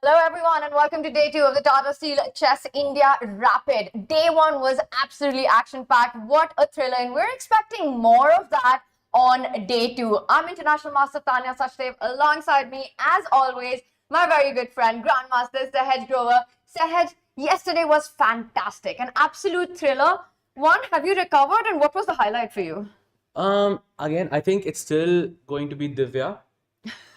Hello everyone and welcome to day 2 of the Tata Steel Chess India Rapid. Day 1 was absolutely action-packed. What a thriller, and we're expecting more of that on day 2. I'm International Master Tanya Sachdev. Alongside me, as always, my very good friend, Grandmaster Sahaj Grover. Sahaj, yesterday was fantastic, an absolute thriller. One, have you recovered, and what was the highlight for you? Again, I think it's still going to be Divya.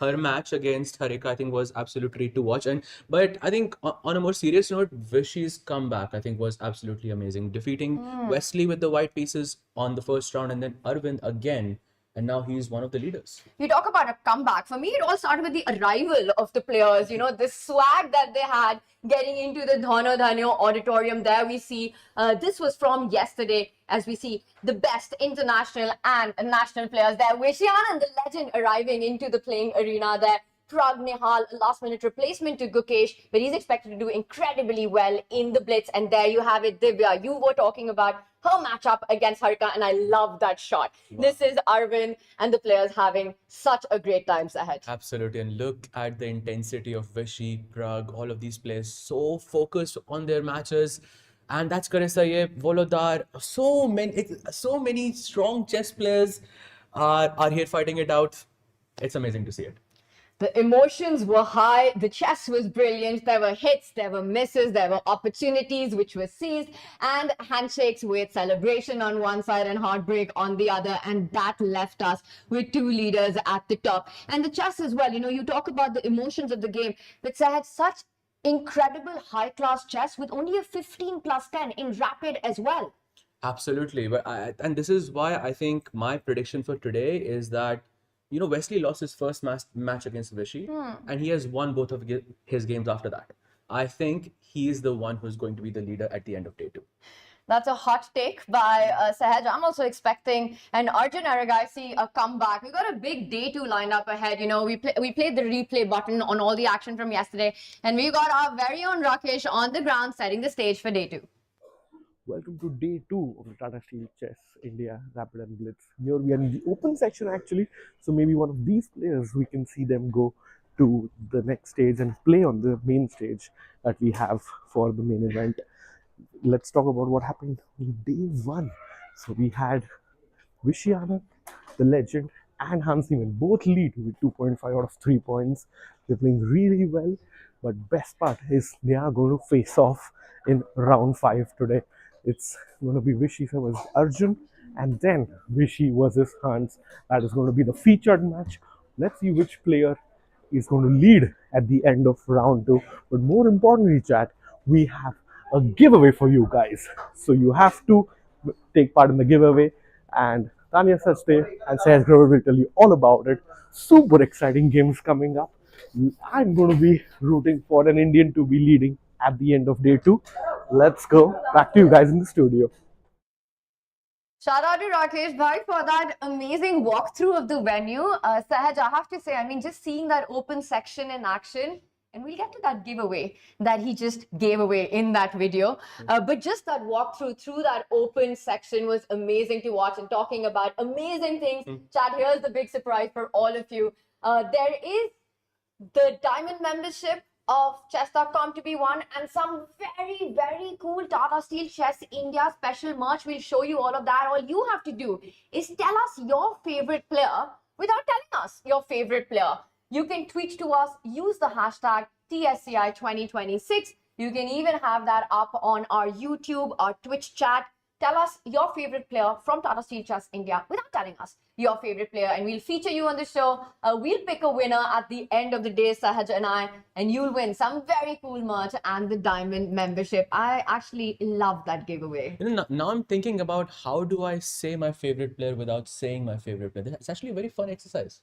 Her match against Harika, I think, was absolutely to watch. But I think on a more serious note, Vishy's comeback, I think, was absolutely amazing. Defeating Wesley with the white pieces on the first round, and then Arvind again, and now he's one of the leaders. You talk about a comeback. For me, it all started with the arrival of the players. You know, the swag that they had getting into the Dhano Dhanyo auditorium. There we see, this was from yesterday, as we see the best international and national players there. Vishy and the legend arriving into the playing arena there. Prag Nihal, last-minute replacement to Gukesh, but he's expected to do incredibly well in the blitz. And there you have it, Divya. You were talking about her matchup against Harika, and I love that shot. Wow. This is Arvind and the players having such a great times ahead. Absolutely. And look at the intensity of Vishy, Prag, all of these players so focused on their matches. And that's Carissa, Volodar. So many strong chess players are here fighting it out. It's amazing to see it. The emotions were high. The chess was brilliant. There were hits, there were misses, there were opportunities which were seized, and handshakes with celebration on one side and heartbreak on the other. And that left us with two leaders at the top. And the chess as well. You know, you talk about the emotions of the game, but had such incredible high-class chess with only a 15 plus 10 in rapid as well. Absolutely. And this is why I think my prediction for today is that Wesley lost his first match against Vishy, and he has won both of his games after that. I think he's the one who's going to be the leader at the end of day 2. That's a hot take by Sahaj. I'm also expecting an Arjun Aragaisi a comeback. We got a big day 2 lined up ahead. You know, we played the replay button on all the action from yesterday, and we got our very own Rakesh on the ground setting the stage for day 2. Welcome to day 2 of the Tata Steel Chess India Rapid and Blitz. Here we are in the open section actually, so maybe one of these players we can see them go to the next stage and play on the main stage that we have for the main event. Let's talk about what happened on day 1. So we had Vishy, the legend, and Hans Niemann both lead with 2.5 out of 3 points. They're playing really well, but best part is they are going to face off in round 5 today. It's going to be Vishy versus Arjun, and then Vishy versus Hans. That is going to be the featured match. Let's see which player is going to lead at the end of round 2. But more importantly, chat, we have a giveaway for you guys. So you have to take part in the giveaway, and Tanya Sachdev and Sahaj Grover will tell you all about it. Super exciting games coming up. I'm going to be rooting for an Indian to be leading at the end of day 2. Let's go back to you guys in the studio. Shout out to Rakesh Bhai for that amazing walkthrough of the venue. Sahaj, I have to say, I mean, just seeing that open section in action, and we'll get to that giveaway that he just gave away in that video. But just that walkthrough through that open section was amazing to watch, and talking about amazing things. Chad, here's the big surprise for all of you. There is the diamond membership of chess.com to be won, and some very, very cool Tata Steel Chess India special merch. We'll show you all of that. All you have to do is tell us your favorite player without telling us your favorite player. You can tweet to us, use the hashtag TSCI2026. You can even have that up on our YouTube, our Twitch chat. Tell us your favorite player from Tata Steel Chess India without telling us your favorite player, and we'll feature you on the show. We'll pick a winner at the end of the day, Sahaj and I, and you'll win some very cool merch and the diamond membership. I actually love that giveaway. Now I'm thinking about how do I say my favorite player without saying my favorite player. It's actually a very fun exercise.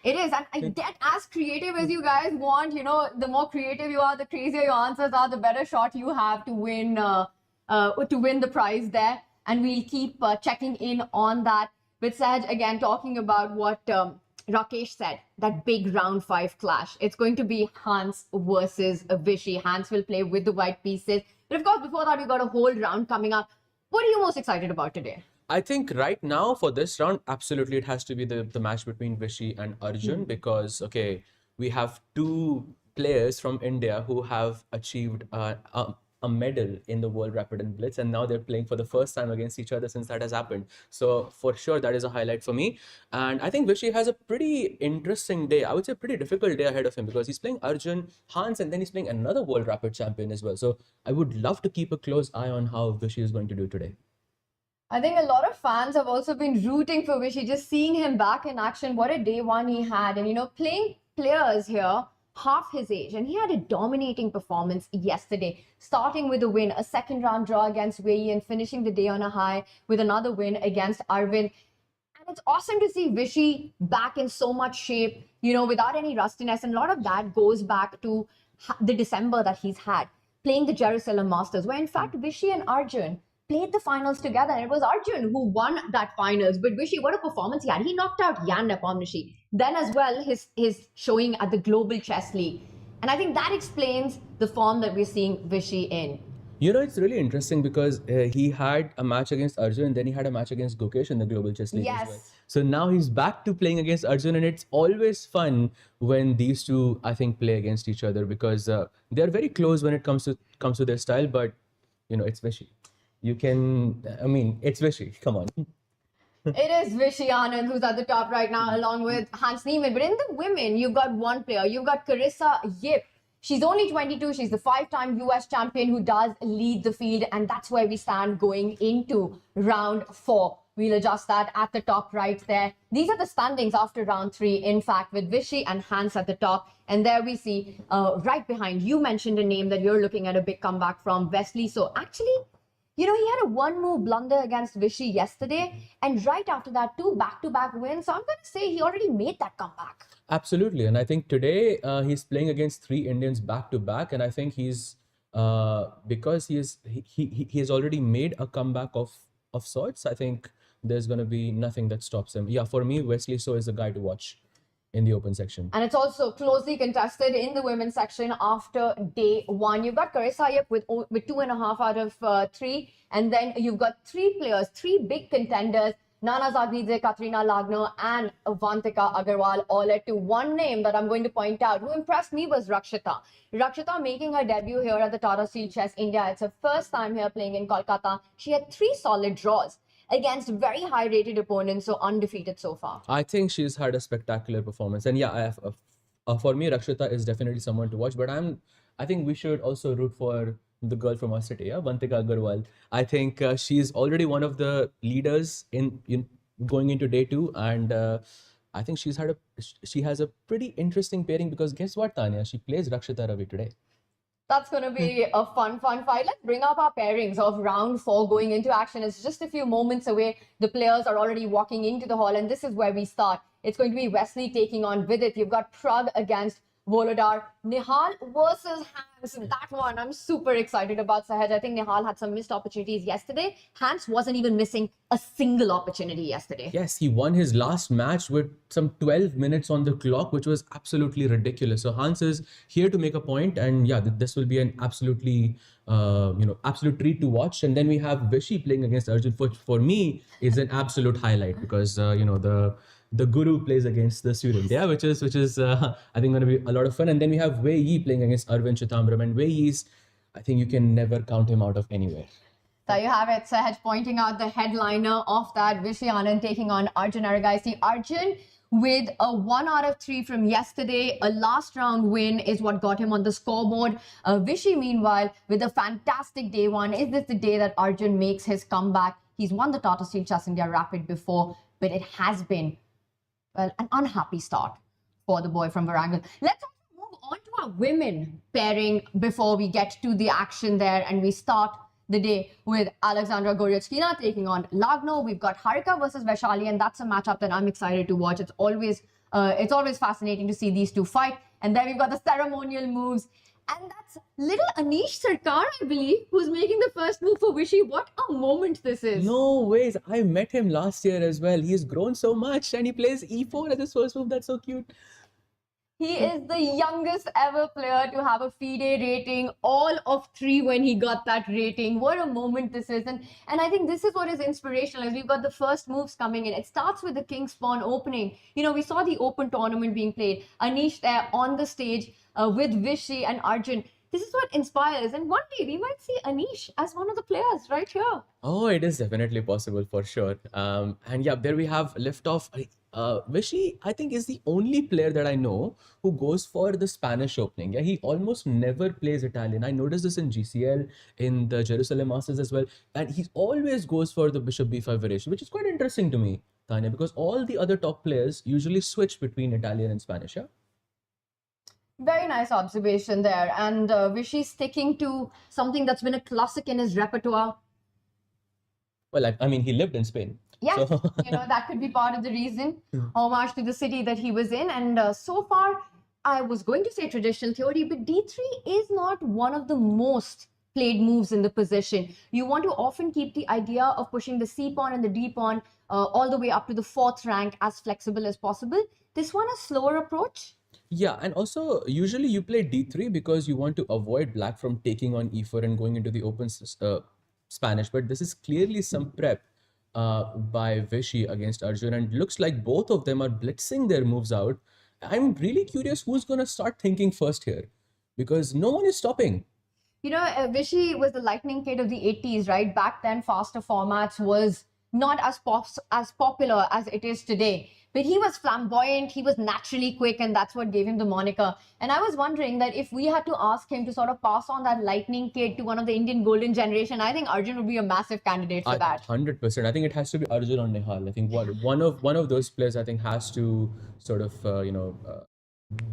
It is, and I get as creative as you guys want. You know, the more creative you are, the crazier your answers are, the better shot you have to win the prize there. And we'll keep checking in on that. With Sahaj again talking about what Rakesh said, that big round 5 clash. It's going to be Hans versus Vishy. Hans will play with the white pieces. But of course, before that, we've got a whole round coming up. What are you most excited about today? I think right now for this round, absolutely it has to be the match between Vishy and Arjun because, okay, we have two players from India who have achieved a medal in the World Rapid and Blitz, and now they're playing for the first time against each other since that has happened. So for sure, that is a highlight for me. And I think Vishy has a pretty interesting day. I would say pretty difficult day ahead of him because he's playing Arjun, Hans, and then he's playing another World Rapid champion as well. So I would love to keep a close eye on how Vishy is going to do today. I think a lot of fans have also been rooting for Vishy, just seeing him back in action. What a day one he had. And, playing players here half his age. And he had a dominating performance yesterday, starting with a win, a second round draw against Wei and finishing the day on a high with another win against Arvind. And it's awesome to see Vishy back in so much shape, without any rustiness. And a lot of that goes back to the December that he's had, playing the Jerusalem Masters, where in fact Vishy and Arjun played the finals together. And it was Arjun who won that finals. But Vishy, what a performance he had. He knocked out Jan Nepomniachtchi. Then as well, his showing at the Global Chess League. And I think that explains the form that we're seeing Vishy in. It's really interesting because he had a match against Arjun and then he had a match against Gukesh in the Global Chess League as well. So now he's back to playing against Arjun, and it's always fun when these two, I think, play against each other because they're very close when it comes to their style. But it's Vishy. It's Vishy. Come on. It is Vishy Anand who's at the top right now, along with Hans Niemann. But in the women, you've got one player. You've got Carissa Yip. She's only 22. She's the 5-time US champion who does lead the field. And that's where we stand going into round 4. We'll adjust that at the top right there. These are the standings after round 3, in fact, with Vishy and Hans at the top. And there we see right behind, you mentioned a name that you're looking at a big comeback from, Wesley. So actually, he had a one-move blunder against Vishy yesterday. And right after that, 2 back-to-back wins. So I'm going to say he already made that comeback. Absolutely. And I think today he's playing against 3 Indians back-to-back. And I think he's, because he has already made a comeback of sorts, I think there's going to be nothing that stops him. Yeah, for me, Wesley So is the guy to watch in the open section. And it's also closely contested in the women's section after day 1. You've got Carissa Yip with 2.5 out of 3. And then you've got 3 players, 3 big contenders, Nana Zagnidze, Katrina Lagner, and Avantika Agarwal, all led to one name that I'm going to point out who impressed me was Rakshita. Rakshita making her debut here at the Tata Steel Chess India. It's her first time here playing in Kolkata. She had 3 solid draws against very high-rated opponents, so undefeated so far. I think she's had a spectacular performance. And yeah, for me, Rakshita is definitely someone to watch. But I think we should also root for the girl from our city, Avantika Agarwal. I think she's already one of the leaders in going into day 2. And I think she has a pretty interesting pairing because guess what, Tanya? She plays Rakshita Ravi today. That's going to be a fun fight. Let's bring up our pairings of round 4 going into action. It's just a few moments away. The players are already walking into the hall, and this is where we start. It's going to be Wesley taking on Vidit. You've got Prag against Volodar. Nihal versus Hans. That one I'm super excited about, Sahaj. I think Nihal had some missed opportunities yesterday. Hans wasn't even missing a single opportunity yesterday. Yes, he won his last match with some 12 minutes on the clock, which was absolutely ridiculous. So Hans is here to make a point, and yeah, this will be an absolutely, absolute treat to watch. And then we have Vishy playing against Arjun, which for me is an absolute highlight because the guru plays against the student, which is I think going to be a lot of fun. And then we have Wei Yi playing against Arvind Chitambram, and Wei Yi's, I think you can never count him out of anywhere. There you have it, Sahaj pointing out the headliner of that, Vishy Anand taking on Arjun Aragaisi. Arjun with a 1 out of 3 from yesterday, a last round win is what got him on the scoreboard. Vishy, meanwhile, with a fantastic day 1. Is this the day that Arjun makes his comeback? He's won the Tata Steel Chess India Rapid before, but it has been, well, an unhappy start for the boy from Varangal. Let's also move on to our women pairing before we get to the action there, and we start the day with Alexandra Goryachkina taking on Lagno. We've got Harika versus Vaishali, and that's a matchup that I'm excited to watch. It's always fascinating to see these two fight. And then we've got the ceremonial moves, and that's little Anish Sarkar, I believe, who's making the first move for Vishy. What a moment this is. No ways. I met him last year as well. He's grown so much, and he plays e4 as his first move. That's so cute. He is the youngest ever player to have a FIDE rating, all of 3 when he got that rating. What a moment this is. And I think this is what is inspirational as we've got the first moves coming in. It starts with the King's Pawn opening. You know, we saw the open tournament being played. Anish there on the stage with Vishy and Arjun. This is what inspires. And one day we might see Anish as one of the players right here. Oh, it is definitely possible for sure. And yeah, there we have liftoff. Vishy, I think, is the only player that I know who goes for the Spanish opening. Yeah, he almost never plays Italian. I noticed this in GCL, in the Jerusalem Masters as well. And he always goes for the Bishop B5 variation, which is quite interesting to me, Tanya, because all the other top players usually switch between Italian and Spanish. Yeah. Very nice observation there. And Vishy sticking to something that's been a classic in his repertoire. Well, I mean, he lived in Spain. Yes, So you know, that could be part of the reason. Homage to the city that he was in. And so far, I was going to say traditional theory, but D3 is not one of the most played moves in the position. You want to often keep the idea of pushing the C pawn and the D pawn all the way up to the 4th rank as flexible as possible. This one a slower approach. yeah, and also usually you play d3 because you want to avoid black from taking on e4 and going into the open Spanish. But this is clearly some prep by Vishy against Arjun, and looks like both of them are blitzing their moves out. I'm really curious who's going to start thinking first here, because no one is stopping. You know, Vishy was the lightning kid of the 80s, right? Back then, faster formats was not as popular as it is today. But he was flamboyant, he was naturally quick, and that's what gave him the moniker. And I was wondering that if we had to ask him to sort of pass on that lightning kid to one of the Indian golden generation, I think Arjun would be a massive candidate for that. 100%. I think it has to be Arjun or Nihal. I think one of those players I think has to sort of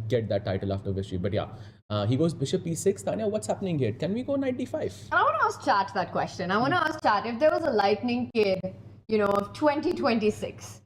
get that title after Vishy. But yeah, he goes Bishop E6. Tanya, what's happening here? Can we go Knight D5? And I want to ask Chat that question. I want to ask Chat if there was a lightning kid, you know, of 2026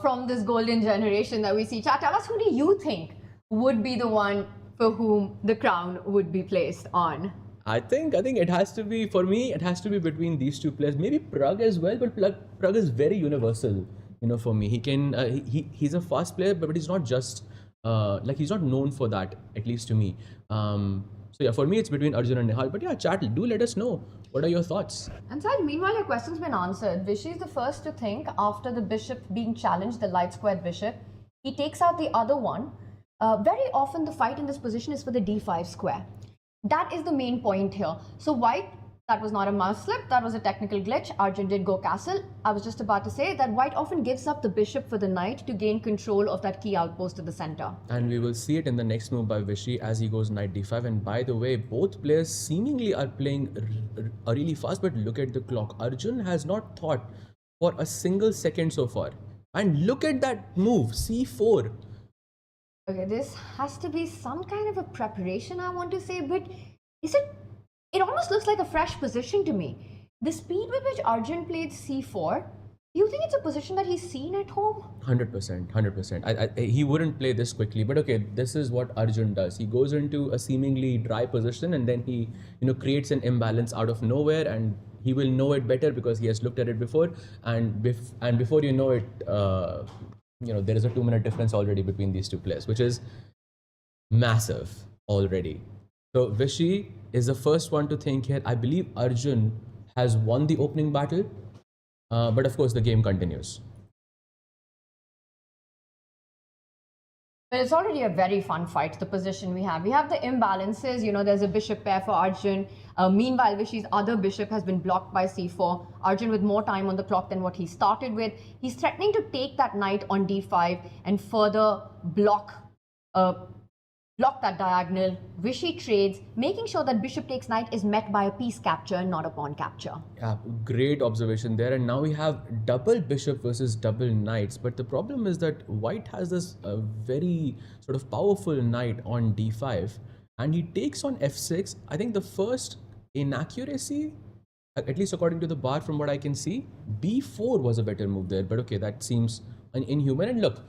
from this golden generation that we see. Chat, tell us, who do you think would be the one for whom the crown would be placed on? I think it has to be, for me, it has to be between these two players. Maybe Prag as well, but Prag is very universal. You know, for me, he can he's a fast player, but he's not just like, he's not known for that, at least to me. So yeah, for me, it's between Arjun and Nihal. But yeah, chat, do let us know. What are your thoughts? And Saj, meanwhile, your question's been answered. Vishy is the first to think after the bishop being challenged, the light squared bishop. He takes out the other one. Very often, the fight in this position is for the d5 square. That is the main point here. So white, that was not a mouse slip, that was a technical glitch. Arjun did go castle. I was just about to say that white often gives up the bishop for the knight to gain control of that key outpost at the center. And we will see it in the next move by Vishy as he goes knight d5. And by the way, both players seemingly are playing really fast, but look at the clock. Arjun has not thought for a single second so far. And look at that move, c4. Okay, this has to be some kind of a preparation, I want to say, but is it? It almost looks like a fresh position to me. The speed with which Arjun played c4, do you think it's a position that he's seen at home? 100%, 100%. He wouldn't play this quickly, but okay, this is what Arjun does. He goes into a seemingly dry position and then he, creates an imbalance out of nowhere, and he will know it better because he has looked at it before. And before you know it, there is a 2-minute difference already between these two players, which is massive already. So Vishy is the first one to think here. I believe Arjun has won the opening battle, but of course the game continues. But it's already a very fun fight, the position we have. We have the imbalances, there's a bishop pair for Arjun. Meanwhile, Vishy's other bishop has been blocked by c4. Arjun with more time on the clock than what he started with. He's threatening to take that knight on d5 and further block that diagonal. Vishy trades, making sure that bishop takes knight is met by a piece capture, not a pawn capture. Yeah, great observation there. And now we have double bishop versus double knights. But the problem is that white has this very sort of powerful knight on d5. And he takes on f6. I think the first inaccuracy, at least according to the bar from what I can see, b4 was a better move there. But okay, that seems inhuman. And look,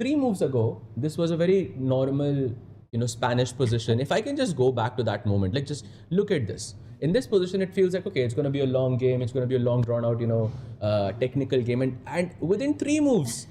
3 moves ago, this was a very normal, Spanish position. If I can just go back to that moment, like just look at this. In this position, it feels like, okay, it's going to be a long game. It's going to be a long drawn out, technical game. And within 3 moves,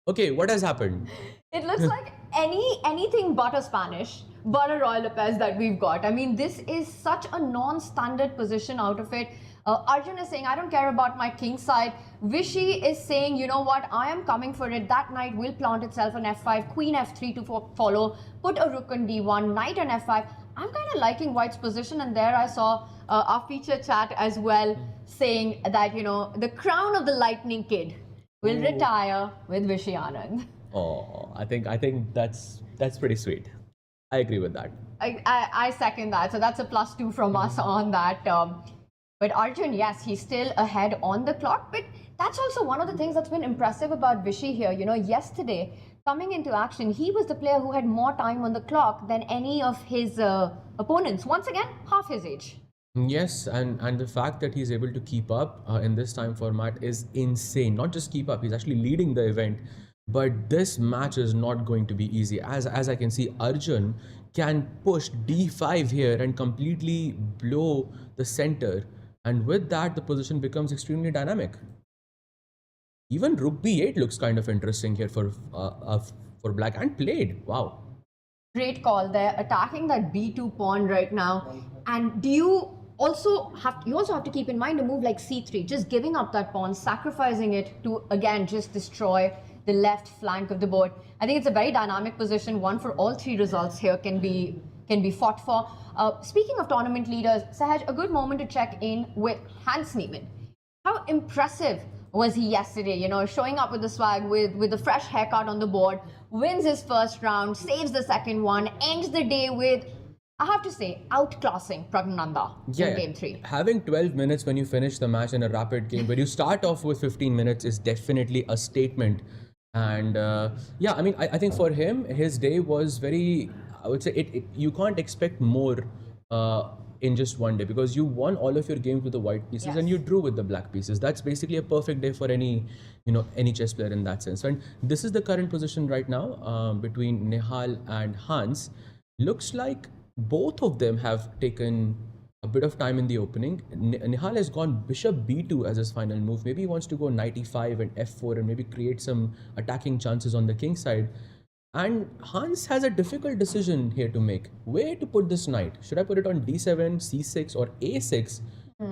okay, what has happened? It looks like anything but a Spanish, but a Royal Lopez that we've got. I mean, this is such a non-standard position out of it. Arjun is saying, I don't care about my king side. Vishy is saying, you know what, I am coming for it. That knight will plant itself on f5, queen f3 to follow, put a rook on d1, knight on f5. I'm kind of liking white's position, and there I saw our feature chat as well saying that, you know, the crown of the lightning kid will retire with Vishy Anand. Oh, I think that's pretty sweet. I agree with that. I second that. So that's a +2 from us on that. But Arjun, yes, he's still ahead on the clock. But that's also one of the things that's been impressive about Vishy here. You know, yesterday, coming into action, he was the player who had more time on the clock than any of his opponents. Once again, half his age. Yes, and the fact that he's able to keep up in this time format is insane. Not just keep up, he's actually leading the event. But this match is not going to be easy. As I can see, Arjun can push d5 here and completely blow the center. And with that, the position becomes extremely dynamic. Even rook b8 looks kind of interesting here for black, and played. Wow. Great call there, attacking that b2 pawn right now. And do you also have to keep in mind a move like c3, just giving up that pawn, sacrificing it to again just destroy the left flank of the board. I think it's a very dynamic position, one for all three results here can be fought for. Speaking of tournament leaders, Sahaj, a good moment to check in with Hans Niemann. How impressive was he yesterday? You know, showing up with the swag, with a fresh haircut on the board, wins his first round, saves the second one, ends the day with, I have to say, outclassing Pragnananda in game 3. Having 12 minutes when you finish the match in a rapid game, where you start off with 15 minutes is definitely a statement. And yeah, I mean, I think for him, his day was very, I would say, you can't expect more in just one day, because you won all of your games with the white pieces and you drew with the black pieces. That's basically a perfect day for any chess player in that sense. And this is the current position right now between Nihal and Hans. Looks like both of them have taken a bit of time in the opening. Nihal has gone bishop b2 as his final move. Maybe he wants to go knight e5 and f4 and maybe create some attacking chances on the king side. And Hans has a difficult decision here to make. Where to put this knight? Should I put it on d7, c6 or a6?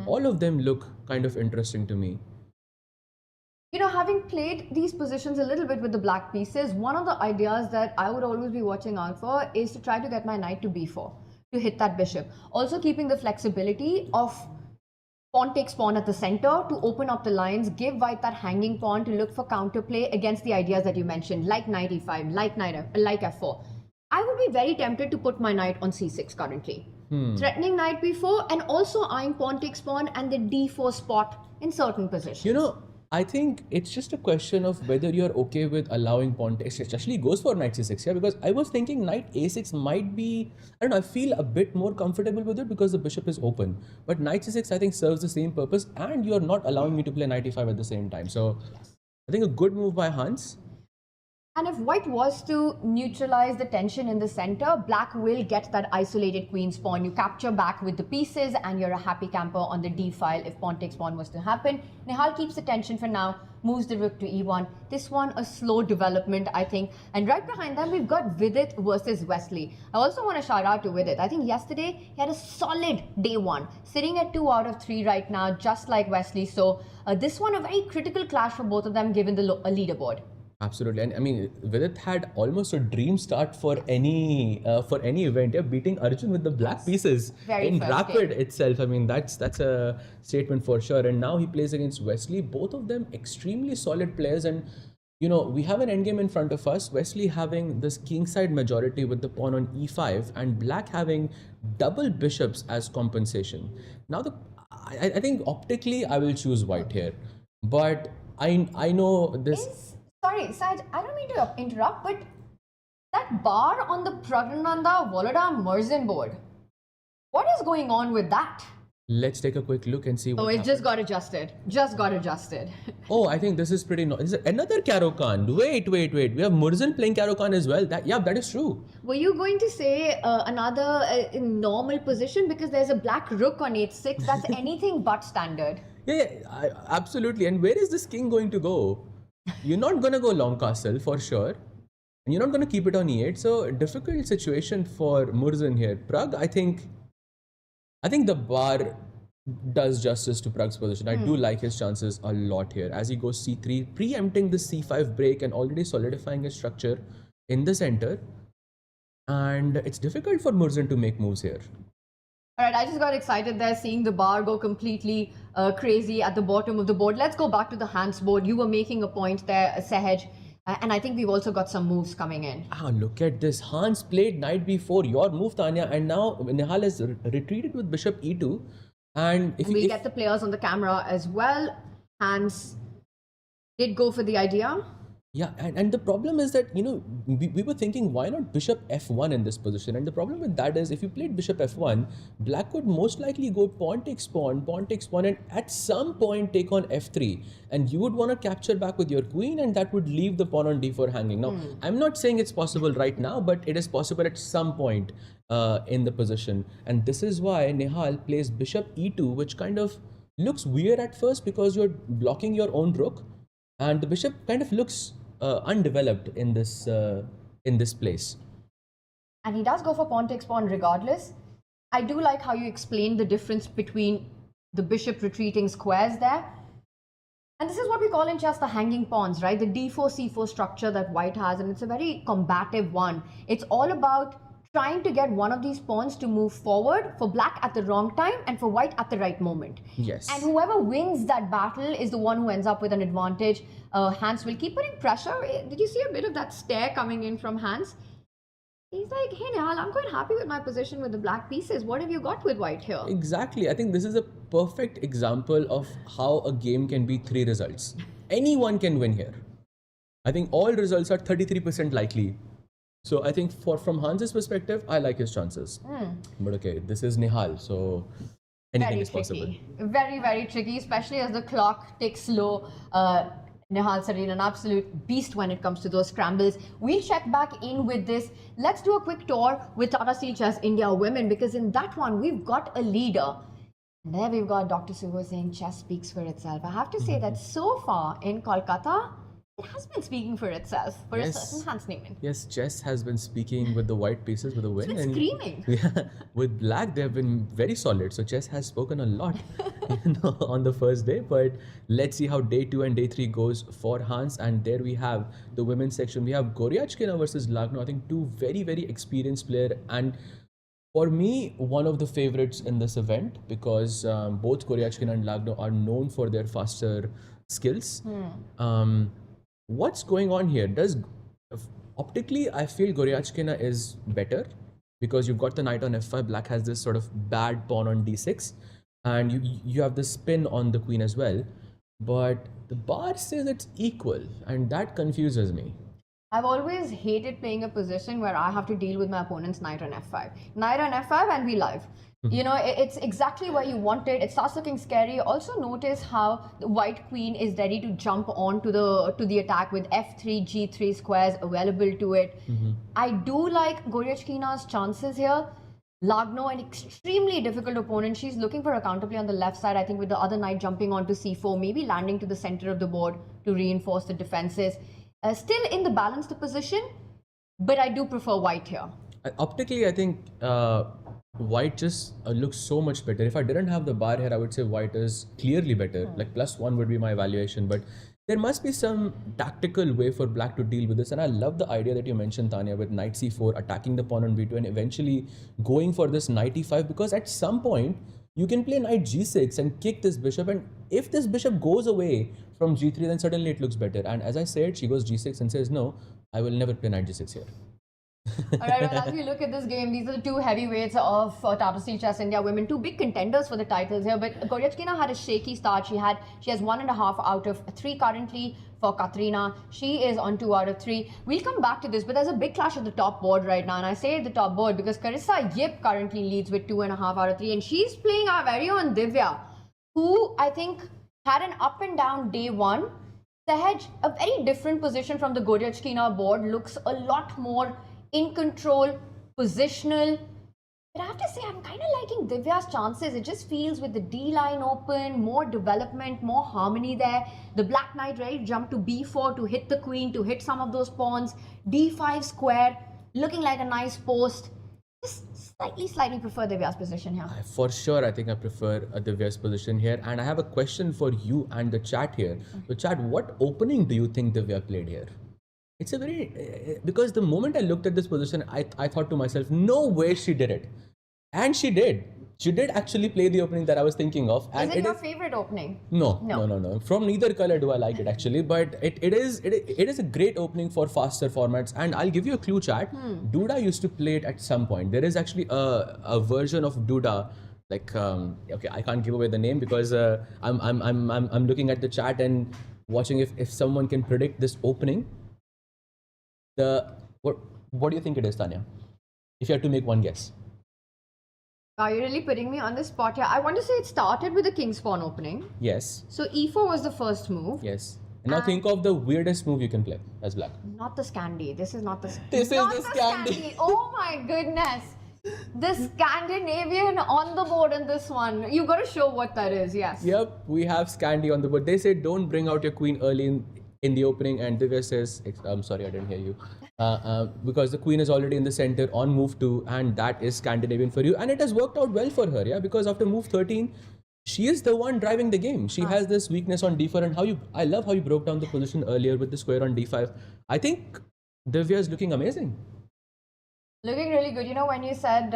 All of them look kind of interesting to me. You know, having played these positions a little bit with the black pieces, one of the ideas that I would always be watching out for is to try to get my knight to b4, to hit that bishop. Also keeping the flexibility of pawn takes pawn at the center to open up the lines, give white that hanging pawn to look for counterplay against the ideas that you mentioned, like knight e5, like f4. I would be very tempted to put my knight on c6 currently. Threatening knight b4 and also eyeing pawn takes pawn and the d4 spot in certain positions. You know, I think it's just a question of whether you're okay with allowing pawn takes. It actually goes for knight c6 here, because I was thinking knight a6 might be, I don't know, I feel a bit more comfortable with it because the bishop is open. But knight c6 I think serves the same purpose, and you're not allowing me to play knight e5 at the same time. So I think a good move by Hans. And if white was to neutralize the tension in the center, black will get that isolated queen's pawn. You capture back with the pieces and you're a happy camper on the d file if pawn takes pawn was to happen. Nihal keeps the tension for now, moves the rook to e1. This one a slow development, I think. And right behind them, we've got Vidit versus Wesley. I also want to shout out to Vidit. I think yesterday he had a solid day one, sitting at 2 out of 3 right now, just like Wesley. So this one a very critical clash for both of them given the leaderboard. Absolutely, and I mean, Vidit had almost a dream start for any event. Yeah, beating Arjun with the black pieces in rapid itself. I mean, that's a statement for sure. And now he plays against Wesley. Both of them extremely solid players, and you know, we have an endgame in front of us. Wesley having this kingside majority with the pawn on e5, and black having double bishops as compensation. Now, I think optically I will choose white here, but I know this. Sorry, Saj, I don't mean to interrupt, but that bar on the Pragnananda Volodar Merzen board, what is going on with that? Let's take a quick look and see what it just got adjusted. Just got adjusted. Oh, I think this is pretty... This is another Caro Khan. Wait. We have Murzan playing Caro Khan as well. That is true. Were you going to say another normal position? Because there's a black rook on h6. That's anything but standard. Yeah, absolutely. And where is this king going to go? You're not going to go long castle for sure. And you're not going to keep it on e8. So difficult situation for Murzin here. Prag, I think the bar does justice to Prag's position. I do like his chances a lot here as he goes c3, preempting the c5 break and already solidifying his structure in the center. And it's difficult for Murzin to make moves here. All right, I just got excited there seeing the bar go completely crazy at the bottom of the board. Let's go back to the hands board. You were making a point there, Sehaj, and I think we've also got some moves coming in. Ah, look at this. Hans played knight b4, your move, Tanya, and now Nihal has retreated with bishop e2. And if We'll get the players on the camera as well. Hans did go for the idea. Yeah, and the problem is that, we were thinking, why not bishop f1 in this position? And the problem with that is, if you played bishop f1, black would most likely go pawn takes pawn, and at some point take on f3. And you would want to capture back with your queen, and that would leave the pawn on d4 hanging. Now, I'm not saying it's possible right now, but it is possible at some point in the position. And this is why Nihal plays bishop e2, which kind of looks weird at first because you're blocking your own rook. And the bishop kind of looks undeveloped in this place. And he does go for pawn takes pawn regardless. I do like how you explained the difference between the bishop retreating squares there. And this is what we call in chess the hanging pawns, right? The d4, c4 structure that white has, and it's a very combative one. It's all about trying to get one of these pawns to move forward for black at the wrong time and for white at the right moment. Yes. And whoever wins that battle is the one who ends up with an advantage. Hans will keep putting pressure. Did you see a bit of that stare coming in from Hans? He's like, hey Nihal, I'm quite happy with my position with the black pieces. What have you got with white here? Exactly. I think this is a perfect example of how a game can be 3 results. Anyone can win here. I think all results are 33% likely. So I think from Hans's perspective, I like his chances. But okay, this is Nihal, so anything is possible. Very, very tricky, especially as the clock ticks low. Nihal Sareen, an absolute beast when it comes to those scrambles. We'll check back in with this. Let's do a quick tour with Tata Steel Chess India Women, because in that one, we've got a leader. And there we've got Dr. Suho saying chess speaks for itself. I have to say that so far in Kolkata, it has been speaking for itself, for a certain Hans Niemann. Yes, chess has been speaking with the white pieces with a win. It's been screaming. Yeah, with black, they have been very solid. So chess has spoken a lot on the first day. But let's see how day 2 and day 3 goes for Hans. And there we have the women's section. We have Goryachkina versus Lagno. I think 2 very, very experienced players. And for me, one of the favorites in this event, because both Goryachkina and Lagno are known for their faster skills. What's going on here? Optically, I feel Goryachkina is better because you've got the knight on f5. Black has this sort of bad pawn on d6, and you have the spin on the queen as well. But the bar says it's equal, and that confuses me. I've always hated playing a position where I have to deal with my opponent's knight on f5. Knight on f5 and we live. You know, it's exactly where you want it. It starts looking scary. Also notice how the white queen is ready to jump on to the attack with f3, g3 squares available to it. I do like Goryachkina's chances here. Lagno, an extremely difficult opponent. She's looking for a counterplay on the left side, I think, with the other knight jumping onto c4, maybe landing to the center of the board to reinforce the defenses. Still in the balanced position, but I do prefer white here. Optically, I think white just looks so much better. If I didn't have the bar here, I would say white is clearly better. Like +1 would be my evaluation, but there must be some tactical way for black to deal with this. And I love the idea that you mentioned, Tanya, with knight c4, attacking the pawn on b2, and eventually going for this knight e5, because at some point you can play knight g6 and kick this bishop, and if this bishop goes away from g3, then suddenly it looks better. And as I said, she goes g6 and says, no, I will never play knight g6 here. All right, well, as we look at this game, these are the 2 heavyweights of Tata Steel Chess India Women, 2 big contenders for the titles here. But Goryachkina had a shaky start. She has 1.5 out of 3 currently for Katrina. She is on 2 out of 3. We'll come back to this, but there's a big clash at the top board right now. And I say the top board because Carissa Yip currently leads with 2.5 out of 3. And she's playing our very own Divya, who I think had an up and down day 1. Sehaj, a very different position from the Goryachkina board, looks a lot more in control, positional. But I have to say, I'm kind of liking Divya's chances. It just feels with the D line open, more development, more harmony there. The Black Knight ready to jump to B4 to hit the queen, to hit some of those pawns. D5 square, looking like a nice post. Just slightly prefer Divya's position here. For sure, I think I prefer Divya's position here. And I have a question for you and the chat here. So, chat, what opening do you think Divya played here? It's a very because the moment I looked at this position, I thought to myself, no way she did it, and she did. She did actually play the opening that I was thinking of. And Is it your favorite opening? No. From neither color do I like it actually, but it is a great opening for faster formats. And I'll give you a clue, chat. Duda used to play it at some point. There is actually a version of Duda. Like okay, I can't give away the name because I'm looking at the chat and watching if someone can predict this opening. What do you think it is, Tanya? If you had to make one guess. Are you really putting me on the spot here? I want to say it started with the king's pawn opening. Yes. So e4 was the first move. Yes. And now think of the weirdest move you can play as black. Not the Scandi. This is not the. This not is the Scandi. Oh my goodness. The Scandinavian on the board in this one. You got to show what that is. Yes. Yep, we have Scandi on the board. They say don't bring out your queen early in the opening, and Divya says, I'm sorry, I didn't hear you. Because the queen is already in the center on move 2, and that is Scandinavian for you. And it has worked out well for her, yeah, because after move 13, she is the one driving the game. She has this weakness on d4, and I love how you broke down the position earlier with the square on d5. I think Divya is looking amazing. Looking really good. You know, when you said,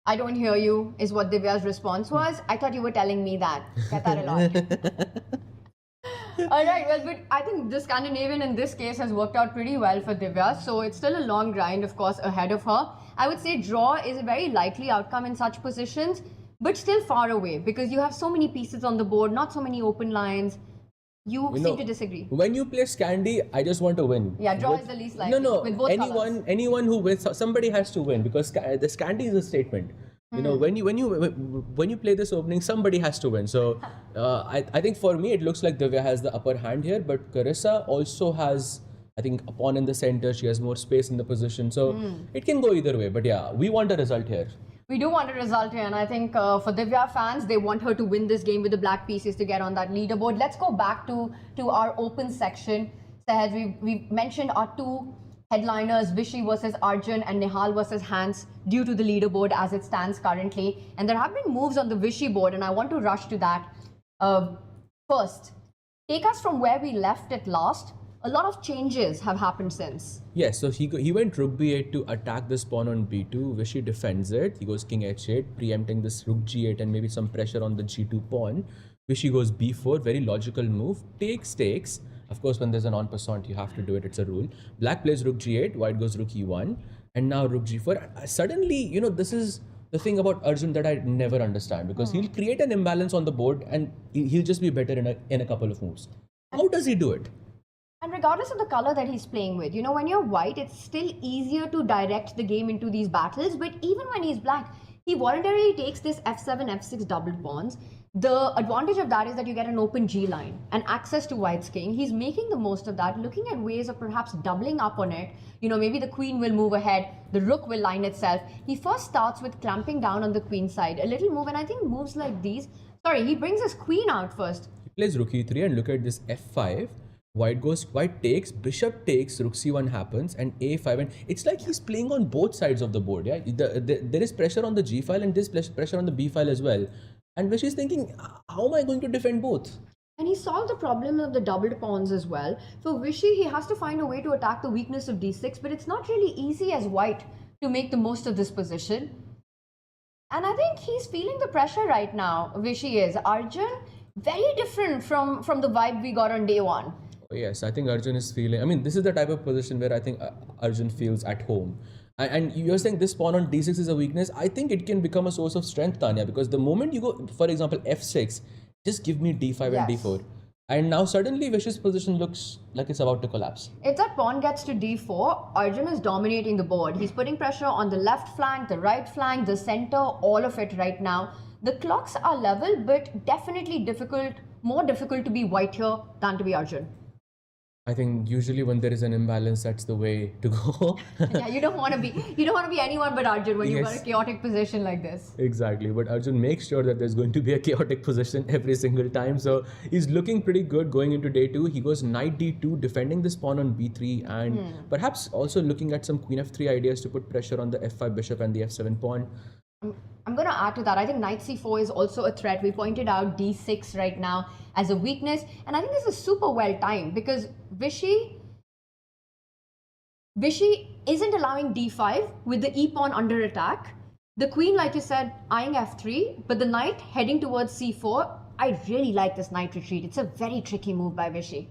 I don't hear you, is what Divya's response was. I thought you were telling me that. Get that a lot. All right, well, but I think the Scandinavian in this case has worked out pretty well for Divya. So it's still a long grind, of course, ahead of her. I would say draw is a very likely outcome in such positions, but still far away because you have so many pieces on the board, not so many open lines. You seem to disagree. When you play Scandi, I just want to win. Yeah, draw is the least likely. No. With both colors. Anyone who wins, somebody has to win because the Scandi is a statement. You know, when you play this opening, somebody has to win. So I think for me, it looks like Divya has the upper hand here, but Carissa also has, I think, a pawn in the center. She has more space in the position. So it can go either way. But yeah, we want a result here. We do want a result here, and I think for Divya fans, they want her to win this game with the black pieces to get on that leaderboard. Let's go back to our open section. Sahaj, we mentioned our two headliners, Vishy versus Arjun and Nihal versus Hans, due to the leaderboard as it stands currently. And there have been moves on the Vishy board, and I want to rush to that. First, take us from where we left it last. A lot of changes have happened since. Yes, so he went rook b8 to attack this pawn on b2. Vishy defends it. He goes king h8, preempting this rook g8 and maybe some pressure on the g2 pawn. Vishy goes b4, very logical move. Takes. Of course, when there's an en passant, you have to do it. It's a rule. Black plays rook g8, white goes rook e1, and now rook g4. Suddenly, you know, this is the thing about Arjun that I never understand, because he'll create an imbalance on the board and he'll just be better in a couple of moves. How does he do it? And regardless of the color that he's playing with, you know, when you're white, it's still easier to direct the game into these battles. But even when he's black, he voluntarily takes this f7, f6 doubled pawns. The advantage of that is that you get an open G line and access to white's king. He's making the most of that, looking at ways of perhaps doubling up on it. You know, maybe the queen will move ahead, the rook will line itself. He first starts with clamping down on the queen side. A little move, and I think moves like these. Sorry, he brings his queen out first. He plays rook e3, and look at this f5. White takes, bishop takes, rook c1 happens, and a5. And it's like he's playing on both sides of the board. Yeah, there is pressure on the g file and there's pressure on the b file as well. And Vishy is thinking, how am I going to defend both? And he solved the problem of the doubled pawns as well. For Vishy, he has to find a way to attack the weakness of d6, but it's not really easy as white to make the most of this position. And I think he's feeling the pressure right now, Vishy is. Arjun, very different from the vibe we got on day one. Yes, I think Arjun is feeling, I mean, this is the type of position where I think Arjun feels at home. And you're saying this pawn on d6 is a weakness. I think it can become a source of strength, Tanya, because the moment you go, for example, f6, just give me d5 and d4. And now suddenly Vishy's position looks like it's about to collapse. If that pawn gets to d4, Arjun is dominating the board. He's putting pressure on the left flank, the right flank, the center, all of it right now. The clocks are level, but definitely more difficult to be white here than to be Arjun. I think usually when there is an imbalance, that's the way to go. Yeah, you don't want to be anyone but Arjun when you've got a Yes. chaotic position like this. Exactly, but Arjun makes sure that there's going to be a chaotic position every single time. So he's looking pretty good going into day two. He goes knight d2, defending this pawn on b3, and perhaps also looking at some queen f3 ideas to put pressure on the f5 bishop and the f7 pawn. I'm going to add to that. I think knight c4 is also a threat. We pointed out d6 right now as a weakness, and I think this is super well timed because Vishy isn't allowing d5 with the e pawn under attack. The queen, like you said, eyeing f3, but the knight heading towards c4. I really like this knight retreat. It's a very tricky move by Vishy.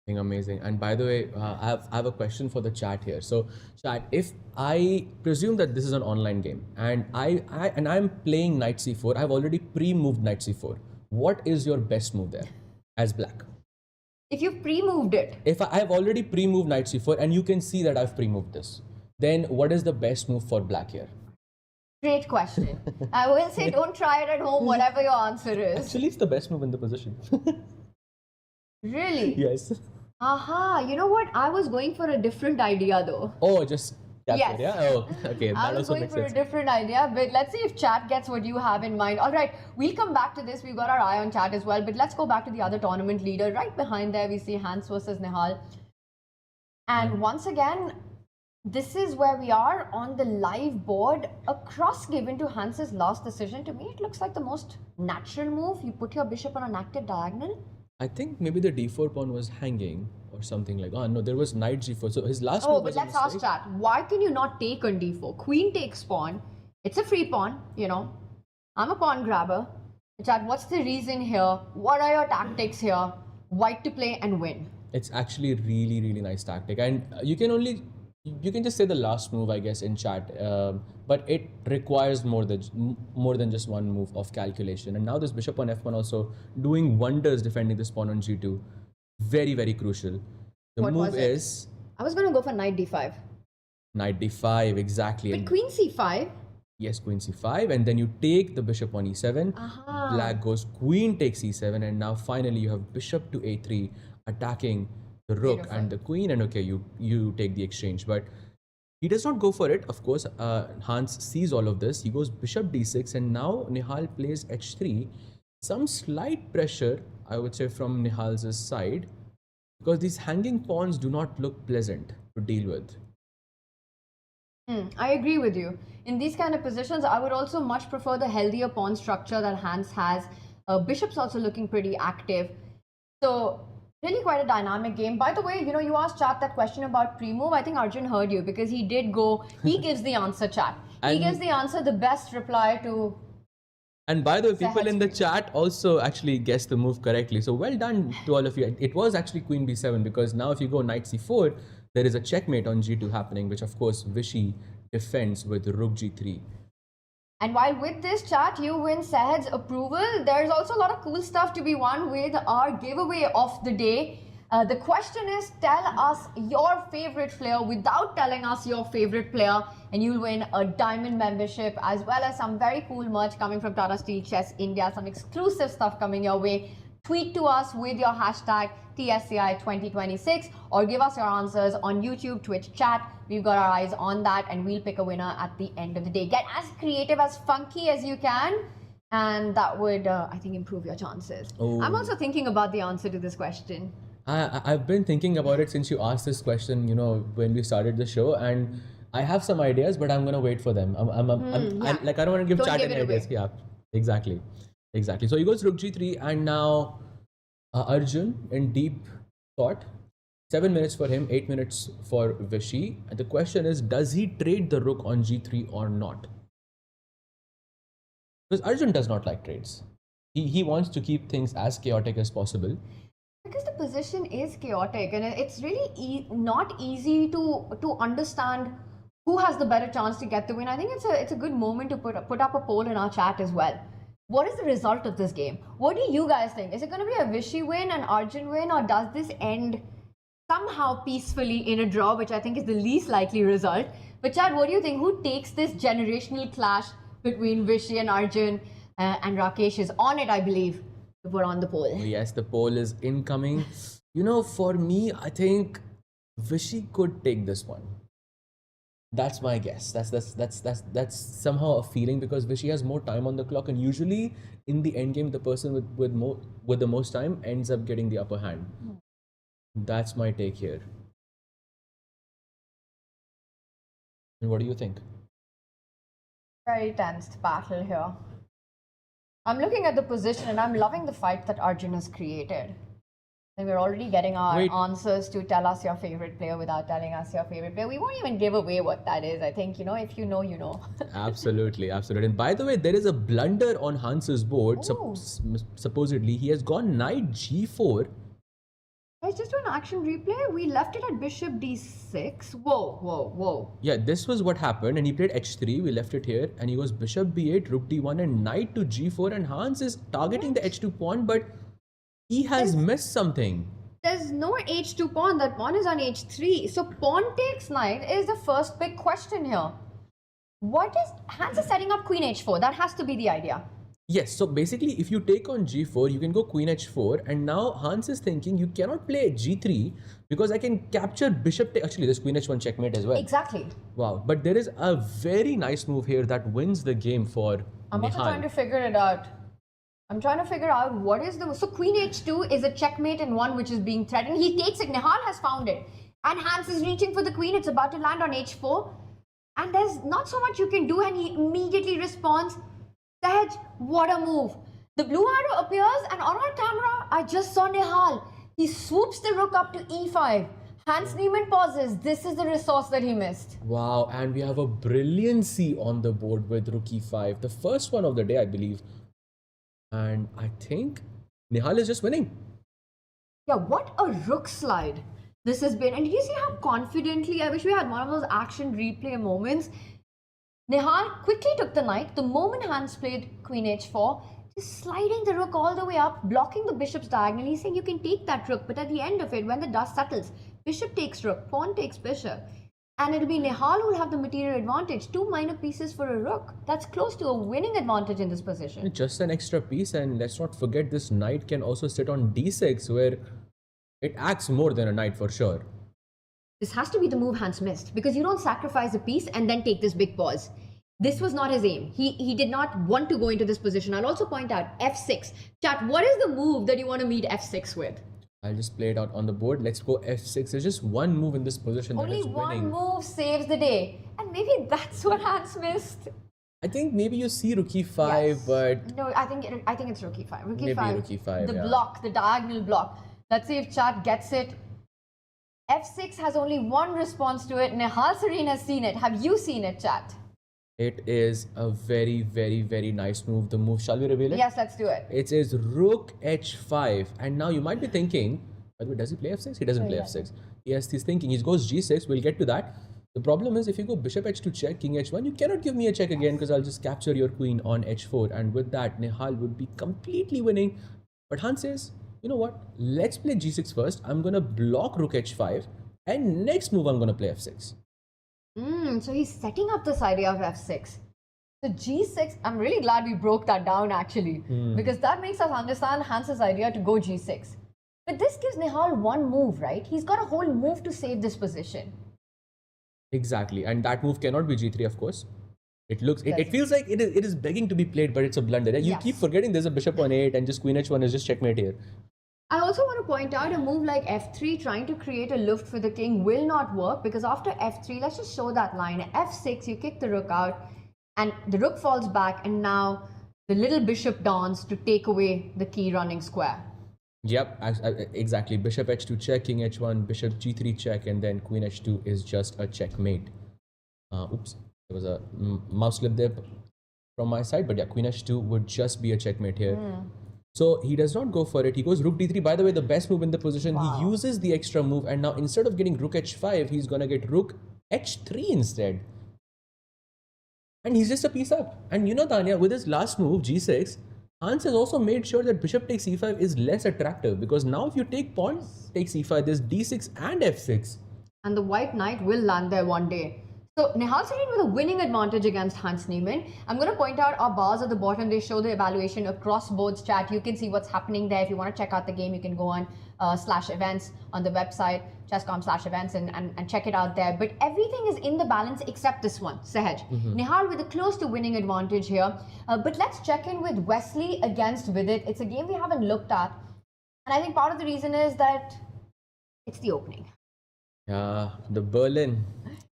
Amazing. And by the way, I have a question for the chat here. So, chat, if I presume that this is an online game and I'm playing knight c4, I've already pre-moved knight c4. What is your best move there as black? If you've pre-moved it, If I've already pre-moved knight c4 and you can see that I've pre-moved this, then what is the best move for black here? great question. I will say don't try it at home, whatever your answer is. Actually, it's the best move in the position. Really? Yes. Aha, you know what? I was going for a different idea though. Oh, just tap Yes. it, yeah? Oh, okay. I That was also going makes for sense. a different idea, but let's see if chat gets what you have in mind. All right, we'll come back to this. We've got our eye on chat as well, but let's go back to the other tournament leader. Right behind there, we see Hans versus Nihal. And once again, this is where we are on the live board. A cross given to Hans's last decision. To me, it looks like the most natural move. You put your bishop on an active diagonal. I think maybe the d4 pawn was hanging or something like. Oh no, there was knight g4. So his last Oh, move but was a let's ask mistake. chat. Why can you not take on d4? Queen takes pawn. It's a free pawn, you know. I'm a pawn grabber. Chat, what's the reason here? What are your tactics here? White to play and win. It's actually really, really nice tactic, and you can just say the last move, I guess, in chat. But it requires more than just one move of calculation. And now this bishop on f1 also doing wonders defending this pawn on g2. Very, very crucial. The What move was it? is I was going to go for knight d5. knight d5 exactly. But And queen c5. yes, queen c5, and then you take the bishop on e7. Aha. Black goes queen takes e7, and now finally you have bishop to a3 attacking the rook Beautiful. and the queen, and okay, you take the exchange, but he does not go for it. Of course, Hans sees all of this. He goes bishop d6, and now Nihal plays h3. Some slight pressure, I would say, from Nihal's side, because these hanging pawns do not look pleasant to deal with. I agree with you. In these kind of positions, I would also much prefer the healthier pawn structure that Hans has. Bishop's also looking pretty active. So, really quite a dynamic game. By the way, you know, you asked chat that question about pre-move. I think Arjun heard you because he did go, he gives the answer, chat. He And- gives the answer, the best reply to... And by the way, people Sahaj in the chat also actually guessed the move correctly. So well done to all of you. It was actually queen b7, because now if you go knight c4, there is a checkmate on g2 happening, which of course Vishy defends with rook g3. And while with this chat, you win Sahaj's approval, there's also a lot of cool stuff to be won with our giveaway of the day. The question is, tell us your favorite player without telling us your favorite player, and you'll win a diamond membership as well as some very cool merch coming from Tata Steel Chess India, some exclusive stuff coming your way. Tweet to us with your hashtag TSCI2026 or give us your answers on YouTube, Twitch chat. We've got our eyes on that, and we'll pick a winner at the end of the day. Get as creative, as funky as you can, and that would, I think, improve your chances. Oh. I'm also thinking about the answer to this question. I've been thinking about it since you asked this question, you know, when we started the show, and I have some ideas, but I'm gonna wait for them. I don't want to give Don't chat give any it away. ideas. Yeah, exactly. So he goes rook g3, and now Arjun in deep thought. 7 minutes for him, 8 minutes for Vishy. And the question is, does he trade the rook on g3 or not? Because Arjun does not like trades. He wants to keep things as chaotic as possible. Because the position is chaotic, and it's really not easy to understand who has the better chance to get the win. I think it's a good moment to put up a poll in our chat as well. What is the result of this game? What do you guys think? Is it going to be a Vishy win, an Arjun win, or does this end somehow peacefully in a draw, which I think is the least likely result? But Chad, what do you think? Who takes this generational clash between Vishy and Arjun? And Rakesh is on it, I believe, to put on the poll. Yes, the poll is incoming. For me, I think Vishy could take this one. That's my guess. That's somehow a feeling because Vishy has more time on the clock, and usually in the end game, the person with the most time ends up getting the upper hand. That's my take here. And what do you think? Very tensed battle here. I'm looking at the position and I'm loving the fight that Arjun has created. And we're already getting our answers to tell us your favorite player without telling us your favorite player. We won't even give away what that is. I think, if you know, you know. Absolutely, absolutely. And by the way, there is a blunder on Hans's board. Supposedly, he has gone knight g4. Let's just do an action replay. We left it at bishop d6. Whoa, whoa, whoa. Yeah, this was what happened, and he played h3. We left it here, and he goes bishop b8, rook d1, and knight to g4. And Hans is targeting the h2 pawn, but he has missed something. There's no h2 pawn. That pawn is on h3. So pawn takes knight is the first big question here. Hans is setting up queen h4. That has to be the idea. Yes, so basically if you take on g4, you can go queen h4, and now Hans is thinking you cannot play g3 because I can capture bishop. Actually, there's queen h1 checkmate as well. Exactly. Wow, but there is a very nice move here that wins the game for I'm also Nihal. trying to figure it out. I'm trying to figure out what is the... So queen h2 is a checkmate and one which is being threatened. He takes it. Nihal has found it. And Hans is reaching for the queen. It's about to land on h4. And there's not so much you can do, and he immediately responds, Sahaj, what a move. The blue arrow appears, and on our camera, I just saw Nihal. He swoops the rook up to e5. Hans Niemann pauses. This is the resource that he missed. Wow, and we have a brilliancy on the board with rook e5. The first one of the day, I believe. And I think Nihal is just winning. Yeah, what a rook slide this has been. And did you see how confidently, I wish we had one of those action replay moments. Nihal quickly took the knight. The moment Hans played queen h4, just sliding the rook all the way up, blocking the bishop's diagonal. He's saying you can take that rook, but at the end of it, when the dust settles, bishop takes rook, pawn takes bishop. And it'll be Nihal who will have the material advantage. 2 minor pieces for a rook. That's close to a winning advantage in this position. Just an extra piece, and let's not forget this knight can also sit on d6 where it acts more than a knight for sure. This has to be the move Hans missed, because you don't sacrifice a piece and then take this big pause. This was not his aim. He did not want to go into this position. I'll also point out f6. Chat, what is the move that you want to meet f6 with? I'll just play it out on the board. Let's go f6. There's just one move in this position Only that is winning. one move saves the day. And maybe that's what Hans missed. I think maybe you see rook e5, Yes. but No, I think it's rook e5. Rook maybe e5. rook e5, The yeah. block, the diagonal block. Let's see if chat gets it. f6 has only one response to it. Nihal Sareen has seen it. Have you seen it, chat? it is a very, very, very nice move. The move, shall we reveal it? Yes, let's do it. It is rook h5. And now you might be thinking, by the way, does he play f6? He doesn't play f6. Yes, he's thinking, he goes g6. We'll get to that. The problem is if you go bishop h2 check, king h1, you cannot give me a check again because I'll just capture your queen on h4. And with that, Nihal would be completely winning. But Hans says, you know what? Let's play g6 first. I'm going to block rook h5. And next move, I'm going to play f6. So he's setting up this idea of f6. So g6, I'm really glad we broke that down actually, because that makes us understand Hans's idea to go g6. But this gives Nihal one move, right? He's got a whole move to save this position. Exactly. And that move cannot be g3, of course. It feels like it is begging to be played, but it's a blunder. And you keep forgetting there's a bishop on 8 and just queen h1 is just checkmate here. I also want to point out a move like f3 trying to create a luft for the king will not work, because after f3, let's just show that line. f6, you kick the rook out and the rook falls back, and now the little bishop dawns to take away the key running square. Yep, exactly. Bishop h2 check, king h1, bishop g3 check, and then queen h2 is just a checkmate. Oops, there was a mouse slip there from my side, but yeah, queen h2 would just be a checkmate here. So he does not go for it. He goes rook d3. By the way, the best move in the position. Wow. He uses the extra move, and now instead of getting rook h5, he's gonna get rook h3 instead. And he's just a piece up. And you know, Tanya, with his last move, g6, Hans has also made sure that bishop takes e5 is less attractive, because now if you take pawn takes e5, there's d6 and f6. And the white knight will land there one day. So Nihal sitting with a winning advantage against Hans Niemann. I'm going to point out our bars at the bottom. They show the evaluation across boards chat. You can see what's happening there. If you want to check out the game, you can go on /events on the website, chess.com/events and check it out there. But everything is in the balance except this one, Sahaj. Nihal with a close to winning advantage here. But let's check in with Wesley against Vidit. It's a game we haven't looked at. And I think part of the reason is that it's the opening. Yeah, the Berlin.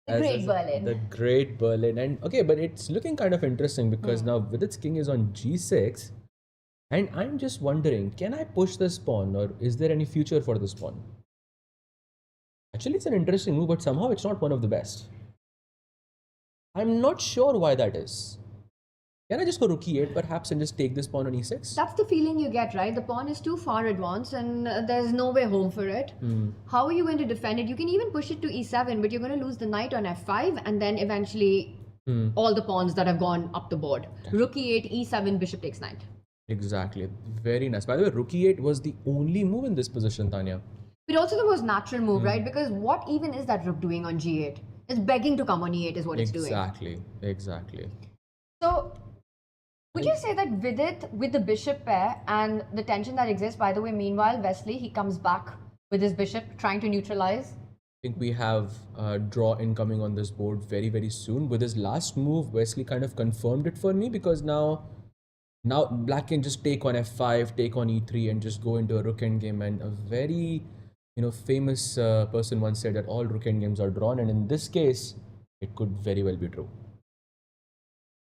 The great Berlin. And okay, but it's looking kind of interesting because now Vidit's king is on g6. And I'm just wondering, can I push this pawn or is there any future for this pawn? Actually, it's an interesting move, but somehow it's not one of the best. I'm not sure why that is. Can I just go rook e8 perhaps and just take this pawn on e6? That's the feeling you get, right? The pawn is too far advanced and there's no way home for it. How are you going to defend it? You can even push it to e7, but you're going to lose the knight on f5 and then eventually all the pawns that have gone up the board. Rook e8, e7, bishop takes knight. Exactly. Very nice. By the way, rook e8 was the only move in this position, Tanya. But also the most natural move, right? Because what even is that rook doing on g8? It's begging to come on e8 is what it's doing. Exactly. So, would you say that Vidit, with the bishop pair and the tension that exists, by the way, meanwhile, Wesley, he comes back with his bishop trying to neutralize? I think we have a draw incoming on this board very, very soon. With his last move, Wesley kind of confirmed it for me because now Black can just take on f5, take on e3 and just go into a rook endgame. And a very, famous person once said that all rook endgames are drawn. And in this case, it could very well be true.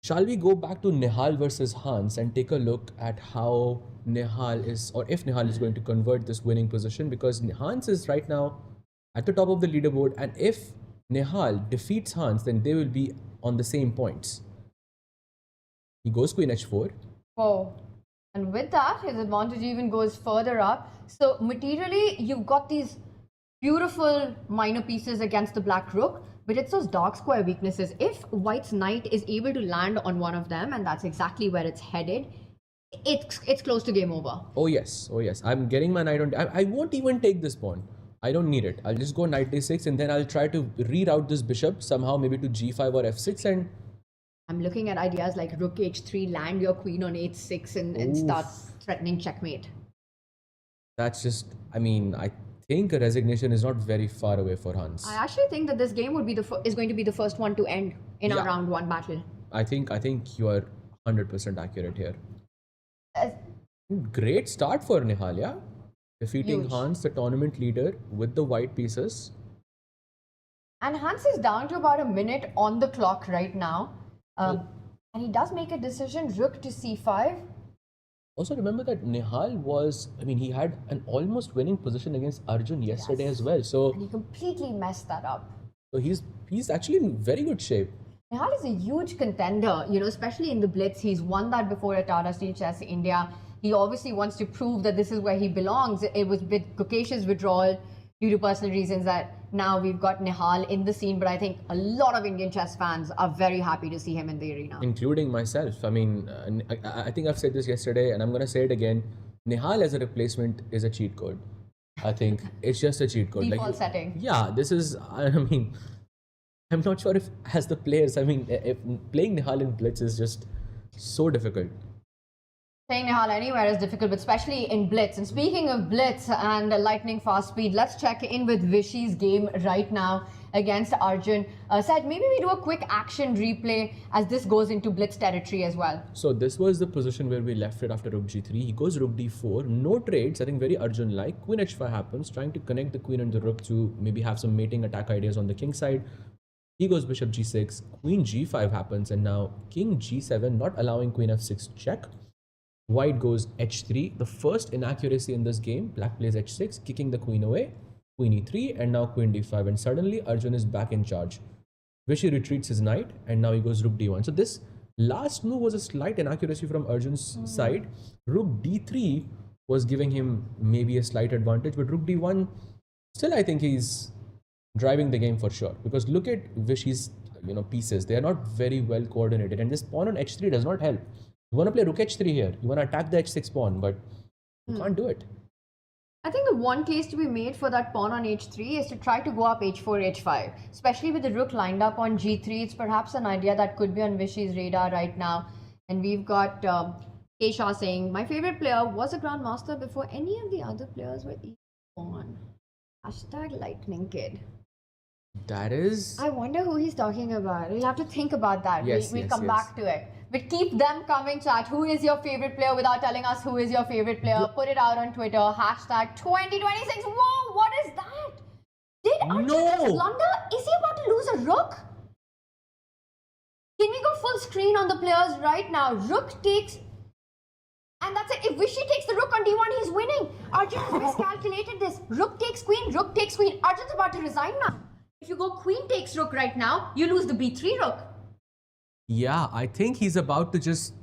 Shall we go back to Nihal versus Hans and take a look at how Nihal is, or if Nihal is going to convert this winning position, because Hans is right now at the top of the leaderboard, and if Nihal defeats Hans, then they will be on the same points. He goes queen h4. Oh, and with that, his advantage even goes further up. So materially, you've got these beautiful minor pieces against the black rook, but it's those dark square weaknesses. If white's knight is able to land on one of them, and that's exactly where it's headed, it's close to game over. Oh yes. I'm getting my knight on. I won't even take this pawn. I don't need it. I'll just go knight d6 and then I'll try to reroute this bishop somehow, maybe to g5 or f6. And I'm looking at ideas like rook h3, land your queen on h6 and start threatening checkmate. That's just, I think a resignation is not very far away for Hans. I actually think that this game would be is going to be the first one to end in our round one battle. I think you are 100% accurate here. Great start for Nihal, yeah? Defeating Huge. Hans, the tournament leader, with the white pieces. And Hans is down to about a minute on the clock right now. And he does make a decision, rook to c5. Also remember that Nihal was, he had an almost winning position against Arjun yesterday as well. So And he completely messed that up. So he's actually in very good shape. Nihal is a huge contender, especially in the blitz. He's won that before at Tata Steel Chess India. He obviously wants to prove that this is where he belongs. It was with Gokesh's withdrawal due to personal reasons that now we've got Nihal in the scene. But I think a lot of Indian chess fans are very happy to see him in the arena. Including myself. I think I've said this yesterday and I'm going to say it again. Nihal as a replacement is a cheat code. I think it's just a cheat code. Default setting. Yeah, this is, I'm not sure if as the players, if playing Nihal in blitz is just so difficult. Playing Nihal anywhere is difficult, but especially in blitz. And speaking of blitz and lightning fast speed, let's check in with Vishy's game right now against Arjun. Said, maybe we do a quick action replay as this goes into blitz territory as well. So this was the position where we left it after rook g3. He goes rook d4. No trades, I think very Arjun-like. Queen h5 happens, trying to connect the queen and the rook to maybe have some mating attack ideas on the king side. He goes bishop g6. Queen g5 happens, and now king g7, not allowing queen f6 check. White goes h3, the first inaccuracy in this game. Black plays h6, kicking the queen away. Queen e3, and now queen d5. And suddenly Arjun is back in charge. Vishy retreats his knight, and now he goes rook d1. So this last move was a slight inaccuracy from Arjun's side. Rook d3 was giving him maybe a slight advantage, but rook d1, still I think he's driving the game for sure. Because look at Vishy's pieces. They are not very well coordinated. And this pawn on h3 does not help. You want to play rook h3 here. You want to attack the h6 pawn, but you can't do it. I think the one case to be made for that pawn on h3 is to try to go up h4, h5. Especially with the rook lined up on g3, it's perhaps an idea that could be on Vishy's radar right now. And we've got K. Shah saying, my favorite player was a grandmaster before any of the other players were even born. Hashtag lightning kid. That is. I wonder who he's talking about. We'll have to think about that. Yes, we'll yes, come yes. back to it. But keep them coming, chat. Who is your favorite player without telling us who is your favorite player? Put it out on Twitter. Hashtag 2026. Whoa, what is that? Did Arjun No. blunder? Is he about to lose a rook? Can we go full screen on the players right now? Rook takes... And that's it. If Vishy takes the rook on d1, he's winning. Arjun has miscalculated this. Rook takes queen, rook takes queen. Arjun's about to resign now. If you go queen takes rook right now, you lose the b3 rook. Yeah, I think he's about to just.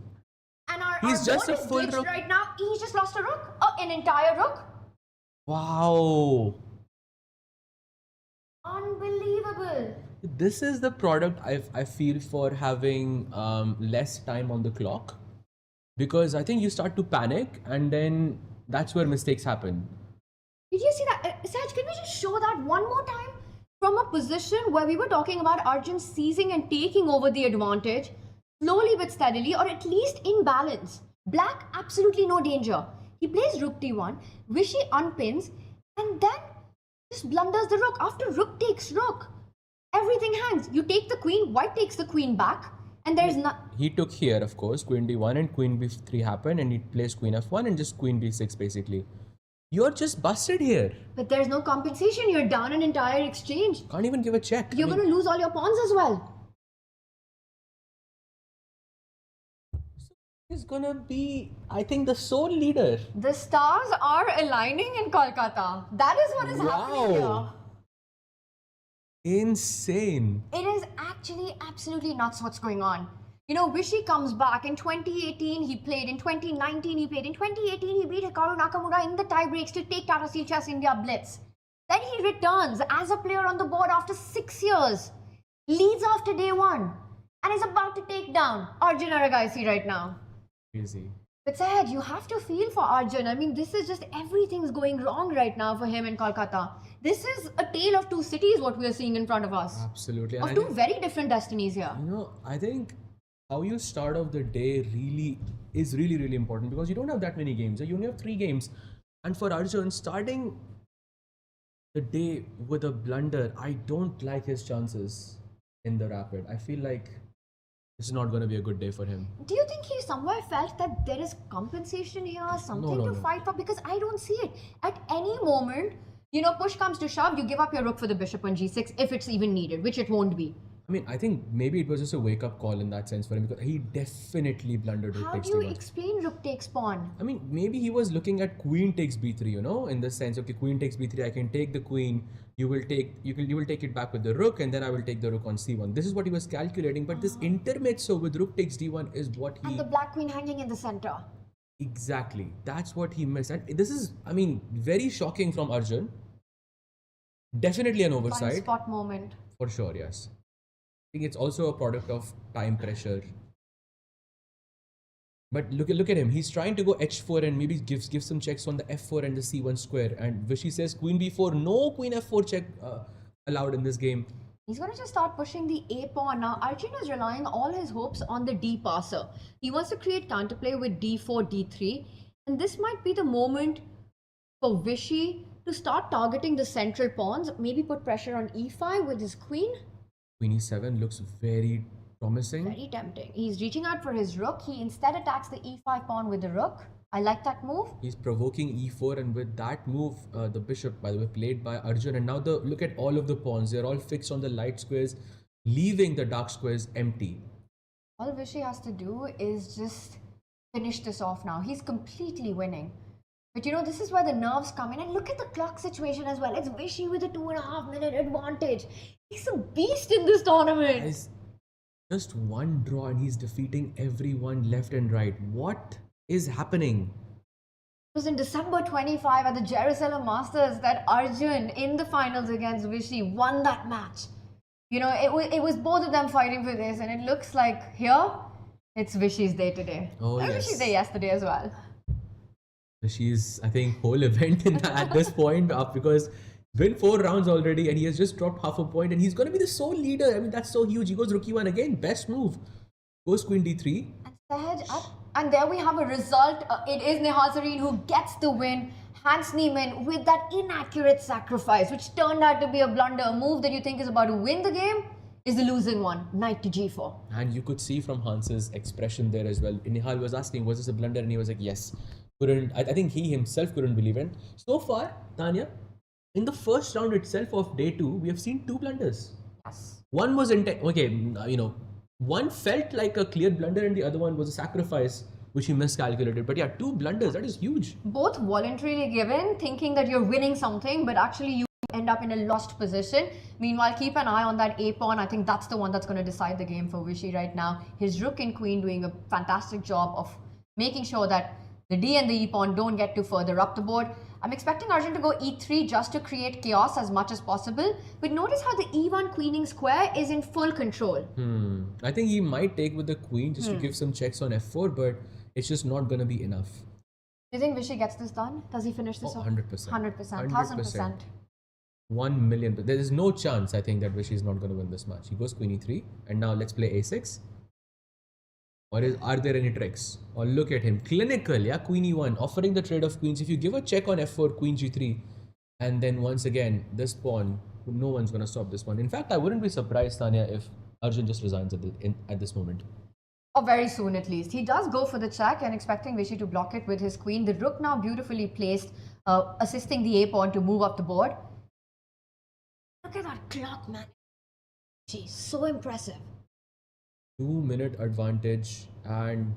And our He's just board a is full glitched rook. right now. He's just lost a rook. Oh, an entire rook. Wow. Unbelievable. This is the product I feel for having less time on the clock, because I think you start to panic and then that's where mistakes happen. Did you see that? Saj, can we just show that one more time? From a position where we were talking about Arjun seizing and taking over the advantage, slowly but steadily, or at least in balance. Black, absolutely no danger. He plays rook d1, Vishy unpins, and then just blunders the rook. After rook takes rook, everything hangs. You take the queen, white takes the queen back, and there's not. He took here, of course, queen d1 and queen b3 happened, and he plays queen f1 and just queen b6 basically. You're just busted here. But there's no compensation. You're down an entire exchange. Can't even give a check. You're going to lose all your pawns as well. He's gonna be, I think, the sole leader. The stars are aligning in Kolkata. That is what is happening here. Insane. It is actually absolutely nuts what's going on. You know, Vishy comes back. In 2018, he played. In 2019, he played. In 2018, he beat Hikaru Nakamura in the tie breaks to take Tata Steel Chess India blitz. Then he returns as a player on the board after 6 years. Leads after day one. And is about to take down Arjun Aragaisi right now. Crazy. But Sahaj, you have to feel for Arjun. I mean, this is just everything's going wrong right now for him in Kolkata. This is a tale of two cities, what we are seeing in front of us. Absolutely. Of And two very different destinies here. I think how you start off the day is really important, because you don't have that many games. You only have 3 games. And for Arjun, starting the day with a blunder, I don't like his chances in the rapid. I feel like this is not going to be a good day for him. Do you think he somewhere felt that there is compensation here, something to fight for? Because I don't see it. At any moment, you know, push comes to shove, you give up your rook for the bishop on g6 if it's even needed, which it won't be. I mean, I think maybe it was just a wake-up call in that sense for him, because he definitely blundered rook How takes do you d1. explain rook takes pawn? I mean, maybe he was looking at queen takes b3, you know, in the sense, okay, queen takes b3, I can take the queen, you will take it back with the rook, and then I will take the rook on c1. This is what he was calculating, but this intermezzo with rook takes d1 is what he... And the black queen hanging in the center. Exactly. That's what he missed. And this is, I mean, very shocking from Arjun. Definitely an Fine oversight. spot moment. For sure, yes. I think it's also a product of time pressure. But look at him. He's trying to go h4 and maybe give some checks on the f4 and the c1 square. And Vishy says queen b4. No queen f4 check allowed in this game. He's going to just start pushing the a pawn. Now, Arjun is relying all his hopes on the d passer. He wants to create counterplay with d4, d3. And this might be the moment for Vishy to start targeting the central pawns. Maybe put pressure on e5 with his queen. Queen e7 looks very promising. Very tempting. He's reaching out for his rook. He instead attacks the e5 pawn with the rook. I like that move. He's provoking e4, and with that move, the bishop, by the way, played by Arjun. And now look at all of the pawns. They're all fixed on the light squares, leaving the dark squares empty. All Vishy has to do is just finish this off now. He's completely winning. But you know, this is where the nerves come in. And look at the clock situation as well. It's Vishy with a 2.5 minute advantage. He's a beast in this tournament. Guys, just one draw and he's defeating everyone left and right. What is happening? It was in December 25 at the Jerusalem Masters that Arjun in the finals against Vishy won that match. You know, it was both of them fighting for this, and it looks like here, it's Vishy's day today. Oh, And yes. Vishy's day yesterday as well. She's, I think, whole event at this point because win 4 rounds already and he has just dropped half a point and he's going to be the sole leader. I mean, that's so huge. He goes rook e1 again, best move. Goes queen d3. And Sahaj up. And there we have a result. It is Nihal Sareen who gets the win. Hans Niemann with that inaccurate sacrifice, which turned out to be a blunder. A move that you think is about to win the game is the losing one. Knight to g4. And you could see from Hans's expression there as well. Nihal was asking, was this a blunder? And he was like, yes. I think he himself couldn't believe it. So far, Tanya, in the first round itself of day 2, we have seen 2 blunders. Yes. One was one felt like a clear blunder and the other one was a sacrifice which he miscalculated. But yeah, 2 blunders, that is huge. Both voluntarily given, thinking that you're winning something, but actually you end up in a lost position. Meanwhile, keep an eye on that a-pawn. I think that's the one that's going to decide the game for Vishy right now. His rook and queen doing a fantastic job of making sure that the d and the e-pawn don't get too further up the board. I'm expecting Arjun to go e3 just to create chaos as much as possible. But notice how the e1 queening square is in full control. I think he might take with the queen just to give some checks on f4, but it's just not going to be enough. Do you think Vishy gets this done? Does he finish this off? 100%. 100%. 1000%. 1 million. But there is no chance, I think, that Vishy is not going to win this match. He goes queen e3, and now let's play a6. Or are there any tricks? Or look at him, clinical, yeah, queen e1, offering the trade of queens. If you give a check on f4, queen g3, and then once again, this pawn, no one's going to stop this one. In fact, I wouldn't be surprised, Tanya, if Arjun just resigns at this moment. Or very soon at least. He does go for the check and expecting Vishy to block it with his queen. The rook now beautifully placed, assisting the a-pawn to move up the board. Look at that clock, man. Geez, so impressive. 2-minute advantage and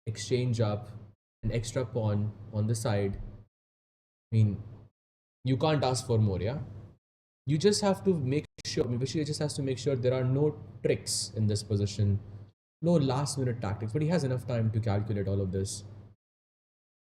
exchange up an extra pawn on the side. I mean, you can't ask for more, yeah? You just have to make sure, Vishy just has to make sure there are no tricks in this position, no last minute tactics, but he has enough time to calculate all of this.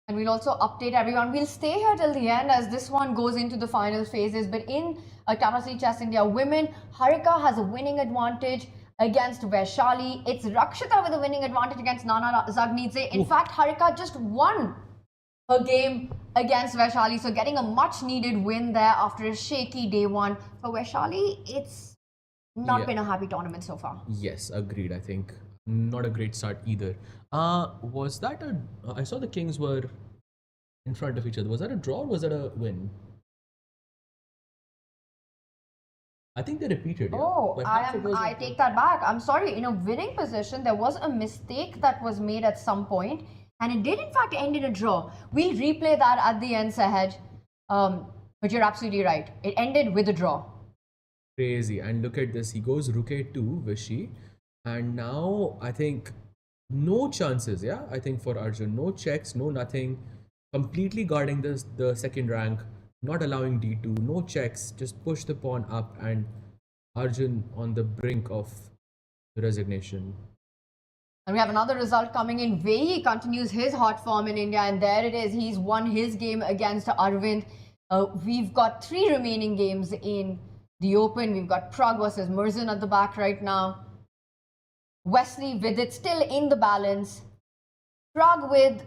And we'll also update everyone. We'll stay here till the end as this one goes into the final phases. But in Tata Steel Chess India Women, Harika has a winning advantage against Vaishali. It's Rakshita with a winning advantage against Nana Zagnidze. In fact, Harika just won her game against Vaishali. So getting a much needed win there after a shaky day 1. For Vaishali, it's not been a happy tournament so far. Yes, agreed, I think. Not a great start either. Was that I saw the kings were in front of each other. Was that a draw or was that a win? I think they repeated. Yeah. Oh, I take that back. I'm sorry. In a winning position, there was a mistake that was made at some point, and it did in fact end in a draw. We'll replay that at the end, Sahaj. But you're absolutely right. It ended with a draw. Crazy. And look at this. He goes rook a2, Vishy. And now I think no chances, yeah? I think for Arjun, no checks, no nothing. Completely guarding the second rank, not allowing d2, no checks, just push the pawn up, and Arjun on the brink of resignation. And we have another result coming in. Vachier continues his hot form in India, and there it is. He's won his game against Arvind. We've got 3 remaining games in the Open. We've got Prague versus Murzin at the back right now. Wesley Vidit still in the balance. Prague with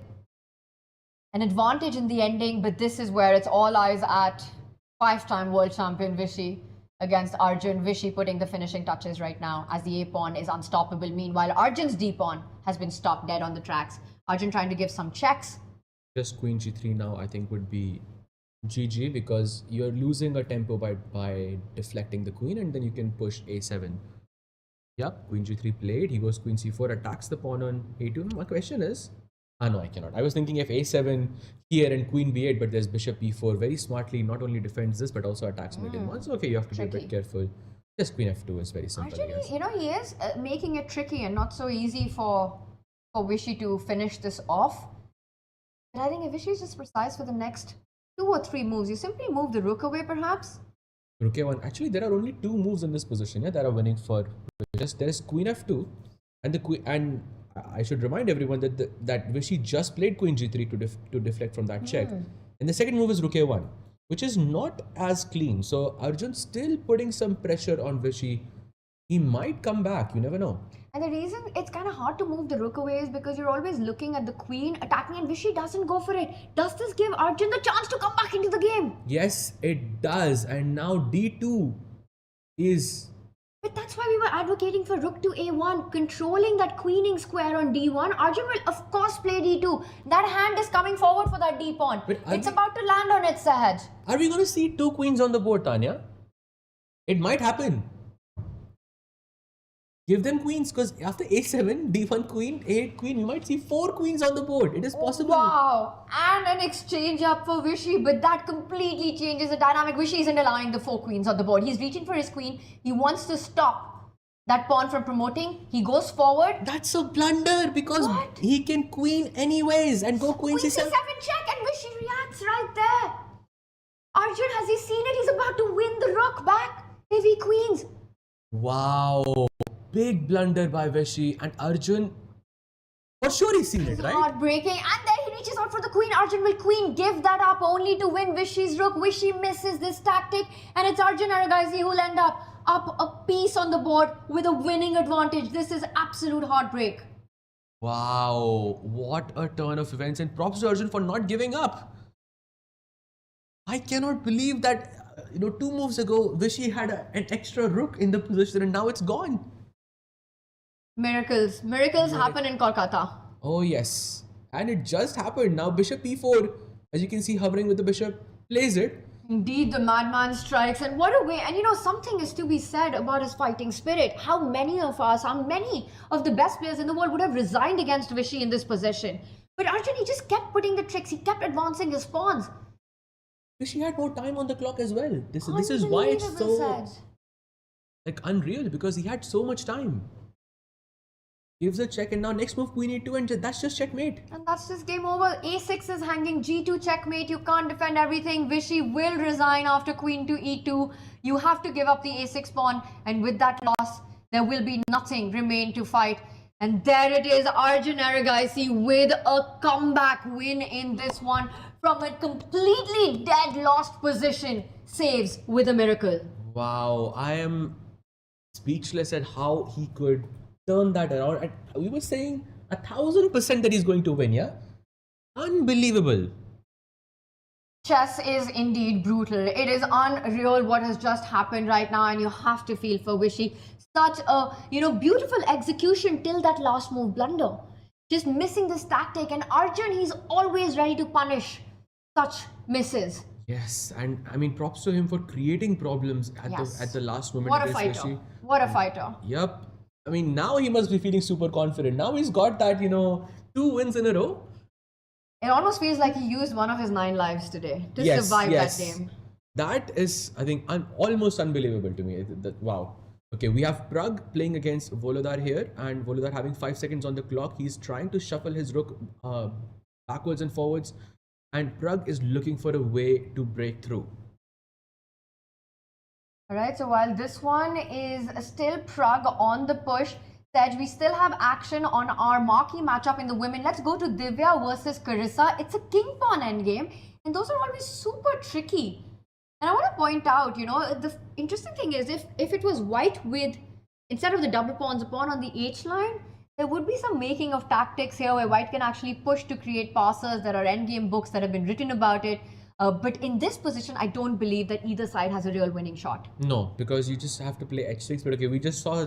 an advantage in the ending, but this is where it's all eyes at 5-time world champion Vishy against Arjun. Vishy putting the finishing touches right now as the a-pawn is unstoppable. Meanwhile, Arjun's d-pawn has been stopped dead on the tracks. Arjun trying to give some checks. Just queen g3 now I think would be GG because you're losing a tempo by deflecting the queen, and then you can push a7. Yep, queen g3 played. He goes queen c4, attacks the pawn on a2. My question is, no, I cannot. I was thinking if a7 here and queen b8, but there's bishop e4. Very smartly, not only defends this, but also attacks mid in one. So, okay, you have to be a bit careful. Just queen f2 is very simple, Actually, I guess. you know, he is making it tricky and not so easy for Vishy to finish this off. But I think if Vishy is just precise for the next 2 or 3 moves, you simply move the rook away, perhaps. Rook a1. Actually, there are only 2 moves in this position, yeah, that are winning for. There is queen f2, and the queen. And I should remind everyone that Vishy just played queen g3 to deflect from that check. And the second move is rook a1, which is not as clean. So Arjun still putting some pressure on Vishy. He might come back. You never know. And the reason it's kind of hard to move the rook away is because you're always looking at the queen attacking and Vishy doesn't go for it. Does this give Arjun the chance to come back into the game? Yes, it does. And now d2 is... But that's why we were advocating for rook to a1, controlling that queening square on d1. Arjun will of course play d2. That hand is coming forward for that d pawn. It's about to land on it, Sahaj. Are we going to see 2 queens on the board, Tanya? It might happen. Give them queens, because after a7, d1 queen, a8 queen, you might see 4 queens on the board. It is possible. Wow! And an exchange up for Vishy, but that completely changes the dynamic. Vishy isn't allowing the 4 queens on the board. He's reaching for his queen. He wants to stop that pawn from promoting. He goes forward. That's a blunder, because he can queen anyways and go queen Queen c7. c7 check, and Vishy reacts right there. Arjun, has he seen it? He's about to win the rook back. Heavy queens. Wow. Big blunder by Vishy, and Arjun, for sure he's seen it, right? Heartbreaking. And then he reaches out for the queen. Arjun will queen give that up only to win Vishy's rook. Vishy misses this tactic, and it's Arjun Aragaisi who'll end up a piece on the board with a winning advantage. This is absolute heartbreak. Wow, what a turn of events, and props to Arjun for not giving up. I cannot believe that, 2 moves ago, Vishy had an extra rook in the position and now it's gone. Miracles happen in Kolkata. Oh yes, and it just happened. Now bishop e4, as you can see hovering with the bishop, plays it. Indeed, the madman strikes, and what a way. And something is to be said about his fighting spirit. How many of the best players in the world would have resigned against Vishy in this position? But Arjun, he just kept putting the tricks, he kept advancing his pawns. Vishy had more time on the clock as well. This is why it's so unreal, because he had so much time. Gives a check, and now next move queen e2, and that's just checkmate. And that's just game over. a6 is hanging, g2 checkmate. You can't defend everything. Vishy will resign after queen to e2. You have to give up the a6 pawn, and with that loss, there will be nothing remain to fight. And there it is, Arjun Aragaisi with a comeback win in this one from a completely dead lost position. Saves with a miracle. Wow, I am speechless at how he could turn that around. And we were saying 1000% that he's going to win, yeah? Unbelievable. Chess is indeed brutal. It is unreal what has just happened right now, and you have to feel for Vishy. Such a beautiful execution till that last move blunder. Just missing this tactic, and Arjun, he's always ready to punish such misses. Yes, and I mean props to him for creating problems at the last moment. What a fighter. Vishy. What a fighter. Yep. I mean, now he must be feeling super confident. Now he's got that, 2 wins in a row. It almost feels like he used one of his 9 lives today to survive that game. That is, I think, almost unbelievable to me. Wow. Okay, we have Prag playing against Volodar here, and Volodar having 5 seconds on the clock. He's trying to shuffle his rook backwards and forwards, and Prag is looking for a way to break through. Alright, so while this one is still Prag on the push, Tej, we still have action on our marquee matchup in the women. Let's go to Divya versus Carissa. It's a king pawn endgame, and those are always super tricky. And I want to point out, the interesting thing is if it was white with, instead of the double pawns, a pawn on the H line, there would be some making of tactics here where white can actually push to create passes. There are endgame books that have been written about it. But in this position, I don't believe that either side has a real winning shot. No, because you just have to play h6. But okay, we just saw,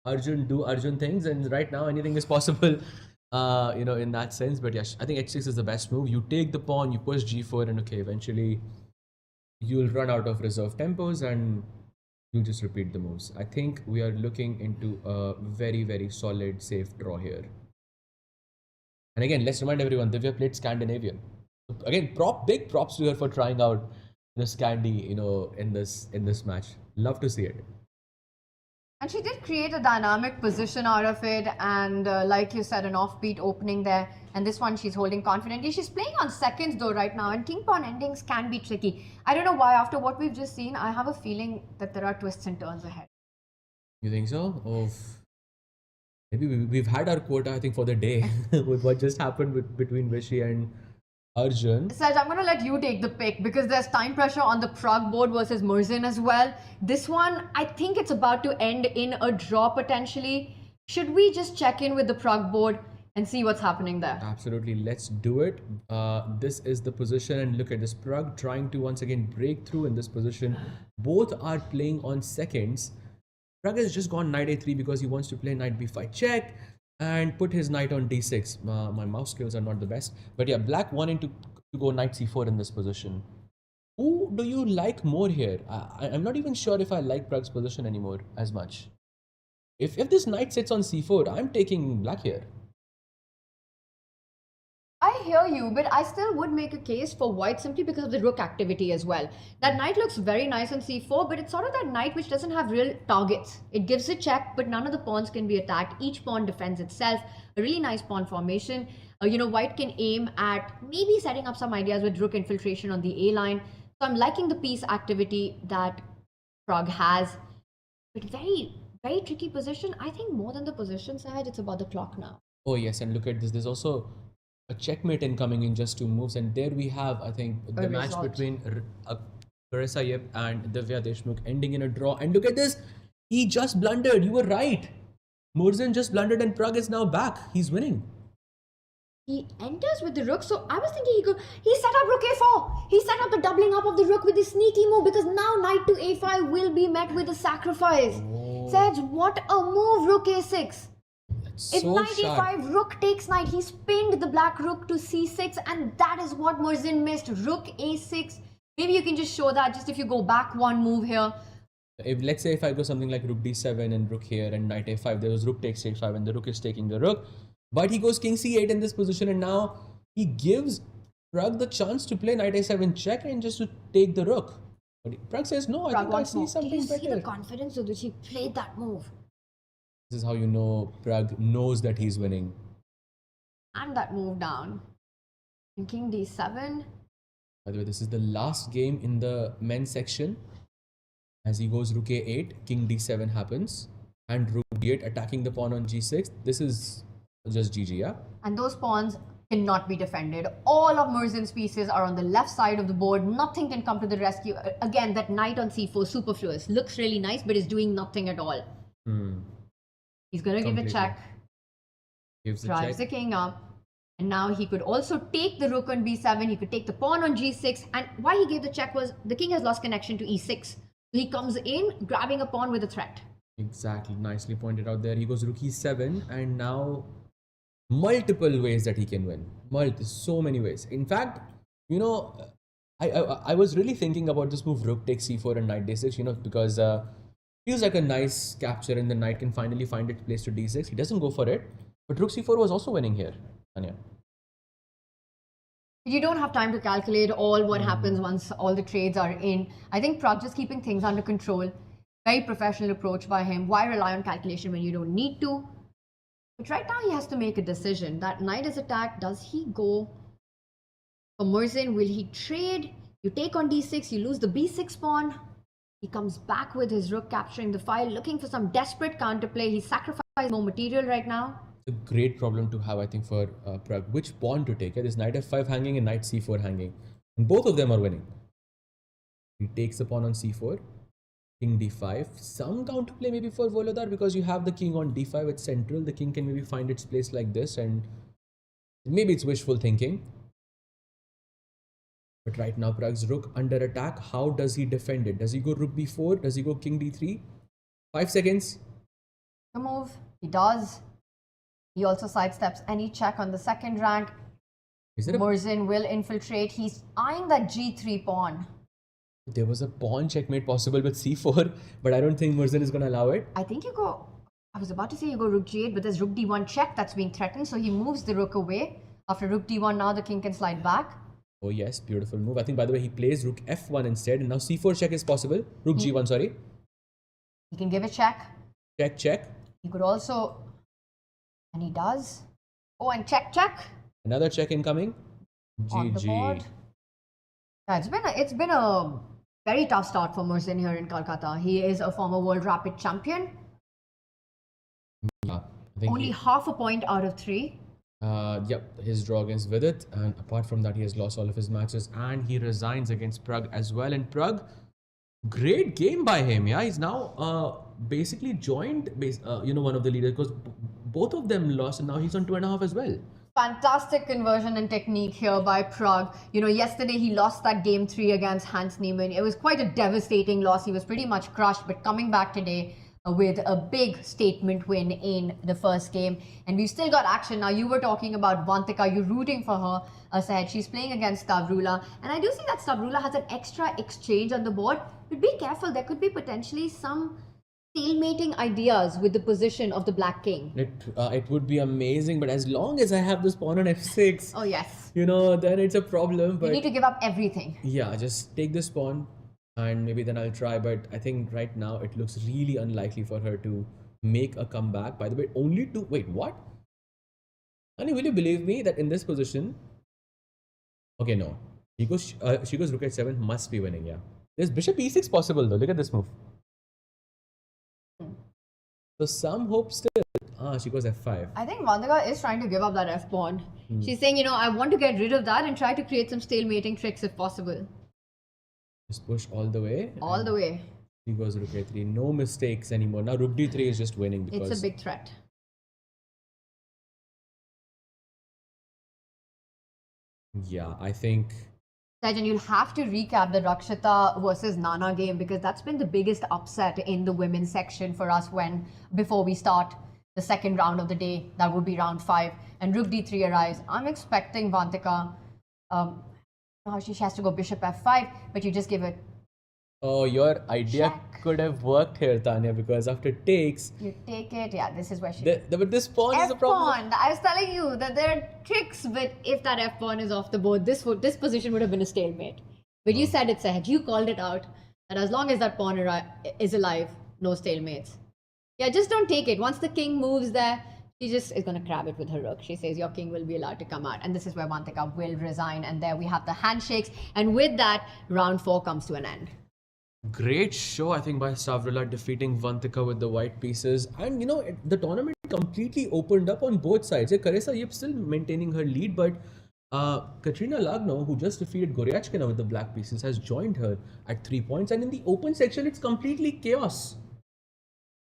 Arjun do Arjun things, and right now anything is possible, in that sense. But yes, I think h6 is the best move. You take the pawn, you push g4, and okay, eventually you'll run out of reserve tempos and you just repeat the moves. I think we are looking into a very, very solid, safe draw here. And again, let's remind everyone, Divya played Scandinavian. Again, big props to her for trying out Scandi, in this match. Love to see it. And she did create a dynamic position out of it, and like you said, an offbeat opening there. And this one she's holding confidently. She's playing on seconds though right now, and king pawn endings can be tricky. I don't know why, after what we've just seen, I have a feeling that there are twists and turns ahead. You think so? Maybe we've had our quota, I think, for the day with what just happened between Vishy and Arjun. Saj, I'm going to let you take the pick because there's time pressure on the Prague board versus Murzin as well. This one, I think it's about to end in a draw potentially. Should we just check in with the Prague board and see what's happening there? Absolutely, let's do it. This is the position, and look at this. Prag trying to once again break through in this position. Both are playing on seconds. Prag has just gone knight a3 because he wants to play knight b5 check and put his knight on d6. My mouse skills are not the best, but yeah, black wanting to go knight c4 in this position. Who do you like more here? I'm not even sure if I like Prag's position anymore as much. If this knight sits on c4, I'm taking black here. I hear you, but I still would make a case for white simply because of the rook activity as well. That knight looks very nice on c4, but it's sort of that knight which doesn't have real targets. It gives a check, but none of the pawns can be attacked. Each pawn defends itself. A really nice pawn formation. White can aim at maybe setting up some ideas with rook infiltration on the A line. So I'm liking the piece activity that Prague has. But very, very tricky position. I think more than the position side, it's about the clock now. Oh yes, and look at this. There's also a checkmate incoming in just 2 moves, and there we have, I think, the match result. between Carissa and Divya Deshmukh ending in a draw. And look at this, he just blundered. You were right. Murzin just blundered, and Prag is now back. He's winning. He enters with the rook, so I was thinking he set up rook a4. He set up the doubling up of the rook with this sneaky move because now knight to a5 will be met with a sacrifice. Oh. Saj, what a move, rook a6. If So knight sharp. a5, rook takes knight, he spinned the black rook to c6, and that is what Murzin missed. Rook a6. Maybe you can just show that just if you go back 1 move here. Let's say if I go something like rook d7 and rook here and knight a5, there was rook takes a5 and the rook is taking the rook. But he goes king c8 in this position, and now he gives Prag the chance to play knight a7 check and just to take the rook. But Prag says, no, I Prag think I wants see more. something Did you see better. the confidence with which he played that move? This is how you know Prag knows that he's winning. And that move down. And king d7. By the way, this is the last game in the men's section. As he goes rook a8, king d7 happens, and rook d8 attacking the pawn on g6. This is just GG, yeah? And those pawns cannot be defended. All of Murzin's pieces are on the left side of the board. Nothing can come to the rescue. Again, that knight on c4, superfluous. Looks really nice, but is doing nothing at all. He's going to give a Completely. check. Gives the Drives the check. king up. And now he could also take the rook on b7. He could take the pawn on g6. And why he gave the check was the king has lost connection to e6. So he comes in, grabbing a pawn with a threat. Exactly, nicely pointed out there. He goes rook e7, and now multiple ways that he can win. So many ways. In fact, I was really thinking about this move rook takes c4 and knight d6, because feels like a nice capture, and the knight can finally find its place to d6. He doesn't go for it, but rook c4 was also winning here, Anya. You don't have time to calculate all what happens once all the trades are in. I think Prag just keeping things under control. Very professional approach by him. Why rely on calculation when you don't need to? But right now he has to make a decision. That knight is attacked. Does he go for Murzin? Will he trade? You take on d6, you lose the b6 pawn. He comes back with his rook capturing the file, looking for some desperate counterplay. He's sacrificing more material right now. It's a great problem to have, I think, for Prag. Which pawn to take? There's knight f5 hanging and knight c4 hanging. And both of them are winning. He takes the pawn on c4. King d5. Some counterplay maybe for Volodar, because you have the king on d5 at central. The king can maybe find its place like this, and maybe it's wishful thinking. But right now Prag's rook under attack. How does he defend it? Does he go rook b4? Does he go king d3? 5 seconds. The move. He does. He also sidesteps any check on the second rank. Is there Murzin will infiltrate. He's eyeing that g3 pawn. There was a pawn checkmate possible with c4, but I don't think Murzin is going to allow it. I think you go, I was about to say you go rook g8, but there's rook d1 check that's being threatened, so he moves the rook away. After rook d1, now the king can slide back. Oh yes, beautiful move. I think, by the way, he plays rook f1 instead, and now c4 check is possible. Rook g1, sorry. He can give a check. Check, check. He could also, and he does. Oh, and check, check. Another check incoming. On the board. GG. Yeah, it's been a very tough start for Murzin here in Kolkata. He is a former world rapid champion. Yeah, I think Only half a point out of 3. Yep, his draw against Vidit, and apart from that, he has lost all of his matches, and he resigns against Prag as well. And Prag, Great game by him. Yeah, he's now basically joined, one of the leaders because both of them lost, and now he's on 2.5 as well. Fantastic conversion and technique here by Prague. Yesterday he lost that game 3 against Hans Niemann. It was quite a devastating loss. He was pretty much crushed, but coming back today with a big statement win in the first game. And we've still got action. Now, you were talking about Vantika. You're rooting for her, Sahed. She's playing against Stavrula. And I do see that Stavrula has an extra exchange on the board. But be careful. There could be potentially some stalemating ideas with the position of the Black King. It would be amazing, but as long as I have this pawn on f6, Oh, yes. then it's a problem. But You need to give up everything. yeah, just take this pawn, and maybe then I'll try. But I think right now it looks really unlikely for her to make a comeback. By the way, only two. Wait, what? Honey, will you believe me that in this position? Okay, no. She goes rook h7, must be winning. Yeah. There's bishop e6 possible though. Look at this move. So some hope still. She goes f5. I think Vantika is trying to give up that f pawn. She's saying, I want to get rid of that and try to create some stalemating tricks if possible. Just push all the way. All the way. She goes rook a3. No mistakes anymore. Now rook d3 is just winning because It's a big threat. yeah, I think. Sajan, you'll have to recap the Rakshita versus Nana game because that's been the biggest upset in the women's section for us before we start the second round of the day. That would be round 5. And rook d3 arrives. I'm expecting Vantika. She has to go bishop f5, but you just give it. Oh, your idea Check. could have worked here, Tanya, because after takes. You take it. Yeah, this is where she. But this pawn is a problem. F-pawn. I was telling you that there are tricks, but if that F-pawn is off the board, this position would have been a stalemate. But you said it, Sahed. You called it out. And as long as that pawn is alive, no stalemates. Yeah, just don't take it. Once the king moves there, she just is going to grab it with her rook. She says your king will be allowed to come out. And this is where Vantika will resign. And there we have the handshakes. And with that, round 4 comes to an end. Great show, I think, by Stavrula defeating Vantika with the white pieces. And, the tournament completely opened up on both sides. Yeah, Carissa, you're still maintaining her lead, but Katrina Lagno, who just defeated Goryachkina with the black pieces, has joined her at 3 points. And in the open section, it's completely chaos.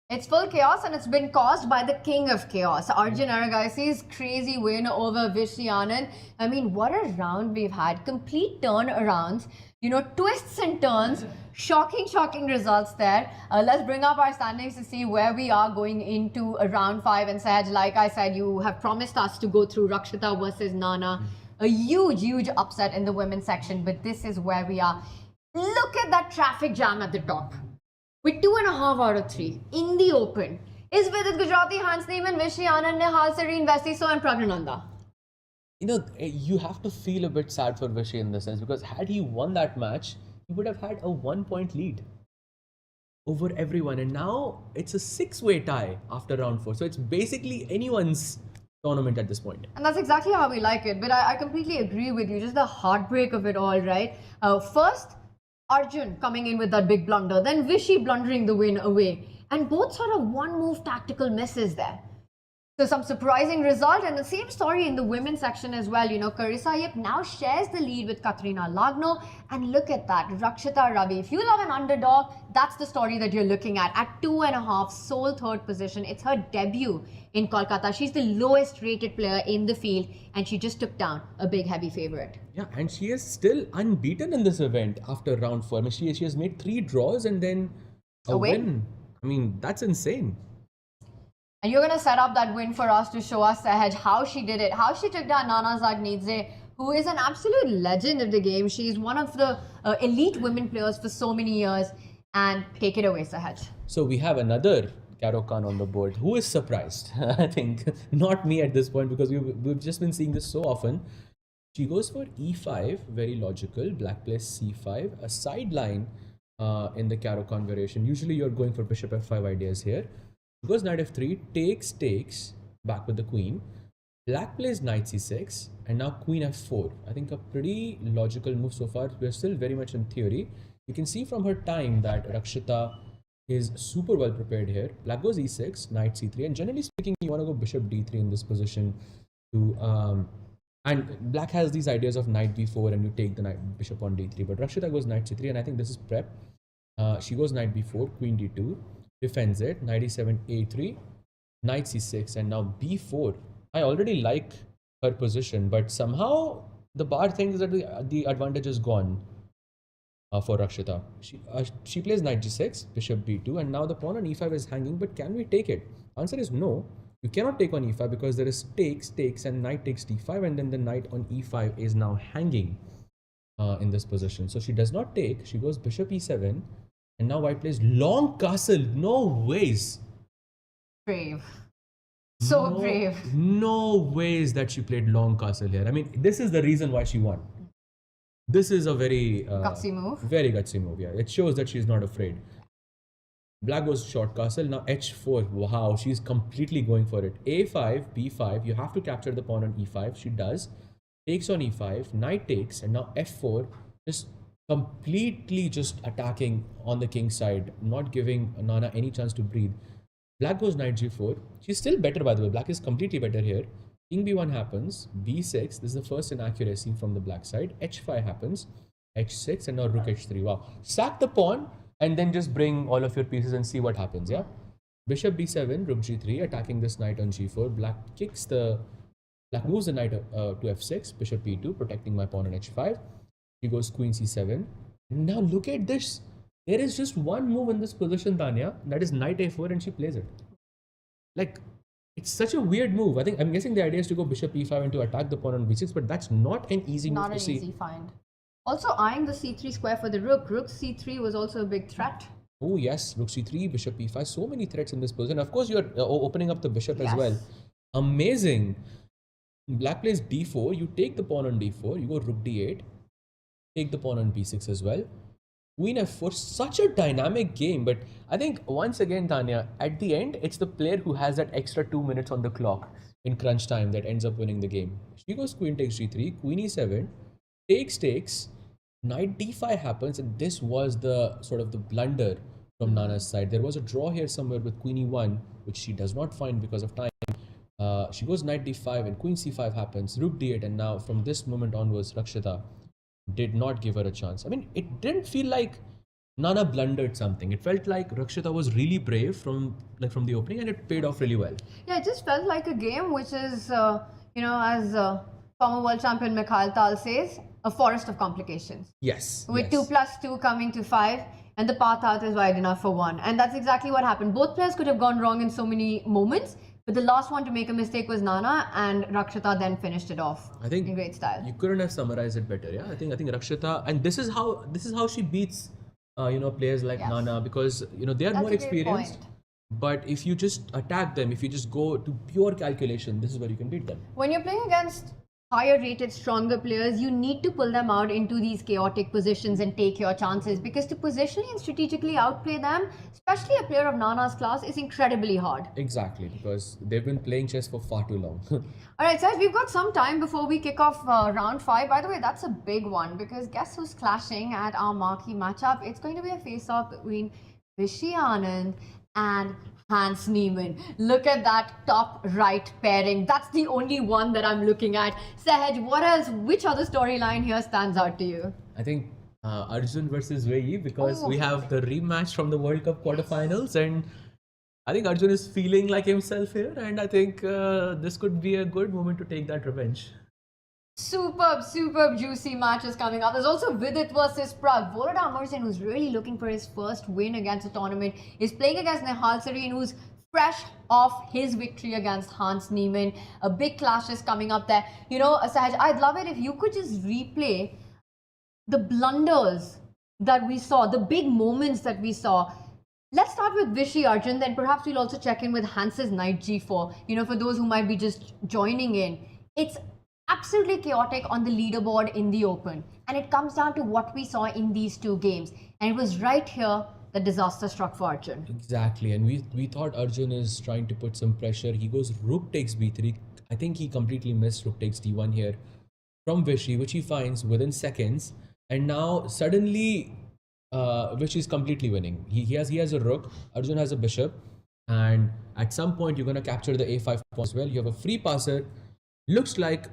It's full chaos and it's been caused by the king of chaos, Arjun Aragaisi's crazy win over Vishy. I mean, what a round we've had. Complete turnarounds, twists and turns. Shocking results there. Let's bring up our standings to see where we are going into round 5. And Sahaj, like I said, you have promised us to go through Rakshita versus Nana. A huge upset in the women's section, but this is where we are. Look at that traffic jam at the top. With 2.5 out of 3 in the open. Is Vidit Gujarati, Hans Niemann, Vishy, Nihal, Serene, Vestiso and Pragnananda. You have to feel a bit sad for Vishy in this sense because had he won that match, he would have had a 1-point lead over everyone. And now it's a 6-way tie after round 4. So it's basically anyone's tournament at this point. And that's exactly how we like it. But I completely agree with you. Just the heartbreak of it all, right? First, Arjun coming in with that big blunder, then Vishy blundering the win away, and both sort of one-move tactical misses there. So some surprising result, and the same story in the women's section as well. Carissa now shares the lead with Katrina Lagno, and look at that, Rakshita Ravi. If you love an underdog, that's the story that you're looking at 2.5, sole 3rd position. It's her debut in Kolkata. She's the lowest rated player in the field, and she just took down a big heavy favorite. Yeah, and she is still unbeaten in this event after round 4. I mean, she has made 3 draws and then a win. I mean, that's insane. And you're going to set up that win for us to show us, Sahaj, how she did it, how she took down Nana Zagnidze, who is an absolute legend of the game. She's one of the elite women players for so many years. And take it away, Sahaj. So we have another Caro Khan on the board. Who is surprised? I think not me at this point because we've just been seeing this so often. She goes for e5, very logical. Black plays c5, a sideline in the Caro Khan variation. Usually you're going for bishop f5 ideas here. She goes knight f3, takes, back with the queen. Black plays knight c6, and now queen f4. I think a pretty logical move so far. We're still very much in theory. You can see from her time that Rakshita is super well prepared here. Black goes e6, knight c3, and generally speaking, you want to go bishop d3 in this position to and black has these ideas of knight b4 and you take the bishop on d3, but Rakshita goes knight c3, and I think this is prep. She goes knight b4, queen d2, defends it, knight e7, a3, knight c6, and now b4. I already like her position, but somehow the bar thinks that the advantage is gone for Rakshita. She plays knight g6, bishop b2, and now the pawn on e5 is hanging, but can we take it? Answer is no. You cannot take on e5 because there is takes, and knight takes d5, and then the knight on e5 is now hanging in this position. So she does not take, she goes bishop e7, and now white plays long castle. No ways. Brave. So No- brave. No ways that she played long castle here. I mean, this is the reason why she won. This is a very Gutsy move. Very gutsy move. Yeah, it shows that she's not afraid. Black goes short castle. Now h4. Wow, she's completely going for it. a5, b5. You have to capture the pawn on e5. She does. Takes on e5. Knight takes, and now f4. Just completely just attacking on the king's side, not giving Nana any chance to breathe. Black goes knight g4. She's still better, by the way. Black is completely better here. King b1 happens. b6. This is the first inaccuracy from the black side. h5 happens. h6, and now rook h3. Wow. Sack the pawn and then just bring all of your pieces and see what happens. Yeah. Bishop b7, rook g3, attacking this knight on g4. Black moves the knight to f6. Bishop e2, protecting my pawn on h5. She goes queen c7. Now look at this. There is just one move in this position, Tanya. That is knight a4, and she plays it. Like, it's such a weird move. I'm guessing the idea is to go bishop e5 and to attack the pawn on b6, but that's not an easy move Not to an see. easy find. Also eyeing the c3 square for the rook. Rook c3 was also a big threat. Oh yes, rook c3, bishop e5. So many threats in this position. Of course, you're opening up the bishop as Yes. well. Amazing. Black plays d4. You take the pawn on d4. You go rook d8. Take the pawn on b6 as well. Queen f4, such a dynamic game. But I think once again, Tanya, at the end, it's the player who has that extra 2 minutes on the clock in crunch time that ends up winning the game. She goes queen takes g3, queen e7, takes, knight d5 happens, and this was the sort of the blunder from Nana's side. There was a draw here somewhere with queen e1, which she does not find because of time. She goes knight d5 and queen c5 happens, rook d8, and now from this moment onwards, Rakshita did not give her a chance. I mean, it didn't feel like Nana blundered something. It felt like Rakshita was really brave from the opening, and it paid off really well. Yeah, it just felt like a game which is, as former world champion Mikhail Tal says, a forest of complications. Yes. With yes. 2 + 2 coming to 5, and the path out is wide enough for 1. And that's exactly what happened. Both players could have gone wrong in so many moments, but the last one to make a mistake was Nana, and Rakshita then finished it off I think in great style. you couldn't have summarized it better. Yeah, I think Rakshita, and this is how she beats players like Yes. Nana, because they are That's more a great experienced. point. But if you just attack them, if you just go to pure calculation, this is where you can beat them. When you're playing against higher rated, stronger players, you need to pull them out into these chaotic positions and take your chances, because to positionally and strategically outplay them, especially a player of Nana's class, is incredibly hard. Exactly, because they've been playing chess for far too long. All right, Saj, we've got some time before we kick off round 5. By the way, that's a big one, because guess who's clashing at our marquee matchup? It's going to be a face-off between Vishy and Hans Niemann. Look at that top right pairing. That's the only one that I'm looking at. Sahaj, what else? Which other storyline here stands out to you? I think Arjun versus Vachier, because Oh. we have the rematch from the World Cup quarterfinals, and I think Arjun is feeling like himself here, and I think this could be a good moment to take that revenge. Superb juicy matches coming up. There's also Vidit versus Prag. Volodar Amersin, who's really looking for his first win against a tournament, is playing against Nehal Sareen, who's fresh off his victory against Hans Niemann. A big clash is coming up there. Sahaj, I'd love it if you could just replay the blunders that we saw, the big moments that we saw. Let's start with Vishy, Arjun, then perhaps we'll also check in with Hans's knight g4. For those who might be just joining in. It's absolutely chaotic on the leaderboard in the Open. And it comes down to what we saw in these 2 games. And it was right here that disaster struck for Arjun. Exactly, and we thought Arjun is trying to put some pressure. He goes rook takes b3. I think he completely missed rook takes d1 here from Vishy, which he finds within seconds. And now suddenly Vishy is completely winning. He has a rook, Arjun has a bishop, and at some point you're going to capture the a5 pawn as well. You have a free passer. Looks like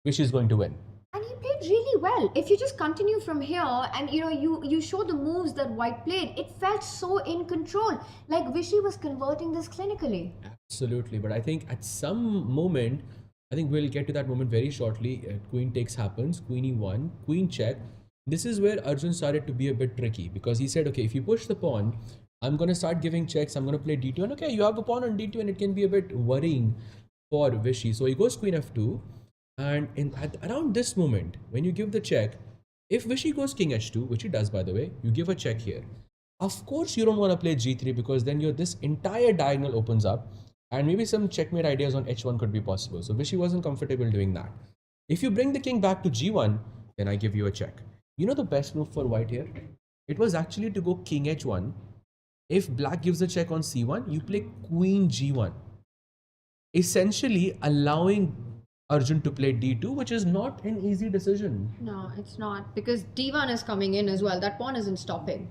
Vishy is going to win. And he played played really well. If you just continue from here and you show the moves that White played, it felt so in control. Like Vishy was converting this clinically. Absolutely, but I think at some moment, I think we'll get to that moment very shortly. Queen takes happens, Queen e1, Queen check. This is where Arjun started to be a bit tricky because he said, okay, if you push the pawn, I'm going to start giving checks, I'm going to play d2, and okay, you have a pawn on d2, and it can be a bit worrying for Vishy. So he goes Queen f2, and around this moment, when you give the check, if Vishy goes King h2, which he does by the way, you give a check here. Of course, you don't want to play g3 because then this entire diagonal opens up, and maybe some checkmate ideas on h1 could be possible. So Vishy wasn't comfortable doing that. If you bring the king back to g1, then I give you a check. You know the best move for white here? It was actually to go king h1. If black gives a check on c1, you play queen g1. Essentially allowing Arjun to play d2, which is not an easy decision. No, it's not, because d1 is coming in as well. That pawn isn't stopping.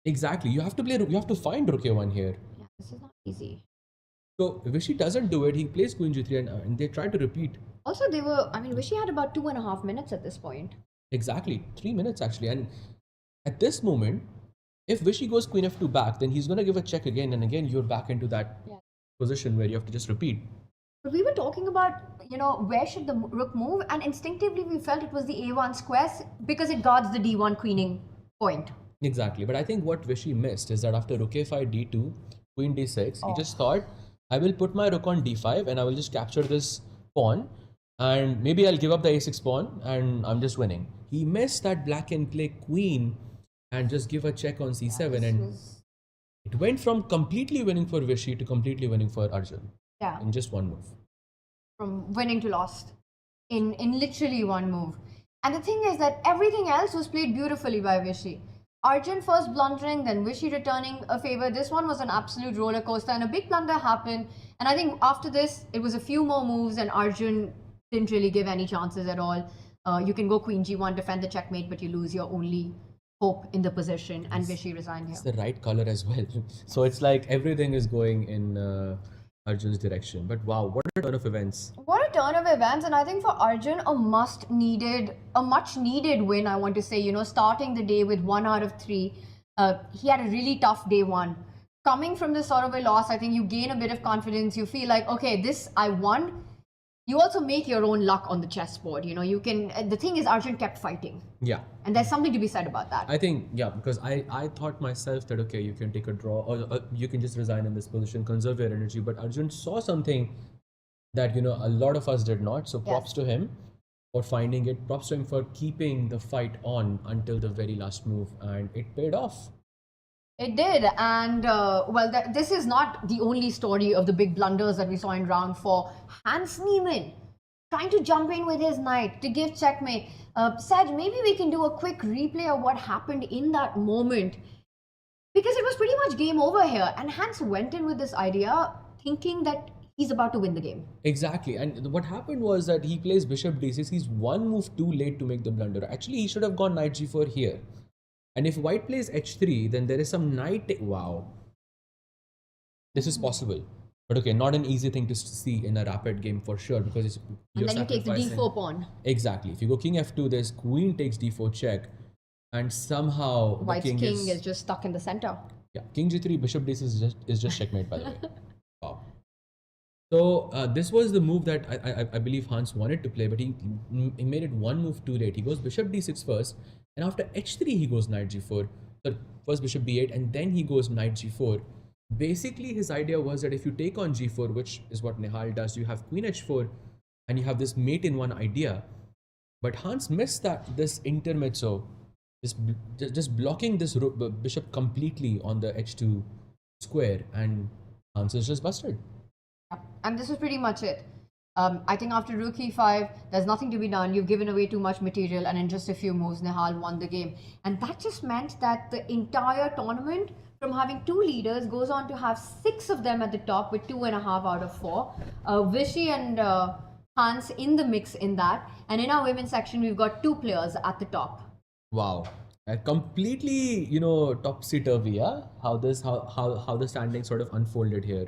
Exactly. You have to find rook a1 here. Yeah, this is not easy. So Vishy doesn't do it. He plays queen g3, and they try to repeat. Also, Vishy had about 2.5 minutes at this point. Exactly, 3 minutes actually. And at this moment, if Vishy goes queen f2 back, then he's going to give a check again, and again you're back into that position where you have to just repeat. But we were talking about, where should the rook move, and instinctively we felt it was the a1 square because it guards the d1 queening point. Exactly, but I think what Vishy missed is that after rook a5, d2, queen d6, he just thought, I will put my rook on d5 and I will just capture this pawn, and maybe I'll give up the a6 pawn and I'm just winning. He missed that black can play queen and just give a check on c7, and it went from completely winning for Vishy to completely winning for Arjun. Yeah. In just one move. From winning to lost in literally one move. And the thing is that everything else was played beautifully by Vishy. Arjun first blundering, then Vishy returning a favor. This one was an absolute roller coaster, and a big blunder happened. And I think after this, it was a few more moves, and Arjun didn't really give any chances at all. You can go queen g1, defend the checkmate, but you lose your only hope in the position, and Vishy resigned here. It's the right color as well. So it's like everything is going in Arjun's direction. But wow, what a turn of events. What a turn of events, and I think for Arjun, a much needed win, I want to say, starting the day with 1 out of 3. He had a really tough day one. Coming from this sort of a loss, I think you gain a bit of confidence. You feel like, okay, this I won. You also make your own luck on the chessboard. You can, the thing is, Arjun kept fighting. Yeah. And there's something to be said about that. I think, yeah, because I thought myself that, okay, you can take a draw, or you can just resign in this position, conserve your energy. But Arjun saw something that, a lot of us did not. So props to him for finding it. Props to him for keeping the fight on until the very last move. And it paid off. It did, and this is not the only story of the big blunders that we saw in round 4. Hans Niemann trying to jump in with his knight to give checkmate. Saj, maybe we can do a quick replay of what happened in that moment, because it was pretty much game over here, and Hans went in with this idea thinking that he's about to win the game. Exactly, and what happened was that he plays bishop d6. He's one move too late to make the blunder. Actually, he should have gone knight g4 here. And if white plays h3, then there is some knight. Wow. This is possible. But okay, not an easy thing to see in a rapid game for sure, because and then you take the d4 pawn. Exactly. If you go king f2, there's queen takes d4 check, and somehow White's king is just stuck in the center. Yeah, king g3, bishop d6 is just checkmate, by the way. Wow. So this was the move that I believe Hans wanted to play, but he made it one move too late. He goes bishop d6 first, and after h3 he goes knight g4. So first bishop b8, and then he goes knight g4. Basically, his idea was that if you take on g4, which is what Nihal does, you have queen h4, and you have this mate in one idea. But Hans missed this intermezzo, just blocking this bishop completely on the h2 square, and Hans is just busted. And this is pretty much it. I think after rook e5, there's nothing to be done. You've given away too much material, and in just a few moves, Nihal won the game. And that just meant that the entire tournament, from having 2 leaders, goes on to have 6 of them at the top with 2.5 out of 4. Vishy and Hans in the mix in that. And in our women's section, we've got 2 players at the top. Wow. Completely, topsy-turvy, yeah? How the standing sort of unfolded here.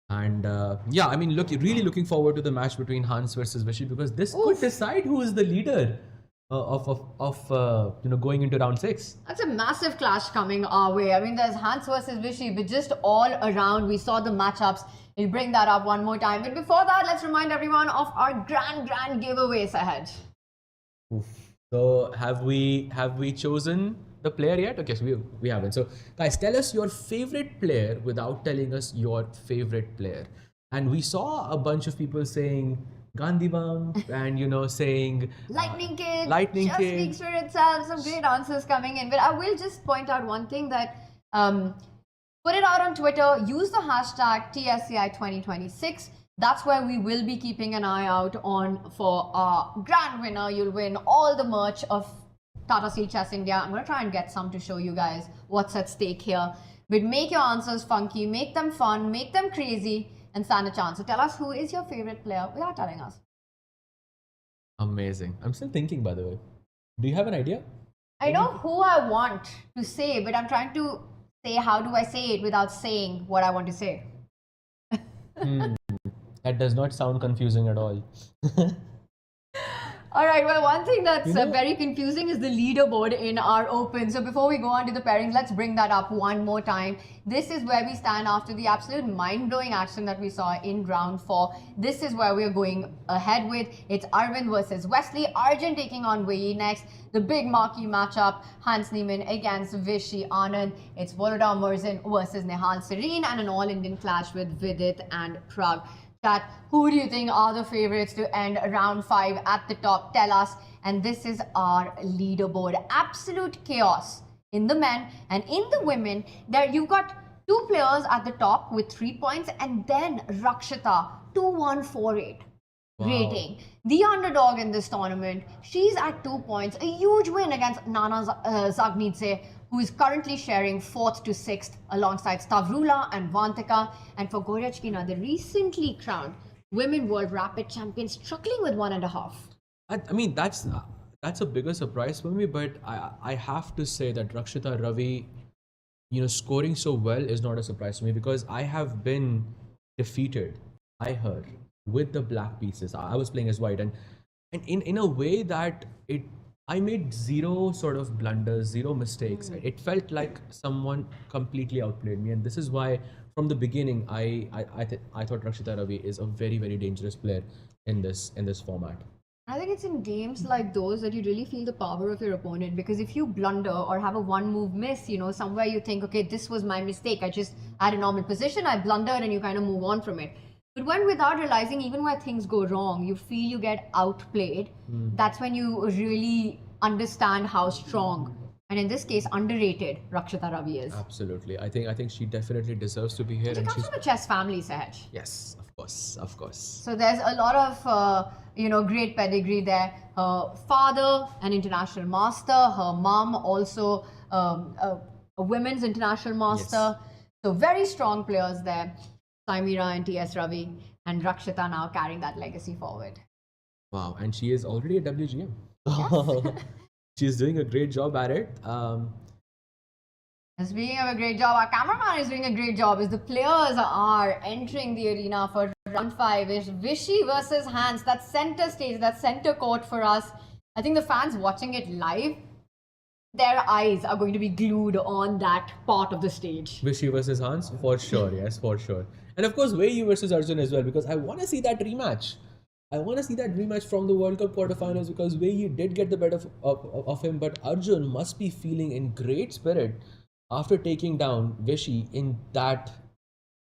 And yeah, I mean, really looking forward to the match between Hans versus Vishy, because this could decide who is the leader of going into round 6. That's a massive clash coming our way. I mean, there's Hans versus Vishy, but just all around, we saw the matchups. We'll bring that up one more time. But before that, let's remind everyone of our grand giveaways ahead. Oof. So have we chosen the player yet? Okay, so we haven't. So guys, tell us your favorite player without telling us your favorite player. And we saw a bunch of people saying Gandhi Bum and saying Lightning Kid. Lightning just Kid. speaks for itself. Some great answers coming in. But I will just point out one thing that put it out on Twitter. Use the hashtag TSCI2026. That's where we will be keeping an eye out on for our grand winner. You'll win all the merch of Tata Steel Chess India. I'm going to try and get some to show you guys what's at stake here. But make your answers funky, make them fun, make them crazy, and stand a chance. So tell us, who is your favorite player without telling us. Amazing. I'm still thinking, by the way. Do you have an idea? I know who I want to say, but I'm trying to say how do I say it without saying what I want to say. That does not sound confusing at all. All right, well, one thing that's very confusing is the leaderboard in our Open. So before we go on to the pairings, let's bring that up one more time. This is where we stand after the absolute mind-blowing action that we saw in round 4. This is where we're going ahead with. It's Arvind versus Wesley. Arjun taking on Vachier next. The big marquee matchup, Hans Niemann against Vishy Anand. It's Volodar Murzin versus Nehal Serene, and an all-Indian clash with Vidit and Prag. Chat, who do you think are the favorites to end round 5 at the top? Tell us. And this is our leaderboard. Absolute chaos in the men, and in the women. There you've got 2 players at the top with 3 points, and then Rakshita 2148 rating. The underdog in this tournament. She's at 2 points. A huge win against Nana Zagnidze, who is currently sharing 4th to 6th alongside Stavrula and Vantika. And for Goryachkina, the recently crowned Women World Rapid Champion, struggling with 1.5. I mean, that's a bigger surprise for me, but I have to say that Rakshita Ravi, scoring so well is not a surprise to me, because I have been defeated by her with the black pieces. I was playing as white, and in a way that I made 0 sort of blunders, 0 mistakes. It felt like someone completely outplayed me, and this is why from the beginning I thought Rakshita Ravi is a very, very dangerous player in this format. I think it's in games like those that you really feel the power of your opponent, because if you blunder or have a 1-move miss, somewhere you think, okay, this was my mistake. I just had a normal position, I blundered, and you kind of move on from it. But when, without realizing, even where things go wrong, you feel you get outplayed, that's when you really understand how strong, and in this case, underrated, Rakshita Ravi is. Absolutely. I think she definitely deserves to be here. She comes from a chess family, Sahaj. Yes, of course. So there's a lot of, great pedigree there. Her father, an international master. Her mom, also a women's international master. Yes. So very strong players there. Saimira and T.S. Ravi, and Rakshita now carrying that legacy forward. Wow, and she is already a WGM. Yes. She's doing a great job at it. Speaking of a great job, our cameraman is doing a great job. As the players are entering the arena for round 5, is Vishy versus Hans. That center stage, that center court for us. I think the fans watching it live, their eyes are going to be glued on that part of the stage. Vishy versus Hans, for sure. Yes, for sure. And of course, Vachier versus Arjun as well, because I want to see that rematch. I want to see that rematch from the World Cup quarterfinals, because Vachier did get the better of him, but Arjun must be feeling in great spirit after taking down Vishy in that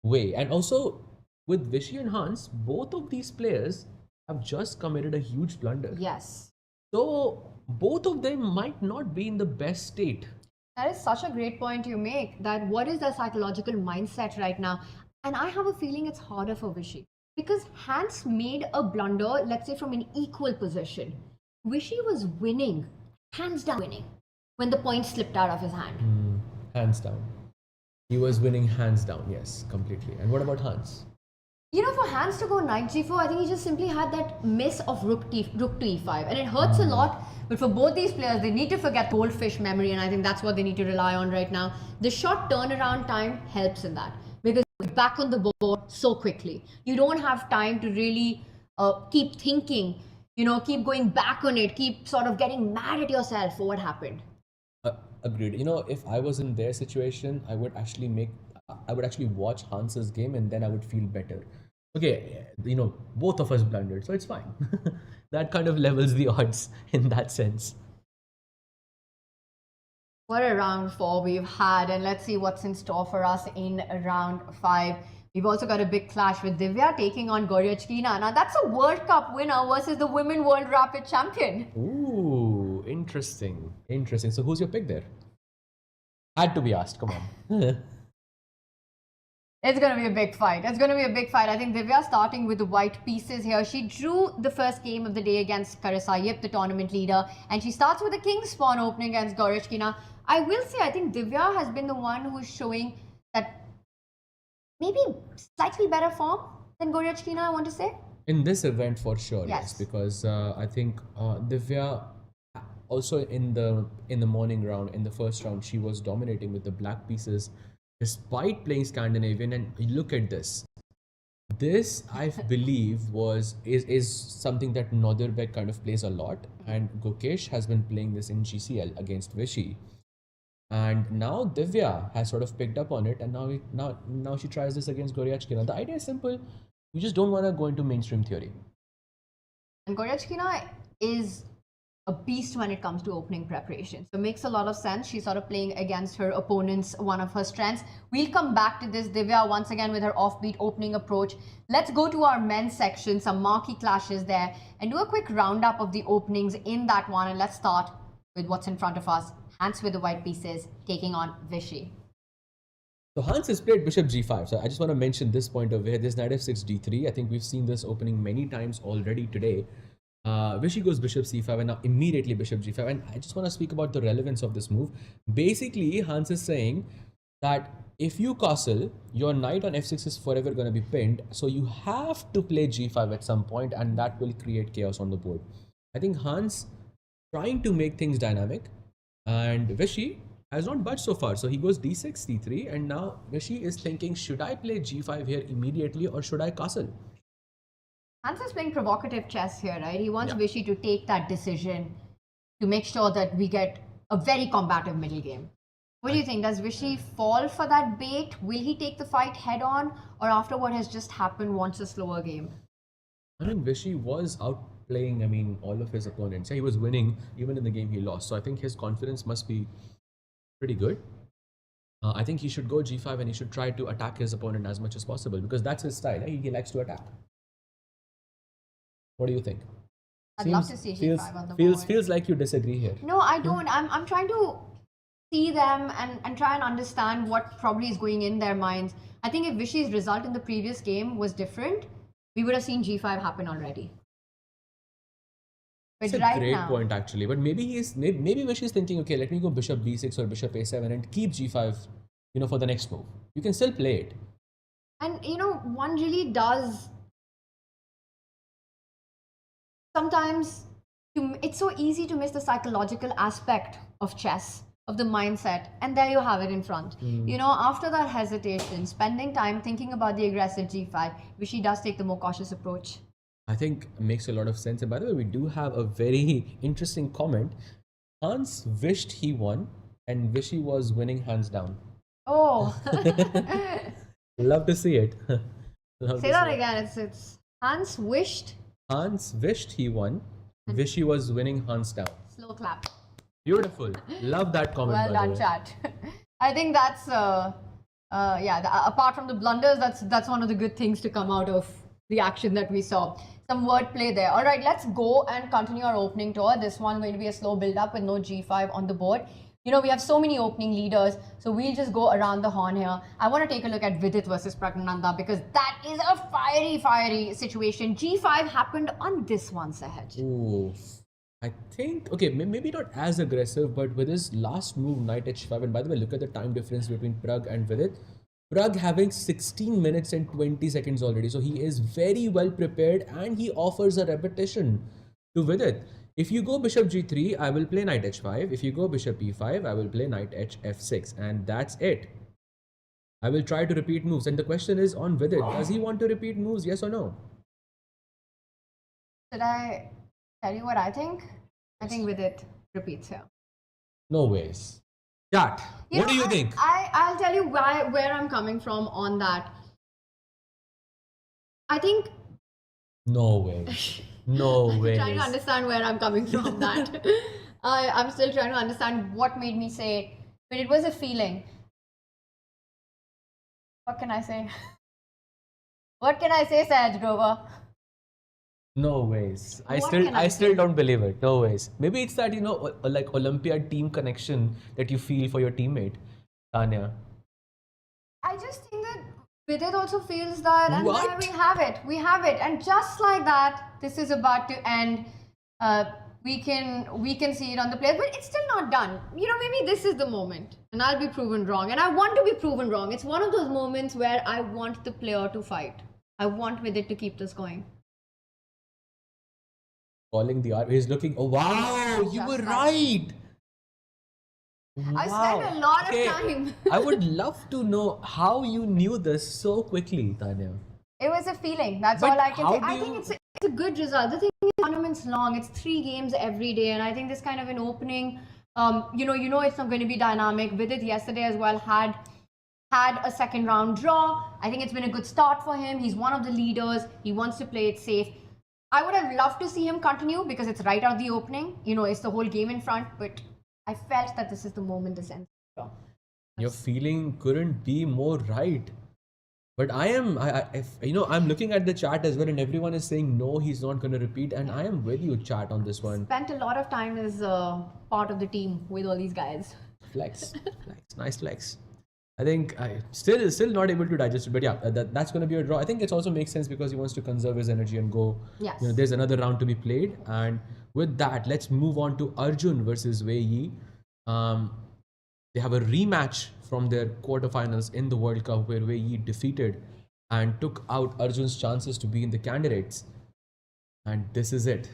way. And also, with Vishy and Hans, both of these players have just committed a huge blunder. Yes. So, both of them might not be in the best state. That is such a great point you make, that what is their psychological mindset right now? And I have a feeling it's harder for Vishy, because Hans made a blunder, let's say from an equal position. Vishy was winning, hands down winning, when the point slipped out of his hand. Hands down. He was winning hands down, yes, completely. And what about Hans? For Hans to go knight g4, I think he just simply had that miss of rook to e5, and it hurts a lot. But for both these players, they need to forget goldfish memory, and I think that's what they need to rely on right now. The short turnaround time helps in that, because back on the board so quickly. You don't have time to really keep thinking, keep going back on it, keep sort of getting mad at yourself for what happened. Agreed. If I was in their situation, I would actually watch Hans's game and then I would feel better. Okay, both of us blundered, so it's fine. That kind of levels the odds in that sense. What a round 4 we've had, and let's see what's in store for us in round 5. We've also got a big clash with Divya taking on Goryachkina. Now that's a World Cup winner versus the Women World Rapid Champion. Ooh, interesting. Interesting. So who's your pick there? Had to be asked, come on. It's going to be a big fight. It's going to be a big fight. I think Divya starting with the white pieces here. She drew the first game of the day against Carissa, the tournament leader. And she starts with a king's pawn opening against Goryachkina. I will say, I think Divya has been the one who's showing that maybe slightly better form than Goryachkina, I want to say. In this event, for sure, Yes. because I think Divya also in the morning round, in the first round, she was dominating with the black pieces despite playing Scandinavian. And look at this. This, I believe, is something that Noderbek kind of plays a lot, and Gokesh has been playing this in GCL against Vishy. And now Divya has sort of picked up on it, and now she tries this against Goryachkina. The idea is simple. You just don't want to go into mainstream theory. And Goryachkina is a beast when it comes to opening preparation. So it makes a lot of sense. She's sort of playing against her opponent's one of her strengths. We'll come back to this, Divya, once again with her offbeat opening approach. Let's go to our men's section, some marquee clashes there, and do a quick roundup of the openings in that one. And let's start with what's in front of us. Hans with the white pieces taking on Vishy. So Hans has played bishop g5. So I just want to mention this point over here. This knight f6 d3. I think we've seen this opening many times already today. Vishy goes bishop c5 and now immediately bishop g5. And I just want to speak about the relevance of this move. Basically, Hans is saying that if you castle, your knight on f6 is forever going to be pinned. So you have to play g5 at some point, and that will create chaos on the board. I think Hans trying to make things dynamic, and Vishy has not budged so far. So he goes d6, d3, and now Vishy is thinking, should I play g5 here immediately or should I castle? Hans is playing provocative chess here, right? He wants Vishy to take that decision to make sure that we get a very combative middle game. What do you think? Does Vishy fall for that bait? Will he take the fight head on, or after what has just happened wants a slower game? I mean, Vishy was outplaying, all of his opponents. Yeah, he was winning even in the game he lost. So I think his confidence must be pretty good. I think he should go g5 and he should try to attack his opponent as much as possible because that's his style. He likes to attack. What do you think? I'd love to see g5 on the board. Feels like you disagree here. No, I don't. I'm trying to see them and try and understand what probably is going in their minds. I think if Vishy's result in the previous game was different, we would have seen g5 happen already. But It's a right great now, point actually. But maybe Vishy is thinking, okay, let me go bishop b6 or bishop a7 and keep g5, for the next move. You can still play it. and one really does. Sometimes it's so easy to miss the psychological aspect of chess, of the mindset, and there you have it in front. After that hesitation, spending time thinking about the aggressive g5, Vishy does take the more cautious approach. I think makes a lot of sense. And by the way, we do have a very interesting comment. Hans wished he won and Vishy was winning hands down. Oh, Love to see it. say that again. It's Hans wished. Hans wished he won. Vishy was winning hands down. Slow clap. Beautiful. Love that comment. Well by done, the way. chat. I think that's apart from the blunders, that's one of the good things to come out of the action that we saw. Some wordplay there. All right, let's go and continue our opening tour. This one going to be a slow build up with no g5 on the board. We have so many opening leaders, so we'll just go around the horn here. I want to take a look at Vidit versus Pragnananda because that is a fiery situation. G5 happened on this one, Sahaj. Ooh. I think, okay, maybe not as aggressive, but with his last move, knight h5, and by the way, look at the time difference between Prag and Vidit. Prag having 16 minutes and 20 seconds already, so he is very well prepared and he offers a repetition to Vidit. If you go bishop g3, I will play knight h5. If you go bishop e5, I will play knight h f6, and that's it. I will try to repeat moves. And the question is on Vidit. Does he want to repeat moves? Yes or no? Should I tell you what I think? I think with it repeats here. No ways. Chat. What do you think? I'll tell you where I'm coming from on that. I think No way. No way. I'm trying to understand where I'm coming from that. I'm still trying to understand what made me say, but it was a feeling. What can I say? What can I say, Sahaj Grover? No ways. I What can I still say? don't believe it. No ways. Maybe it's that, like Olympiad team connection that you feel for your teammate, Tanya. I just think that Vidit also feels that, and What? there we have it, and just like that, this is about to end. We can see it on the players, but it's still not done. Maybe this is the moment, and I'll be proven wrong, and I want to be proven wrong. It's one of those moments where I want the player to fight. I want Vidit to keep this going. Calling the he's looking. Oh wow, you Just were like- right. I Wow. spent a lot Okay, of time. I would love to know how you knew this so quickly, Tanya. It was a feeling. That's But all I can how say. do I you- think it's a good result. The thing is, the tournament's long. It's 3 games every day, and I think this kind of an opening, it's not going to be dynamic. With it yesterday as well, had a second round draw. I think it's been a good start for him. He's one of the leaders. He wants to play it safe. I would have loved to see him continue because it's right out the opening. It's the whole game in front, but I felt that this is the moment this ends. Your feeling couldn't be more right. But I'm looking at the chat as well, and everyone is saying no, he's not going to repeat. And I am with you, chat, on this one. Spent a lot of time as part of the team with all these guys. Flex, nice flex. I think I still not able to digest it, but yeah, that's going to be a draw. I think it also makes sense because he wants to conserve his energy and go. Yes. There's another round to be played, and with that, let's move on to Arjun versus Wei Yi. They have a rematch from their quarterfinals in the World Cup where Wei Yi defeated and took out Arjun's chances to be in the candidates. And this is it.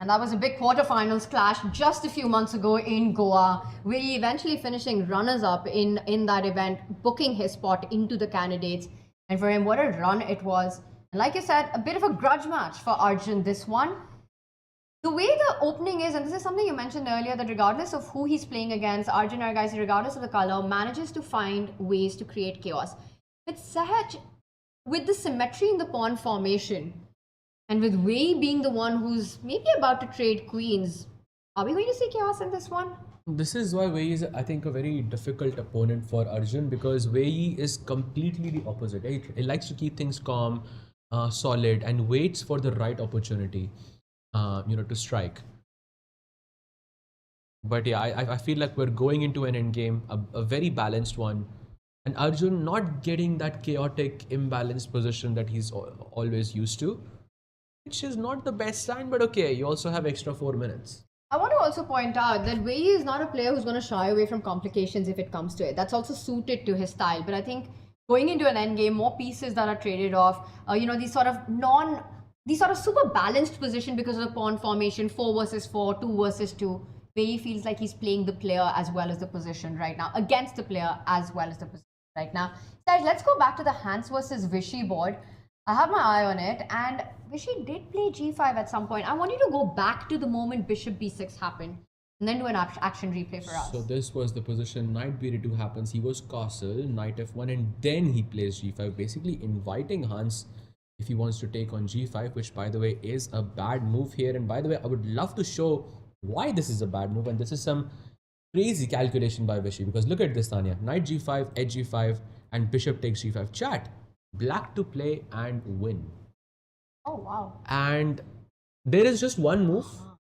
And that was a big quarterfinals clash just a few months ago in Goa, where he eventually finishing runners-up in that event, booking his spot into the candidates. And for him, what a run it was. And like you said, a bit of a grudge match for Arjun, this one. The way the opening is, and this is something you mentioned earlier, that regardless of who he's playing against, Arjun Argaisi, regardless of the color, manages to find ways to create chaos. With Sahaj, with the symmetry in the pawn formation, and with Wei being the one who's maybe about to trade queens, are we going to see chaos in this one? This is why Wei is, I think, a very difficult opponent for Arjun because Wei is completely the opposite. He likes to keep things calm, solid, and waits for the right opportunity, to strike. But yeah, I feel like we're going into an endgame, a very balanced one. And Arjun not getting that chaotic, imbalanced position that he's always used to, which is not the best sign, but okay, you also have extra 4 minutes. I want to also point out that Wei is not a player who's going to shy away from complications if it comes to it. That's also suited to his style. But I think going into an endgame, more pieces that are traded off, these sort of super balanced position because of the pawn formation, 4 versus 4, 2 versus 2. Wei feels like he's playing the player as well as the position right now, against the player as well as the position right now. So let's go back to the Hans versus Vishy board. I have my eye on it, and Vishy did play g5 at some point. I want you to go back to the moment bishop b6 happened, and then do an action replay for us. So this was the position, knight b2 happens, he was castle, knight f1, and then he plays g5, basically inviting Hans if he wants to take on g5, which by the way is a bad move here. And by the way, I would love to show why this is a bad move, and this is some crazy calculation by Vishy, because look at this, Tanya. Knight g5, edge g5, and bishop takes g5. Chat, black to play and win. Oh, wow. And there is just one move.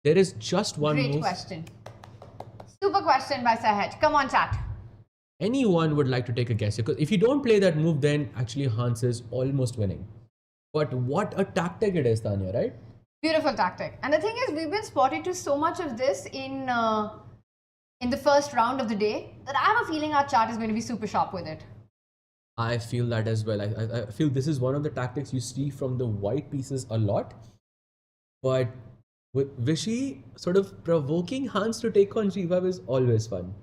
There is just one Great move. question. Super question by Sahaj. Come on, chat. Anyone would like to take a guess, because if you don't play that move, then actually Hans is almost winning. But what a tactic it is, Tanya, right? Beautiful tactic. And the thing is, we've been spotted to so much of this in the first round of the day that I have a feeling our chat is going to be super sharp with it. I feel that as well. I feel this is one of the tactics you see from the white pieces a lot. But with Vishy sort of provoking Hans to take on g5 is always fun.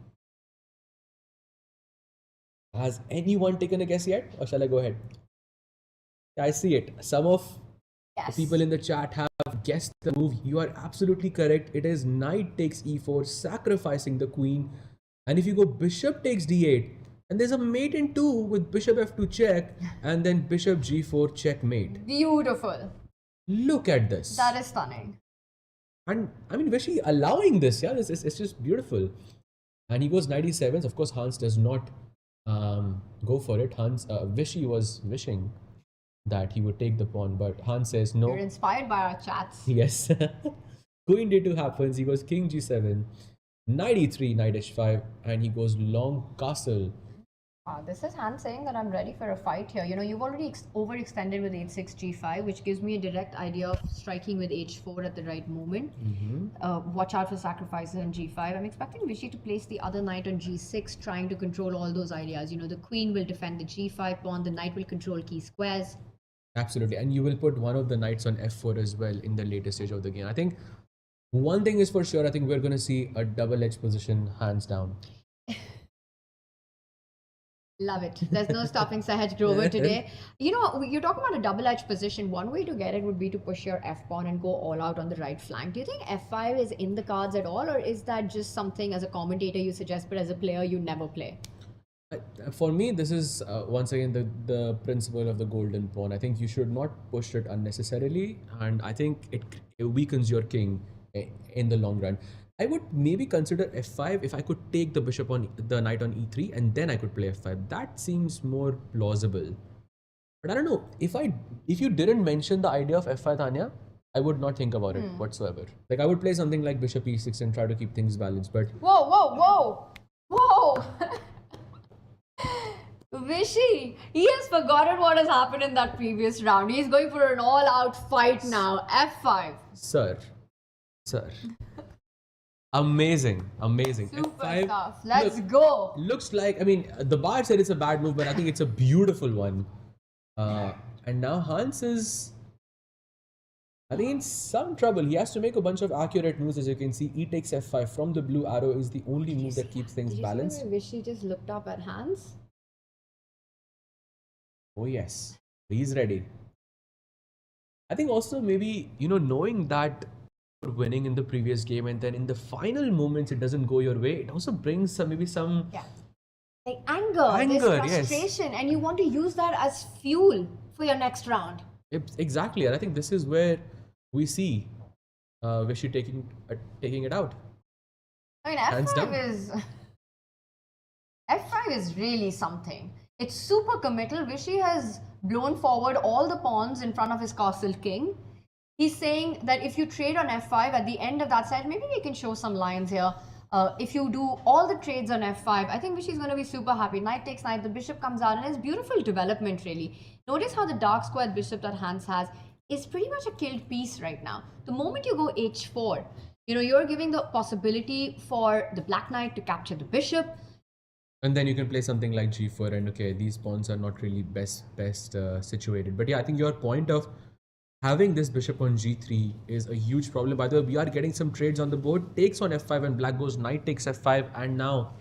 Has anyone taken a guess yet? Or shall I go ahead? I see it. Some of the Yes. people in the chat have guessed the move. You are absolutely correct. It is knight takes e4, sacrificing the queen. And if you go bishop takes d8, and there's a mate in 2 with bishop f2 check, and then bishop g4 checkmate. Beautiful. Look at this. That is stunning. And I mean, Vishy allowing this, yeah, it's just beautiful. And he goes knight e7. Of course, Hans does not go for it. Vishy was wishing that he would take the pawn, but Hans says no. You're inspired by our chats. Yes. Queen d2 happens. He goes king g7, knight e3, knight h5, and he goes long castle. This is Hans saying that I'm ready for a fight here. You know, you've already overextended with h6, g5, which gives me a direct idea of striking with h4 at the right moment. Watch out for sacrifices on g5. I'm expecting Vishy to place the other knight on g6, trying to control all those ideas. You know, the queen will defend the g5 pawn, the knight will control key squares. Absolutely. And you will put one of the knights on f4 as well in the later stage of the game. I think one thing is for sure, I think we're going to see a double-edged position, hands down. Love it. There's no stopping Sahaj Grover today. You know, you're talking about a double-edged position. One way to get it would be to push your f-pawn and go all out on the right flank. Do you think f5 is in the cards at all, or is that just something as a commentator you suggest, but as a player you never play? For me, this is once again the principle of the golden pawn. I think you should not push it unnecessarily, and I think it weakens your king in the long run. I would maybe consider f5 if I could take the bishop on the knight on e3 and then I could play f5. That seems more plausible. But I don't know, if you didn't mention the idea of f5, Tanya, I would not think about it whatsoever. Like I would play something like bishop e6 and try to keep things balanced. But Whoa! Vishy, he has forgotten what has happened in that previous round. He's going for an all-out fight now. F5. Sir. Amazing. Super F5, stuff. Let's go. Looks like, I mean, the bar said it's a bad move, but I think it's a beautiful one. And now Hans is, I think, in some trouble. He has to make a bunch of accurate moves, as you can see. E takes f5 from the blue arrow is the only move that keeps things balanced. Did you see Vishy just looked up at Hans? Oh yes, he's ready. I think also maybe, knowing that you're winning in the previous game and then in the final moments it doesn't go your way, it also brings maybe some like anger, this yes. frustration, and you want to use that as fuel for your next round. Exactly, and I think this is where we see Vishy taking it out. I mean, Hands down. F5 is really something. It's super committal. Vishy has blown forward all the pawns in front of his castle king. He's saying that if you trade on f5 at the end of that set, maybe we can show some lines here. If you do all the trades on f5, I think Vishy's going to be super happy. Knight takes knight, the bishop comes out, and it's beautiful development really. Notice how the dark squared bishop that Hans has is pretty much a killed piece right now. The moment you go h4, you're giving the possibility for the black knight to capture the bishop. And then you can play something like g4 and okay, these pawns are not really best situated. But yeah, I think your point of having this bishop on g3 is a huge problem. By the way, we are getting some trades on the board. Takes on f5 and black goes knight takes f5, and now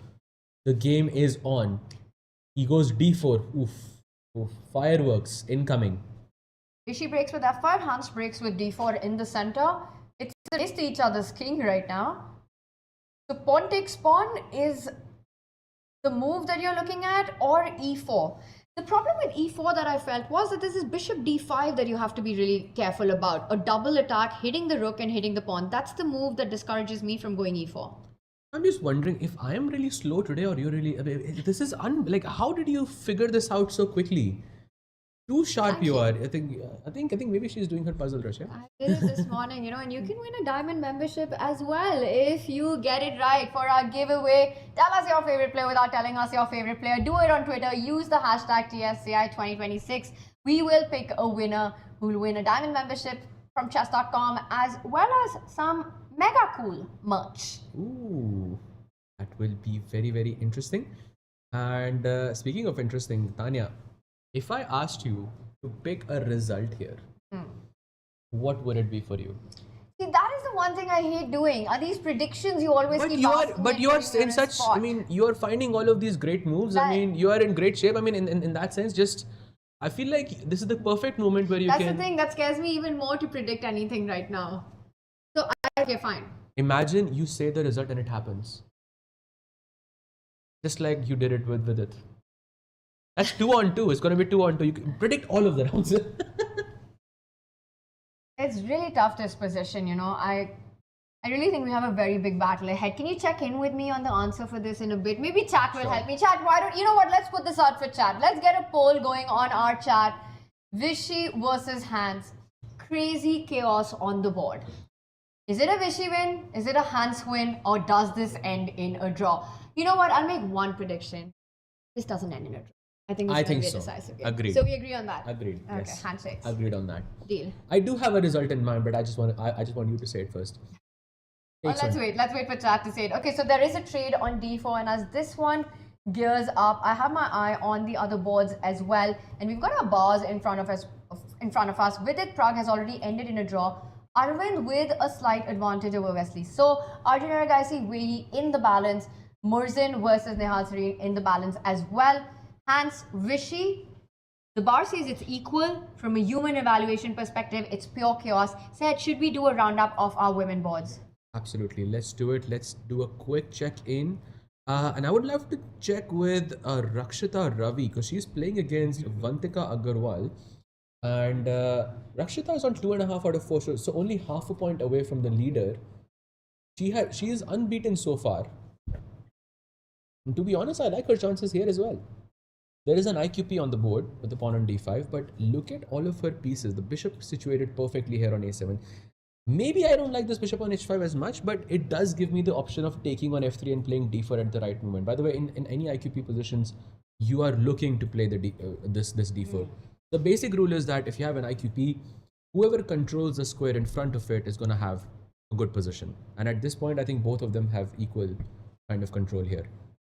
the game is on. He goes d4. Oof. Fireworks incoming. Vishy breaks with f5, Hans breaks with d4 in the center. It's a race to each other's king right now. So pawn takes pawn is the move that you're looking at, or e4. The problem with e4 that I felt was that this is bishop d5 that you have to be really careful about. A double attack, hitting the rook and hitting the pawn. That's the move that discourages me from going e4. I'm just wondering if I am really slow today or you're really... this is like, how did you figure this out so quickly? Too sharp you are. I think maybe she's doing her puzzle rush, yeah? I did it this morning, and you can win a diamond membership as well if you get it right for our giveaway. Tell us your favorite player without telling us your favorite player. Do it on Twitter. Use the hashtag TSCI2026. We will pick a winner who will win a diamond membership from chess.com as well as some mega cool merch. Ooh, that will be very, very interesting. And speaking of interesting, Tanya, if I asked you to pick a result here, what would it be for you? See, that is the one thing I hate doing. Are these predictions you always keep asking But and you are putting me in on a such. spot. I mean, you are finding all of these great moves. I That- mean, you are in great shape. I mean, in that sense, just I feel like this is the perfect moment where you That's can the thing that scares me even more to predict anything right now. So, okay, fine. imagine you say the result and it happens. Just like you did it with it. That's 2-on-2. It's going to be 2-on-2. You can predict all of the rounds. It's really tough, this position, you know. I really think we have a very big battle ahead. Can you check in with me on the answer for this in a bit? Maybe chat will help me. Chat, why don't you know what? Let's put this out for chat. Let's get a poll going on our chat. Vishy versus Hans. Crazy chaos on the board. Is it a Vishy win? Is it a Hans win? Or does this end in a draw? You know what? I'll make one prediction. This doesn't end in a draw. I think this is going to be a decisive game. Agreed. So we agree on that. Agreed. Okay, Yes. handshakes. Agreed on that. Deal. I do have a result in mind, but I just want you to say it first. Oh, let's wait for chat to say it. Okay, so there is a trade on d4, and as this one gears up, I have my eye on the other boards as well, and we've got our bars in front of us. With it, Prague has already ended in a draw. Arvind with a slight advantage over Wesley. So Arjun Aragaisi really in the balance. Murzin versus Nihal Sareen in the balance as well. Hans Vishy. The bar says it's equal. From a human evaluation perspective, it's pure chaos. Said, should we do a roundup of our women boards? Absolutely. Let's do it. Let's do a quick check-in. And I would love to check with Rakshita Ravi because she's playing against Vantika Agarwal. And Rakshita is on 2.5 out of 4 shows, so only half a point away from the leader. She is unbeaten so far. And to be honest, I like her chances here as well. There is an IQP on the board with the pawn on d5, but look at all of her pieces. The bishop situated perfectly here on a7. Maybe I don't like this bishop on h5 as much, but it does give me the option of taking on f3 and playing d4 at the right moment. By the way, in any IQP positions, you are looking to play the this d4. The basic rule is that if you have an IQP, whoever controls the square in front of it is going to have a good position. And at this point, I think both of them have equal kind of control here.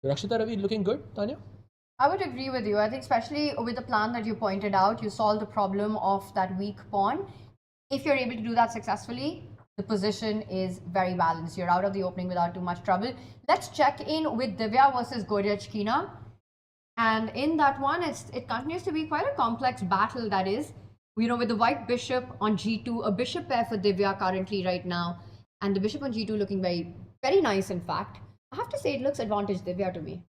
So Rakshita Ravi looking good, Tanya? I would agree with you. I think especially with the plan that you pointed out, you solved the problem of that weak pawn. If you're able to do that successfully, the position is very balanced. You're out of the opening without too much trouble. Let's check in with Divya versus Goryachkina. And in that one, it continues to be quite a complex battle, that is. You know, with the white bishop on g2, a bishop pair for Divya currently right now, and the bishop on g2 looking very, very nice, in fact. I have to say it looks advantage Divya to me.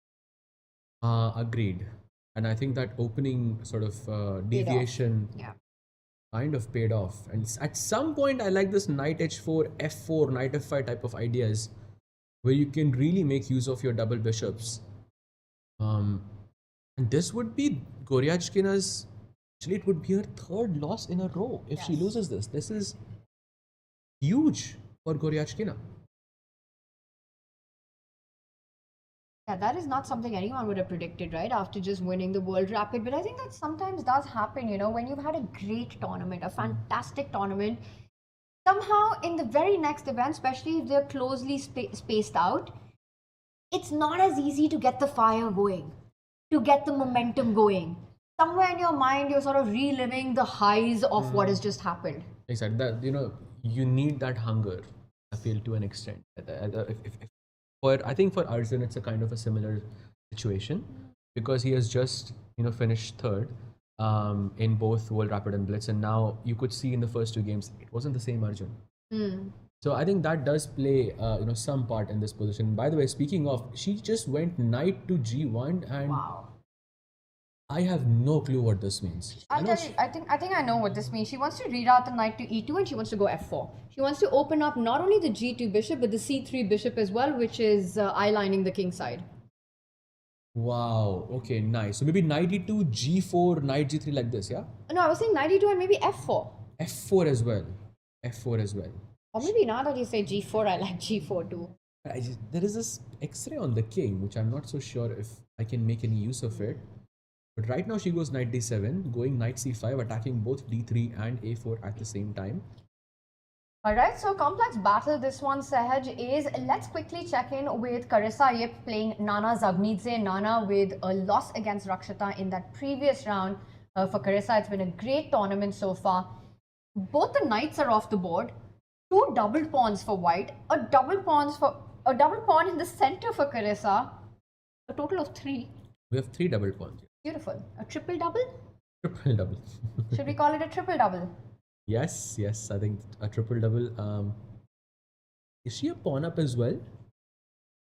Agreed. And I think that opening sort of deviation kind of paid off. And at some point, I like this knight h4, f4, knight f5 type of ideas where you can really make use of your double bishops. And this would be Goryachkina's, actually it would be her third loss in a row if she loses this. This is huge for Goryachkina. Yeah, that is not something anyone would have predicted, right? After just winning the World Rapid. But I think that sometimes does happen, you know, when you've had a great tournament, a fantastic tournament, somehow in the very next event, especially if they're closely spaced out, it's not as easy to get the fire going, to get the momentum going. Somewhere in your mind, you're sort of reliving the highs of what has just happened. Exactly. That, you know, you need that hunger, I feel, to an extent. I think for Arjun, it's a kind of a similar situation because he has just, you know, finished third in both World Rapid and Blitz, and now you could see in the first 2 games it wasn't the same Arjun. So I think that does play, you know, some part in this position. By the way, speaking of, she just went knight to g1, and I have no clue what this means. I'll tell you, I think I know what this means. She wants to reroute the knight to e2 and she wants to go f4. She wants to open up not only the g2 bishop but the c3 bishop as well, which is eye-lining the king side. Wow. Okay, nice. So maybe knight e2, g4, knight g3 like this, yeah? No, I was saying knight e2 and maybe f4. f4 as well. f4 as well. Or maybe now that you say g4, I like g4 too. There is this x-ray on the king, which I'm not so sure if I can make any use of it. But right now she goes knight d7, going knight c5, attacking both d3 and a4 at the same time. Alright, so complex battle this one, Sahaj, is. Let's quickly check in with Carissa Yip playing Nana Zagmidze. Nana with a loss against Rakshita in that previous round. For Carissa, it's been a great tournament so far. Both the knights are off the board. Two double pawns for white, a double pawn in the center for Carissa, a total of 3. We have 3 double pawns. Beautiful. A triple double? Triple double. Should we call it a triple double? Yes, I think a triple double. Is she a pawn up as well?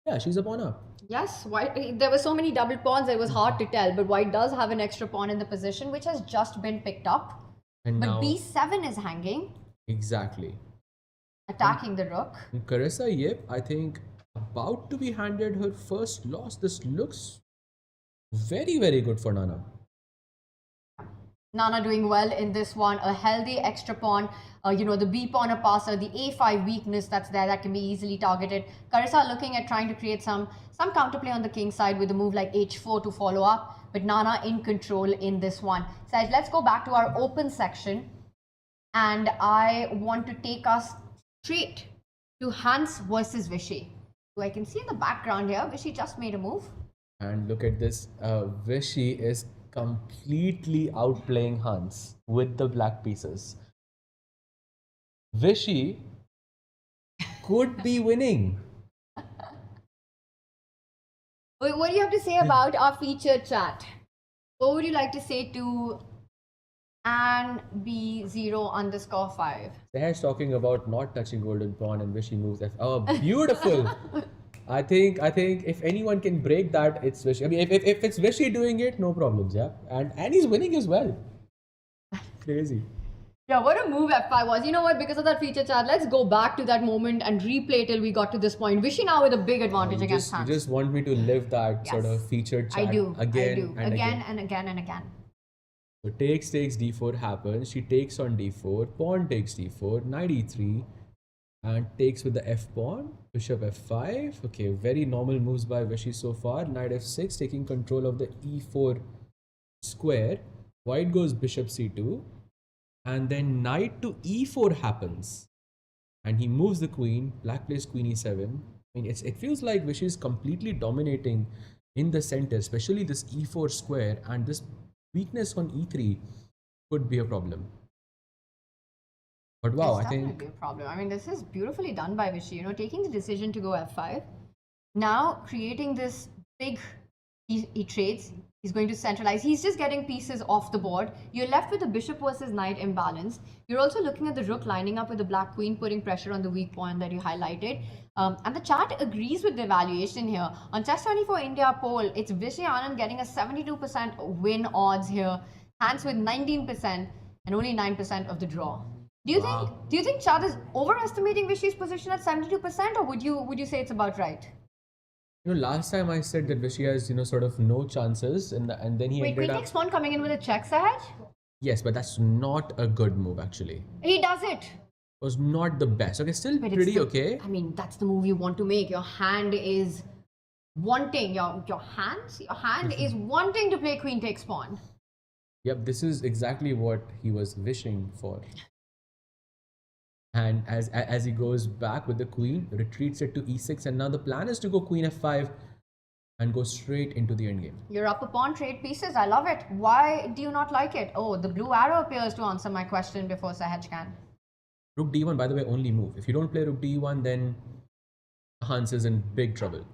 Yeah, she's a pawn up. Yes, white. There were so many double pawns, it was hard to tell. But white does have an extra pawn in the position, which has just been picked up. And But now, b7 is hanging, exactly. attacking the rook. And Carissa, yep, I think about to be handed her first loss. This looks very, very good for Nana. Nana doing well in this one. A healthy extra pawn. The b pawn a passer, the a5 weakness that's there that can be easily targeted. Carissa looking at trying to create some counterplay on the king side with a move like h4 to follow up. But Nana in control in this one. So let's go back to our open section. And I want to take us straight to Hans versus Vishy, who I can see in the background here. Vishy just made a move. And look at this. Vishy is completely outplaying Hans with the black pieces. Vishy could be winning. What do you have to say about our featured chat? What would you like to say to AnnB0_5? Sehaj talking about not touching golden pawn and Vishy moves F. Oh, beautiful. I think if anyone can break that, it's Vishy. I mean, if it's Vishy doing it, no problems, yeah. And he's winning as well. Crazy. Yeah, what a move F5 was. You know what? Because of that feature chat, let's go back to that moment and replay till we got to this point. Vishy now with a big advantage against Hans. You just want me to live that Yes. sort of featured chat I again do. and Again and again and again. So takes d4 happens. She takes on d4. Pawn takes d4. Knight e3. And takes with the f pawn. Bishop f5. Okay, very normal moves by Vishy so far. Knight f6 taking control of the e4 square. White goes bishop c2. And then knight to e4 happens. And he moves the queen. Black plays queen e7. I mean, it feels like Vishy is completely dominating in the center, especially this e4 square, and this weakness on e3 could be a problem. But wow, It's I think definitely a problem. I mean, this is beautifully done by Vishy. Taking the decision to go f5, now creating this big. He trades. He's going to centralize. He's just getting pieces off the board. You're left with the bishop versus knight imbalance. You're also looking at the rook lining up with the black queen, putting pressure on the weak point that you highlighted. And the chat agrees with the evaluation here. On Chess24 India poll, it's Vishy Anand getting a 72% win odds here. Hans with 19% and only 9% of the draw. Do you think chat is overestimating Vishy's position at 72%, or would you say it's about right? last time I said that Vishy has sort of no chances, and then he Wait, ended queen up. takes pawn coming in with a check, Sahaj? Yes, but that's not a good move actually. He does it. Was not the best. Okay, still But it's pretty the- okay. I mean, that's the move you want to make. Your hand is wanting your hand is wanting to play queen takes pawn. Yep, this is exactly what he was wishing for. And as he goes back with the queen, retreats it to e6, and now the plan is to go queen f5 and go straight into the endgame. You're up a pawn, trade pieces. I love it. Why do you not like it? Oh, the blue arrow appears to answer my question before Sahaj can. Rook d1, by the way, only move. If you don't play rook d1, then Hans is in big trouble.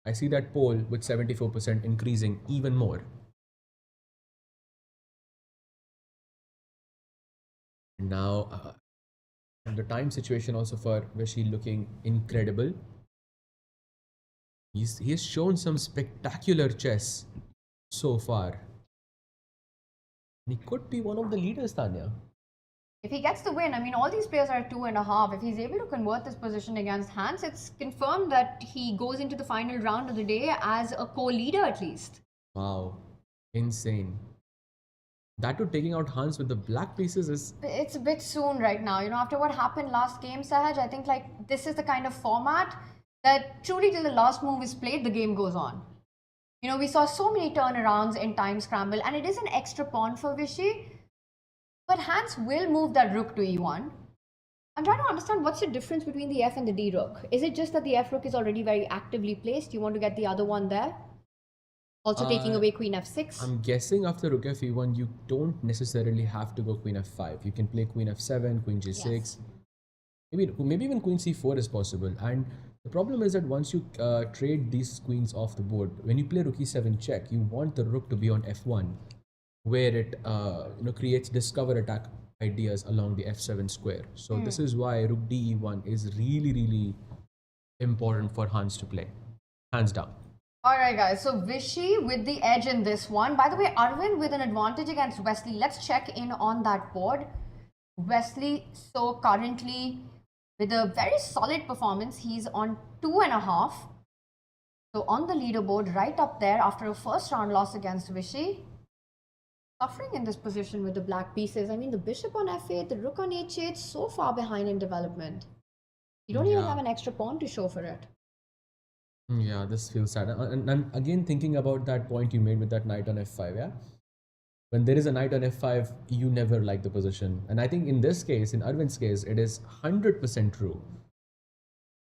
I see that poll with 74% increasing even more. Now, the time situation also for Vishy looking incredible. He has shown some spectacular chess so far. And he could be one of the leaders, Tanya. If he gets the win, I mean, all these players are at 2.5. If he's able to convert this position against Hans, it's confirmed that he goes into the final round of the day as a co-leader at least. Wow, insane. That too, taking out Hans with the black pieces is... It's a bit soon right now. After what happened last game, Sahaj, I think this is the kind of format that truly till the last move is played, the game goes on. We saw so many turnarounds in time scramble, and it is an extra pawn for Vishy. But Hans will move that rook to e1. I'm trying to understand what's the difference between the f and the d rook. Is it just that the f rook is already very actively placed? You want to get the other one there? Also taking away queen f6? I'm guessing after rook f e1, you don't necessarily have to go queen f5. You can play queen f7, queen g6. Yes. maybe even queen c4 is possible. And the problem is that once you trade these queens off the board, when you play rook e7 check, you want the rook to be on f1, where it creates discover attack ideas along the f7 square. So this is why rook de1 is really, really important for Hans to play, hands down. All right, guys. So Vishy with the edge in this one. By the way, Arvind with an advantage against Wesley. Let's check in on that board. Wesley, so currently with a very solid performance, he's on 2.5. So on the leaderboard, right up there after a first round loss against Vishy. Suffering in this position with the black pieces. I mean, the bishop on f8, the rook on h8, so far behind in development. You don't even have an extra pawn to show for it. Yeah, this feels sad. And again, thinking about that point you made with that knight on f5, yeah? When there is a knight on f5, you never like the position. And I think in this case, in Arvind's case, it is 100% true.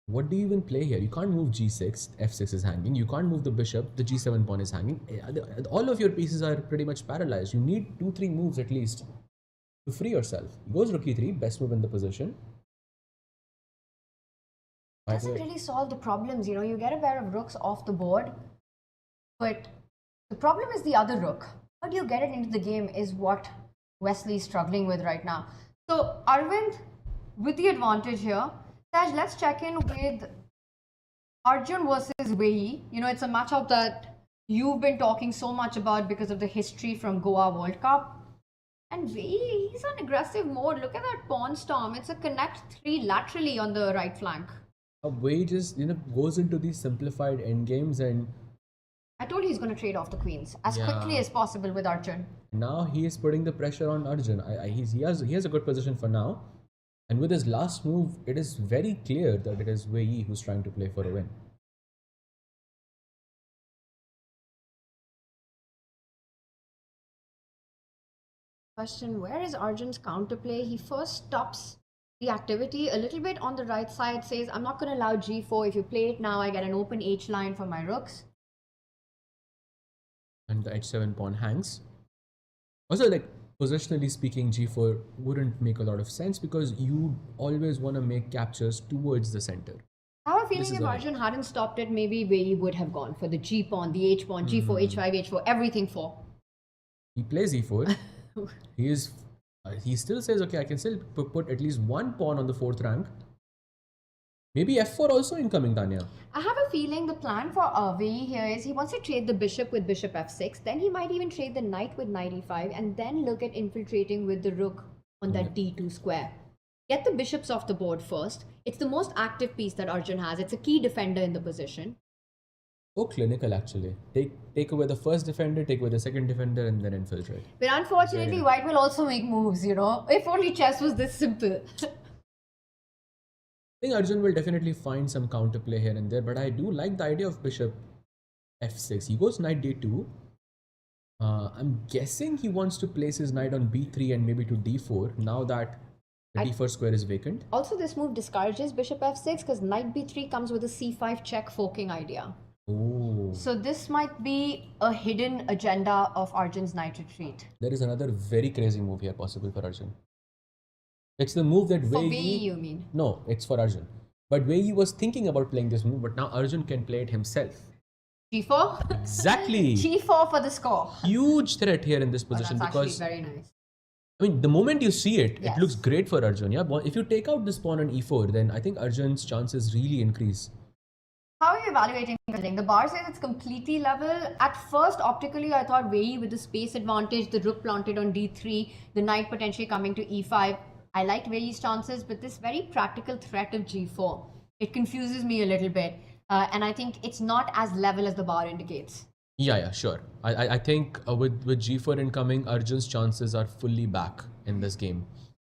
What do you even play here? You can't move g6, f6 is hanging. You can't move the bishop, the g7 pawn is hanging. All of your pieces are pretty much paralyzed. You need 2-3 moves at least to free yourself. He goes rook e3, best move in the position. Doesn't really solve the problems, you know. You get a pair of rooks off the board, but the problem is the other rook. How do you get it into the game is what Wesley is struggling with right now. So Arvind with the advantage here. Saj, let's check in with Arjun versus Wei. You know, it's a matchup that you've been talking so much about because of the history from Goa World Cup. And Wei, he's on aggressive mode. Look at that pawn storm. It's a connect 3 laterally on the right flank. Wei just goes into these simplified endgames, and I told you he's going to trade off the queens as quickly as possible with Arjun. Now he is putting the pressure on Arjun. He has a good position for now, and with his last move, it is very clear that it is Wei who's trying to play for a win. Question: where is Arjun's counterplay? He first stops the activity a little bit on the right side, says, I'm not going to allow g4. If you play it now, I get an open h line for my rooks. And the h7 pawn hangs. Also, like, positionally speaking, g4 wouldn't make a lot of sense because you always want to make captures towards the center. I have a feeling if Arjun hadn't stopped it, maybe Wei would have gone for the g pawn, the h pawn, g4, h5, h4, everything 4. He plays e4. He still says, okay, I can still put at least one pawn on the 4th rank. Maybe f4 also incoming, Tanya. I have a feeling the plan for Wei here is he wants to trade the bishop with bishop f6. Then he might even trade the knight with knight e5 and then look at infiltrating with the rook on that d2 square. Get the bishops off the board first. It's the most active piece that Arjun has. It's a key defender in the position. So clinical, actually. Take away the first defender, take away the second defender, and then infiltrate. But unfortunately, White will also make moves, you know. If only chess was this simple. I think Arjun will definitely find some counterplay here and there, but I do like the idea of bishop f6. He goes knight d2. I'm guessing he wants to place his knight on b3 and maybe to d4 now that the d4 square is vacant. Also, this move discourages bishop f6 because knight b3 comes with a c5 check forking idea. Oh. So this might be a hidden agenda of Arjun's knight retreat. There is another very crazy move here possible for Arjun. It's the move that For Wei, you mean? No, it's for Arjun. But Wei was thinking about playing this move, but now Arjun can play it himself. g4? Exactly. g4 for the score. Huge threat here in this position That's because actually very nice. I mean, the moment you see it, Yes. it looks great for Arjun. Yeah, but if you take out this pawn on e4, then I think Arjun's chances really increase. How are you evaluating building? The bar says it's completely level. At first, optically, I thought Wei with the space advantage, the rook planted on d3, the knight potentially coming to e5. I liked Wei's chances, but this very practical threat of g4, it confuses me a little bit. And I think it's not as level as the bar indicates. Yeah, sure. I think with g4 incoming, Arjun's chances are fully back in this game.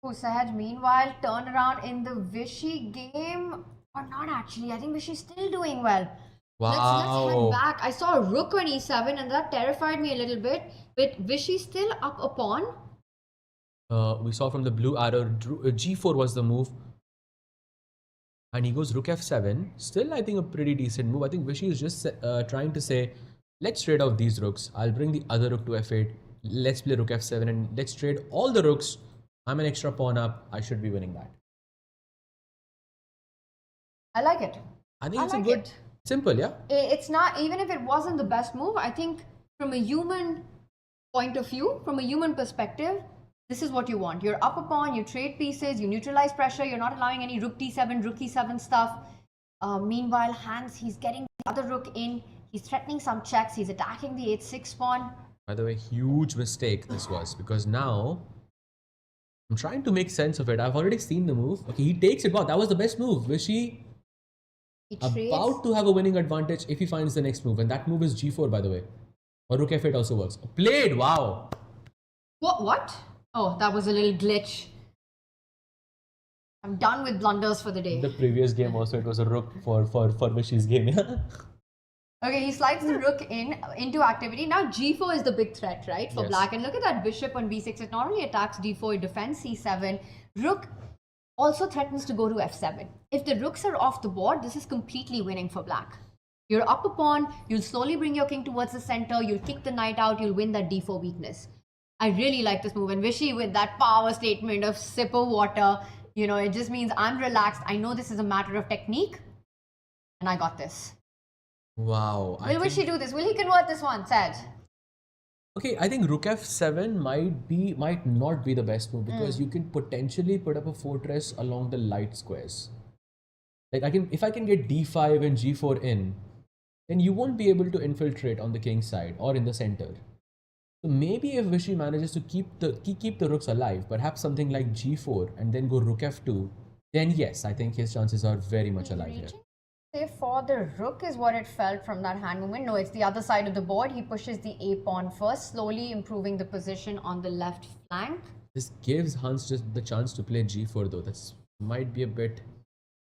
Oh, Sahaj, meanwhile, turn around in the Vishy game. Or not actually. I think Vishy's still doing well. Wow. Let's head back. I saw a rook on e7 and that terrified me a little bit. But Vishy still up a pawn. We saw from the blue arrow, g4 was the move. And he goes rook f7. Still, I think a pretty decent move. I think Vishy is just trying to say, let's trade off these rooks. I'll bring the other rook to f8. Let's play rook f7 and let's trade all the rooks. I'm an extra pawn up. I should be winning that. I like it. I think it's like a good, it. simple, yeah. It's not, even if it wasn't the best move, I think from a human point of view, from a human perspective, this is what you want. You're up a pawn, you trade pieces, you neutralize pressure, you're not allowing any rook d7, rook e7 stuff. Meanwhile, Hans, he's getting the other rook in, he's threatening some checks, he's attacking the h6 pawn. By the way, huge mistake this was, because now I'm trying to make sense of it. I've already seen the move. Okay, he takes it. Wow, that was the best move. Vishy He trades. about to have a winning advantage if he finds the next move, and that move is g4, by the way. Or rook f8 also works. Played. Wow. What? Oh, that was a little glitch. I'm done with blunders for the day. The previous game also, it was a rook for Vishy's game. Yeah. Okay, he slides the rook into activity. Now g4 is the big threat, right, for Yes. black. And look at that bishop on b6. It not only attacks d4, it defends c7. Rook also threatens to go to f7. If the rooks are off the board, this is completely winning for black. You're up a pawn, you'll slowly bring your king towards the center, you'll kick the knight out, you'll win that d4 weakness. I really like this move. And Vishy with that power statement of sip of water, you know, it just means I'm relaxed. I know this is a matter of technique, and I got this. Wow. Will Vishy do this? Will he convert this one, Saj? Okay, I think rook f7 might not be the best move, because you can potentially put up a fortress along the light squares. Like if I can get d5 and g4 in, then you won't be able to infiltrate on the king's side or in the center. So maybe if Vishy manages to keep the rooks alive, perhaps something like g4 and then go rook f2, then yes, I think his chances are very much alive here. Say for the rook is what it felt from that hand movement. No, it's the other side of the board. He pushes the a pawn first, slowly improving the position on the left flank. This gives Hans just the chance to play g4 though. That's might be a bit.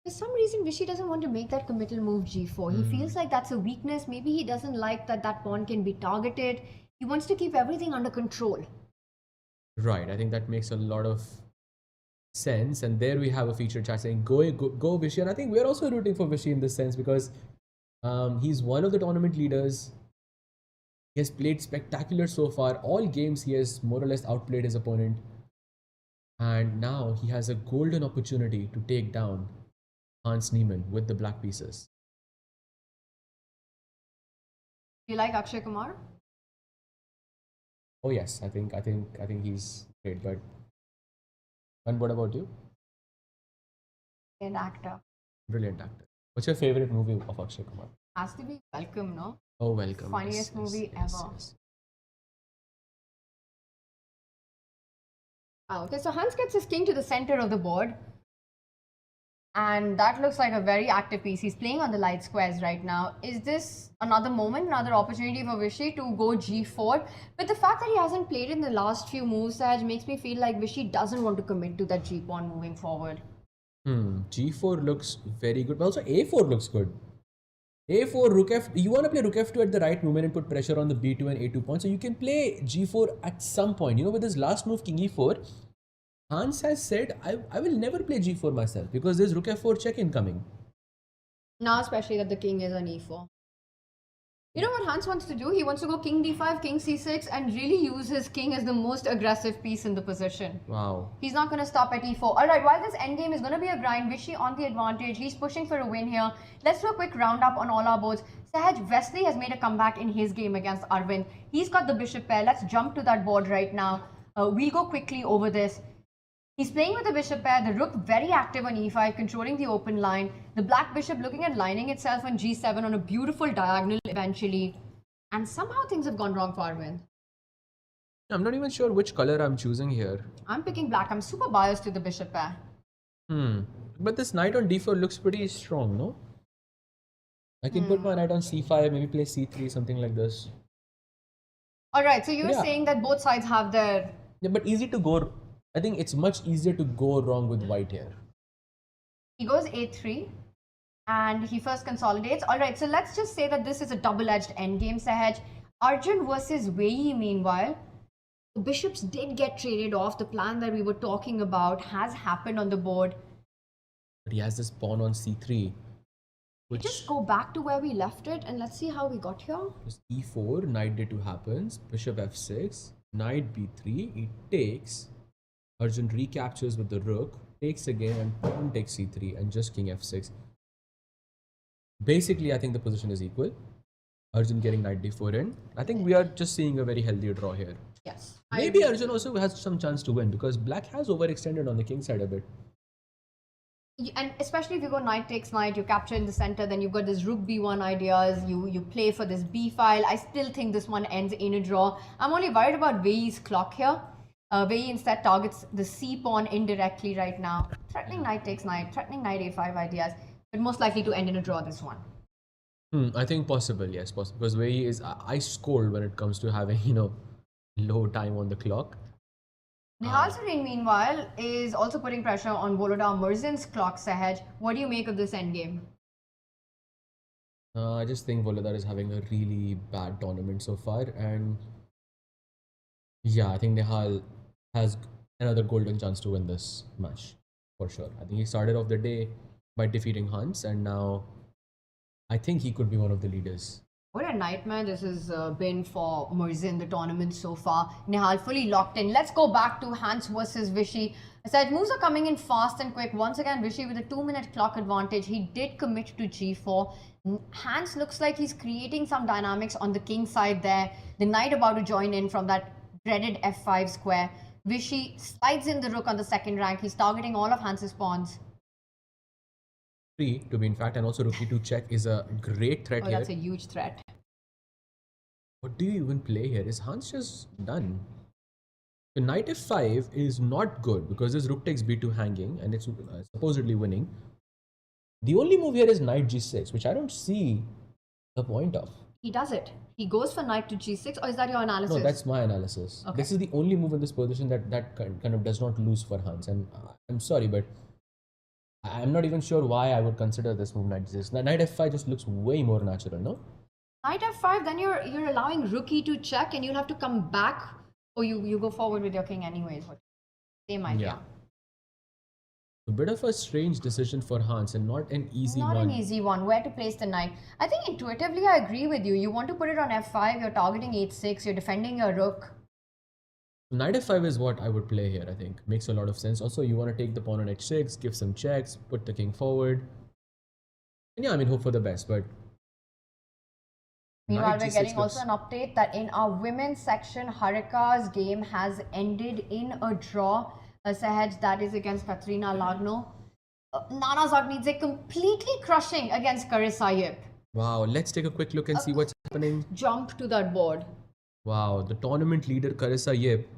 For some reason, Vishy doesn't want to make that committal move g4. He feels like that's a weakness. Maybe he doesn't like that pawn can be targeted. He wants to keep everything under control. Right, I think that makes a lot of sense. And there we have a featured chat saying go Vishy. And I think we're also rooting for Vishy in this sense, because he's one of the tournament leaders. He has played spectacular so far. All games he has more or less outplayed his opponent. And now he has a golden opportunity to take down Hans Niemann with the black pieces. Do you like Akshay Kumar? Oh yes, I think he's great. But and what about you? An actor. Brilliant actor. What's your favorite movie of Akshay Kumar? Has to be Welcome, no? Oh, Welcome. Funniest movie ever. Okay, so Hans gets his king to the center of the board. And that looks like a very active piece. He's playing on the light squares right now. Is this another moment, another opportunity for Vishy to go g4? But the fact that he hasn't played in the last few moves, Saj, makes me feel like Vishy doesn't want to commit to that g-pawn moving forward. G4 looks very good, but also A4 looks good. A4, rook f. You want to play rook f2 at the right moment and put pressure on the b2 and a2 pawn. So you can play g4 at some point. You know, with his last move, king e4, Hans has said, I will never play g4 myself because there's rook f4 check incoming. Now, especially that the king is on e4. You know what Hans wants to do? He wants to go king d5, king c6 and really use his king as the most aggressive piece in the position. Wow. He's not going to stop at e4. Alright, while this endgame is going to be a grind, Vishy on the advantage. He's pushing for a win here. Let's do a quick roundup on all our boards. Sahaj, Wesley has made a comeback in his game against Arvind. He's got the bishop pair. Let's jump to that board right now. We'll go quickly over this. He's playing with the bishop pair, the rook very active on e5, controlling the open line. The black bishop looking at lining itself on g7 on a beautiful diagonal eventually. And somehow things have gone wrong for Arvind. I'm not even sure which color I'm choosing here. I'm picking black. I'm super biased to the bishop pair. But this knight on d4 looks pretty strong, no? I can put my knight on c5, maybe play c3, something like this. Alright, so you're saying that both sides have their... Yeah, but easy to go... I think it's much easier to go wrong with white here. He goes a3 and he first consolidates. Alright, so let's just say that this is a double-edged endgame, Sahaj. Arjun versus Wei, meanwhile, the bishops did get traded off. The plan that we were talking about has happened on the board. But he has this pawn on c3. Which Just go back to where we left it and let's see how we got here. is e4, knight d2 happens, bishop f6, knight b3, he takes. Arjun recaptures with the rook, takes again and pawn takes c3 and just king f6. Basically, I think the position is equal. Arjun getting knight d4 in. I think we are just seeing a very healthy draw here. Yes. Maybe Arjun also has some chance to win because black has overextended on the king side a bit. And especially if you go knight takes knight, you capture in the center, then you've got this rook b1 ideas, you play for this b file. I still think this one ends in a draw. I'm only worried about Wei's clock here. Wei instead targets the c pawn indirectly right now. Threatening knight takes knight, threatening knight a5 ideas, but most likely to end in a draw this one. I think possible, yes, possible. Because Wei is ice cold when it comes to having, low time on the clock. Nihal Sareen, meanwhile, is also putting pressure on Volodar Murzin's clock, Sahaj. What do you make of this endgame? I just think Volodar is having a really bad tournament so far. And yeah, I think Nihal has another golden chance to win this match for sure. I think he started off the day by defeating Hans, and now I think he could be one of the leaders. What a nightmare this has been for Murzin, the tournament so far. Nihal fully locked in. Let's go back to Hans versus Vishy. Said moves are coming in fast and quick. Once again, Vishy with a 2-minute clock advantage. He did commit to g4. Hans looks like he's creating some dynamics on the king side there. The knight about to join in from that dreaded f5 square. Vishy slides in the rook on the second rank. He's targeting all of Hans's pawns. To be in fact, and also rook e2 check is a great threat Oh, here. that's a huge threat. What do you even play here? Is Hans just done? The knight f5 is not good because this rook takes b2 hanging and it's supposedly winning. The only move here is knight g6, which I don't see the point of. He does it. He goes for knight to g6, or is that your analysis? No, that's my analysis. Okay. This is the only move in this position that kind of does not lose for Hans. And I'm sorry, but I'm not even sure why I would consider this move knight g6. Knight f5 just looks way more natural, no? Knight f5, then you're allowing rook e2 check, and you'll have to come back, or you go forward with your king anyways. Same idea. Yeah. A bit of a strange decision for Hans and not an easy one. Not an easy one. Where to place the knight? I think intuitively I agree with you. You want to put it on f5, you're targeting h6, you're defending your rook. Knight f5 is what I would play here, I think. Makes a lot of sense. Also, you want to take the pawn on h6, give some checks, put the king forward. And yeah, I mean, hope for the best, but... Meanwhile, we're getting also an update that in our women's section, Harika's game has ended in a draw. Sahaj, that is against Katrina Lagno. Nana Zagnidze completely crushing against Carissa Yip. Wow, let's take a quick look and see what's happening. Jump to that board. Wow, the tournament leader Carissa Yip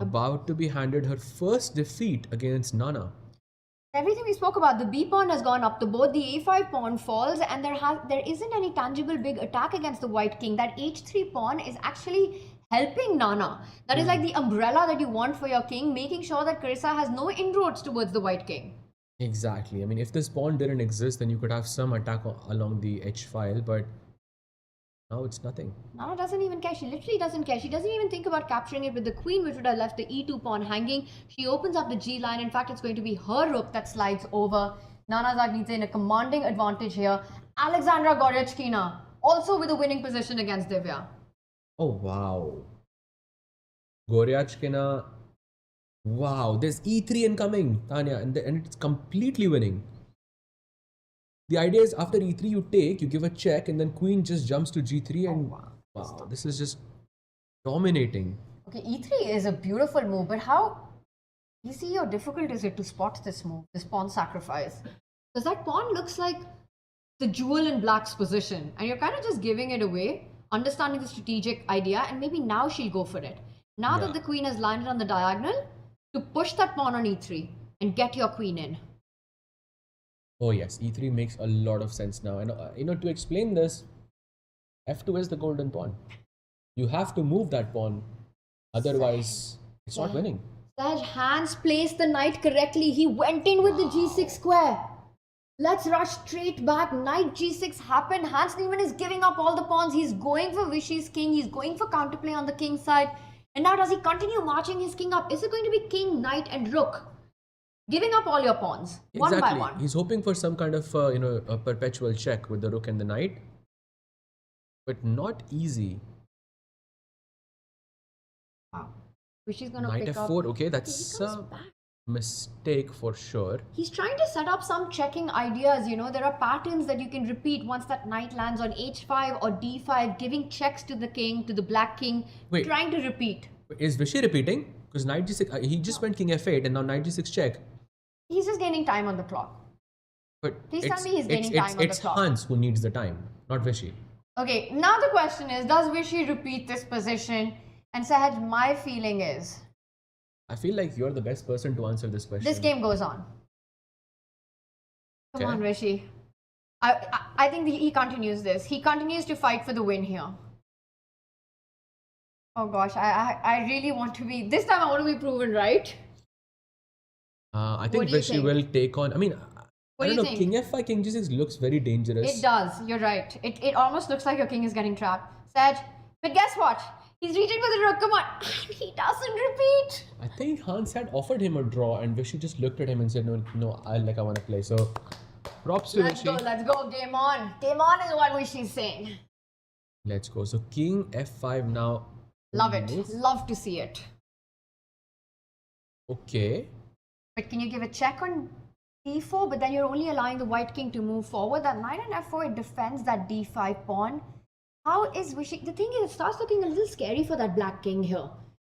about to be handed her first defeat against Nana. Everything we spoke about, the B pawn has gone up the board, the A5 pawn falls, and there isn't any tangible big attack against the white king. That H3 pawn is actually helping Nana. That is like the umbrella that you want for your king, making sure that Carissa has no inroads towards the white king. Exactly. I mean, if this pawn didn't exist, then you could have some attack along the H file, but now it's nothing. Nana doesn't even care. She literally doesn't care. She doesn't even think about capturing it with the queen, which would have left the E2 pawn hanging. She opens up the G line. In fact, it's going to be her rook that slides over. Nana Zagnidze in a commanding advantage here. Alexandra Goryachkina also with a winning position against Divya. Oh, wow. Goryachkina. Wow, there's E3 incoming, Tanya, and it's completely winning. The idea is after E3 you take, you give a check, and then queen just jumps to G3 and wow, this is just dominating. Okay, E3 is a beautiful move, but how easy or difficult is it to spot this move, this pawn sacrifice? Because that pawn looks like the jewel in black's position, and you're kind of just giving it away, understanding the strategic idea, and maybe now she'll go for it. Now that the queen has landed on the diagonal, to push that pawn on E3 and get your queen in. Oh yes, E3 makes a lot of sense now. And to explain this, F2 is the golden pawn. You have to move that pawn, otherwise it's not winning. Sahaj, Hans placed the knight correctly. He went in with the G6 square. Let's rush straight back. Knight G6 happened. Hans Niemann is giving up all the pawns. He's going for Vishy's king. He's going for counterplay on the king side. And now does he continue marching his king up? Is it going to be king, knight and rook? Giving up all your pawns, one by one. He's hoping for some kind of, a perpetual check with the rook and the knight. But not easy. Wow. Vishy's going to Knight pick F4, up. okay, that's... He goes back. mistake for sure. He's trying to set up some checking ideas, you know. There are patterns that you can repeat once that knight lands on h5 or d5, giving checks to the king, to the black king, Wait. trying to repeat. Is Vishy repeating? Because knight g6, he just went king f8 and now knight g6 check. He's just gaining time on the clock. But Please tell me he's gaining time on the it's clock. Hans who needs the time, not Vishy. Okay, now the question is, does Vishy repeat this position? And Sahaj, my feeling is, I feel like you're the best person to answer this question. this game goes on. Come Okay. on, Vishy. I think he continues this. He continues to fight for the win here. Oh gosh, I really want to be, this time I want to be proven right. I What think do you Vishy think? will take on. I mean, What I do don't you know. think? King f5, king g6 looks very dangerous. It does, you're right. It almost looks like your king is getting trapped. Saj, but guess what? He's reaching for the rook, come on. He doesn't repeat. I think Hans had offered him a draw, and Vishy just looked at him and said, "No, I want to play." So, props to Let's Vishy. go, game on. Game on is what Vishy's saying. Let's go. So king f5 now. Love it. Move. Love to see it. Okay. But can you give a check on d4? But then you're only allowing the white king to move forward. That knight on f4, it defends that d5 pawn. How is Vishy? The thing is, it starts looking a little scary for that black king here.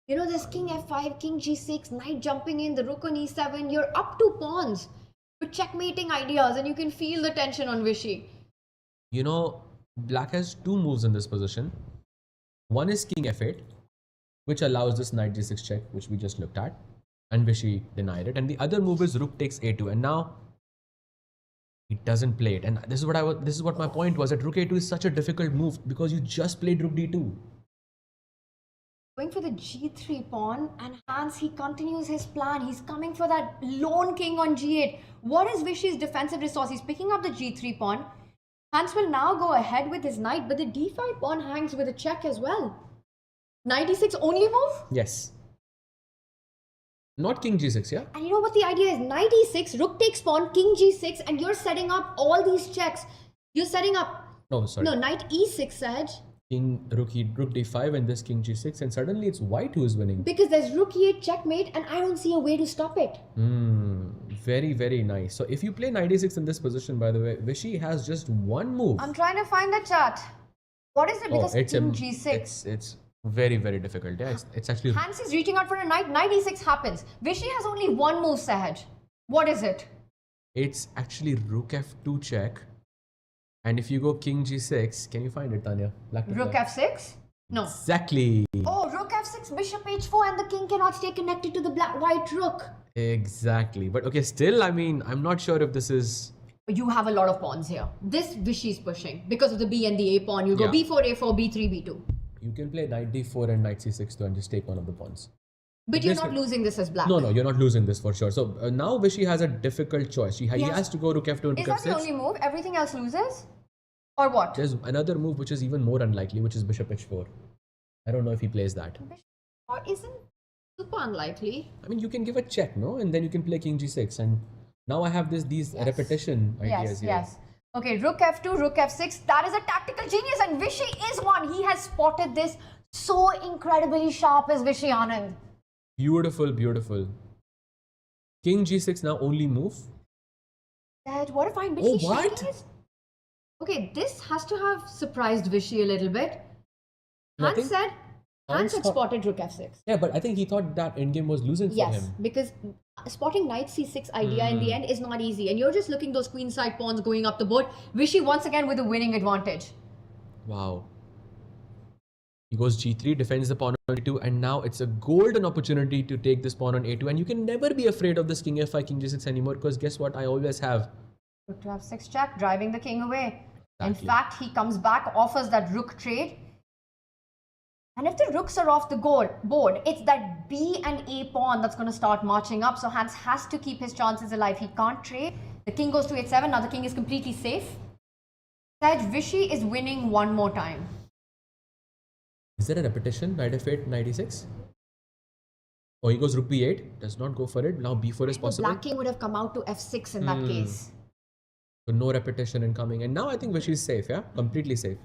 You know, there's king f5, king g6, knight jumping in, the rook on e7. You're up 2 pawns with checkmating ideas, and you can feel the tension on Vishy. You know, black has two moves in this position. One is king f8, which allows this knight g6 check, which we just looked at, and Vishy denied it. And the other move is rook takes a2, and now he doesn't play it. And this is what my point was, that rook a2 is such a difficult move because you just played rook d2. Going for the g3 pawn, and Hans, he continues his plan. He's coming for that lone king on g8. What is Vishy's defensive resource? He's picking up the g3 pawn. Hans will now go ahead with his knight, but the d5 pawn hangs with a check as well. Knight e6 only move? Yes. Not king g6, yeah? And you know what the idea is? Knight e6, rook takes pawn, king g6, and you're setting up all these checks. You're setting up... No, sorry. No, knight e6, Saj. King, rook d5, and this king g6, and suddenly it's white who is winning. Because there's rook e8 checkmate, and I don't see a way to stop it. Very, very nice. So if you play knight e6 in this position, by the way, Vishy has just one move. I'm trying to find the chart. What is it? Because it's king g6. It's very, very difficult. Yeah, it's actually... Hans is reaching out for a knight. Knight e6 happens. Vishy has only one move, Sahaj. What is it? It's actually rook f2 check. And if you go king g6, can you find it, Tanya? Black to Rook black. f6? No. Exactly. Oh, rook f6, bishop h4, and the king cannot stay connected to the white rook. Exactly. But okay, still, I mean, I'm not sure if this is... You have a lot of pawns here. This Vishy's pushing because of the b and the a pawn. You go Yeah. b4, a4, b3, b2. You can play knight d4 and knight c6 though, and just take one of the pawns. But you're This- not losing this as black. No, you're not losing this for sure. So now Vishy has a difficult choice. He has to go rook f2 and Is rook that the f6. only move? Everything else loses? Or what? There's another move which is even more unlikely, which is bishop h4. I don't know if he plays that. Bishop or isn't super unlikely. I mean, you can give a check, no? And then you can play king g6. And now I have these repetition ideas here. Yes. Okay, rook f2, rook f6. That is a tactical genius, and Vishy is one. He has spotted this so incredibly sharp as Vishy Anand. Beautiful, beautiful. King g6 now only move. Dad, what if I'm Oh, Vishy? what? Okay, this has to have surprised Vishy a little bit. No, I Hans think said Hans had thought- spotted rook f6. Yeah, but I think he thought that endgame was losing for Yes, him. because spotting knight c6 idea in the end is not easy, and you're just looking those queenside pawns going up the board. Vishy once again with a winning advantage. Wow. He goes g3, defends the pawn on a2, and now it's a golden opportunity to take this pawn on a2. And you can never be afraid of this king f5, king g6 anymore, because guess what? I always have. Rook to f6 check, driving the king away. In Exactly. fact, he comes back, offers that rook trade. And if the rooks are off the board, it's that b and a pawn that's going to start marching up. So Hans has to keep his chances alive. He can't trade. The king goes to h7. Now the king is completely safe. Saj, Vishy is winning one more time. Is there a repetition? Knight f8, knight e6? Oh, he goes rook b8. Does not go for it. Now b4 is The possible. black king would have come out to f6 in that case. So no repetition incoming. And now I think Vishy is safe, yeah? Completely safe.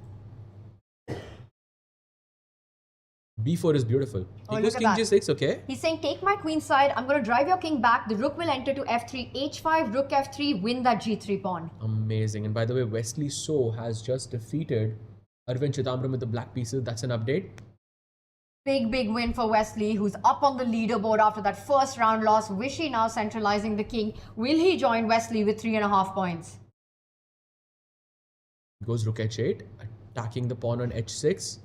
b4 is beautiful. Oh, He look goes at king that. g6, okay. He's saying, take my queen side. I'm going to drive your king back. The rook will enter to f3, h5, rook f3, win that g3 pawn. Amazing. And by the way, Wesley So has just defeated Arvind Chidambaram with the black pieces. That's an update. Big win for Wesley, who's up on the leaderboard after that first round loss. Vishy now centralizing the king. Will he join Wesley with 3.5 points? Goes rook h8, attacking the pawn on h6.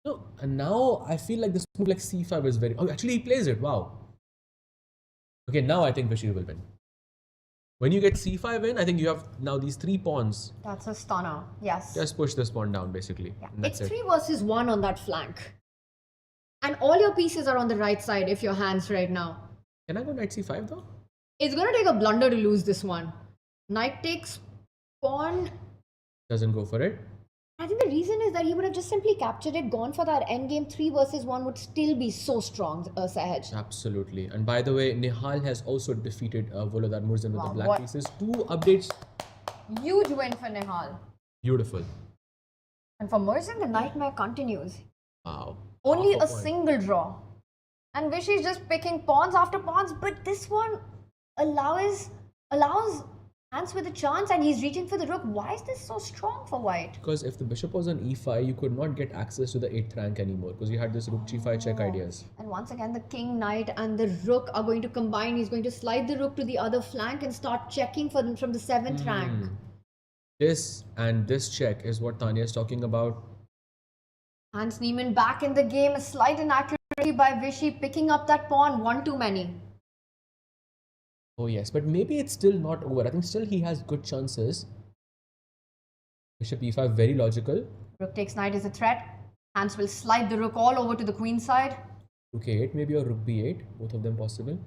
No, and now I feel like this move like c5 is very... Oh, actually he plays it. Wow. Okay, now I think Vishy will win. When you get c5 in, I think you have now these 3 pawns. That's a stunner. Yes. Just push this pawn down, basically. Yeah. And that's It's it. 3 versus 1 on that flank. And all your pieces are on the right side if your hands right now. Can I go knight c5 though? It's going to take a blunder to lose this one. Knight takes pawn. Doesn't go for it. I think the reason is that he would have just simply captured it, gone for that endgame. 3 versus 1 would still be so strong, Sahaj. Absolutely. And by the way, Nihal has also defeated Volodar Murzin with Wow, the black what- pieces. 2 updates. Huge win for Nihal. Beautiful. And for Murzin, the nightmare continues. Wow. Only Half a point. single draw. And Vishy is just picking pawns after pawns, but this one allows Hans with a chance and he's reaching for the rook. Why is this so strong for white? Because if the bishop was on e5, you could not get access to the 8th rank anymore because you had this rook g5 check ideas. And once again, the king, knight, and the rook are going to combine. He's going to slide the rook to the other flank and start checking for them from the 7th rank. This and this check is what Tanya is talking about. Hans Niemann back in the game. A slight inaccuracy by Vishy, picking up that pawn. One too many. Oh yes, but maybe it's still not over. I think still he has good chances. Bishop e5, very logical. Rook takes knight is a threat. Hans will slide the rook all over to the queen side. Rook a8 maybe or rook b8, both of them possible.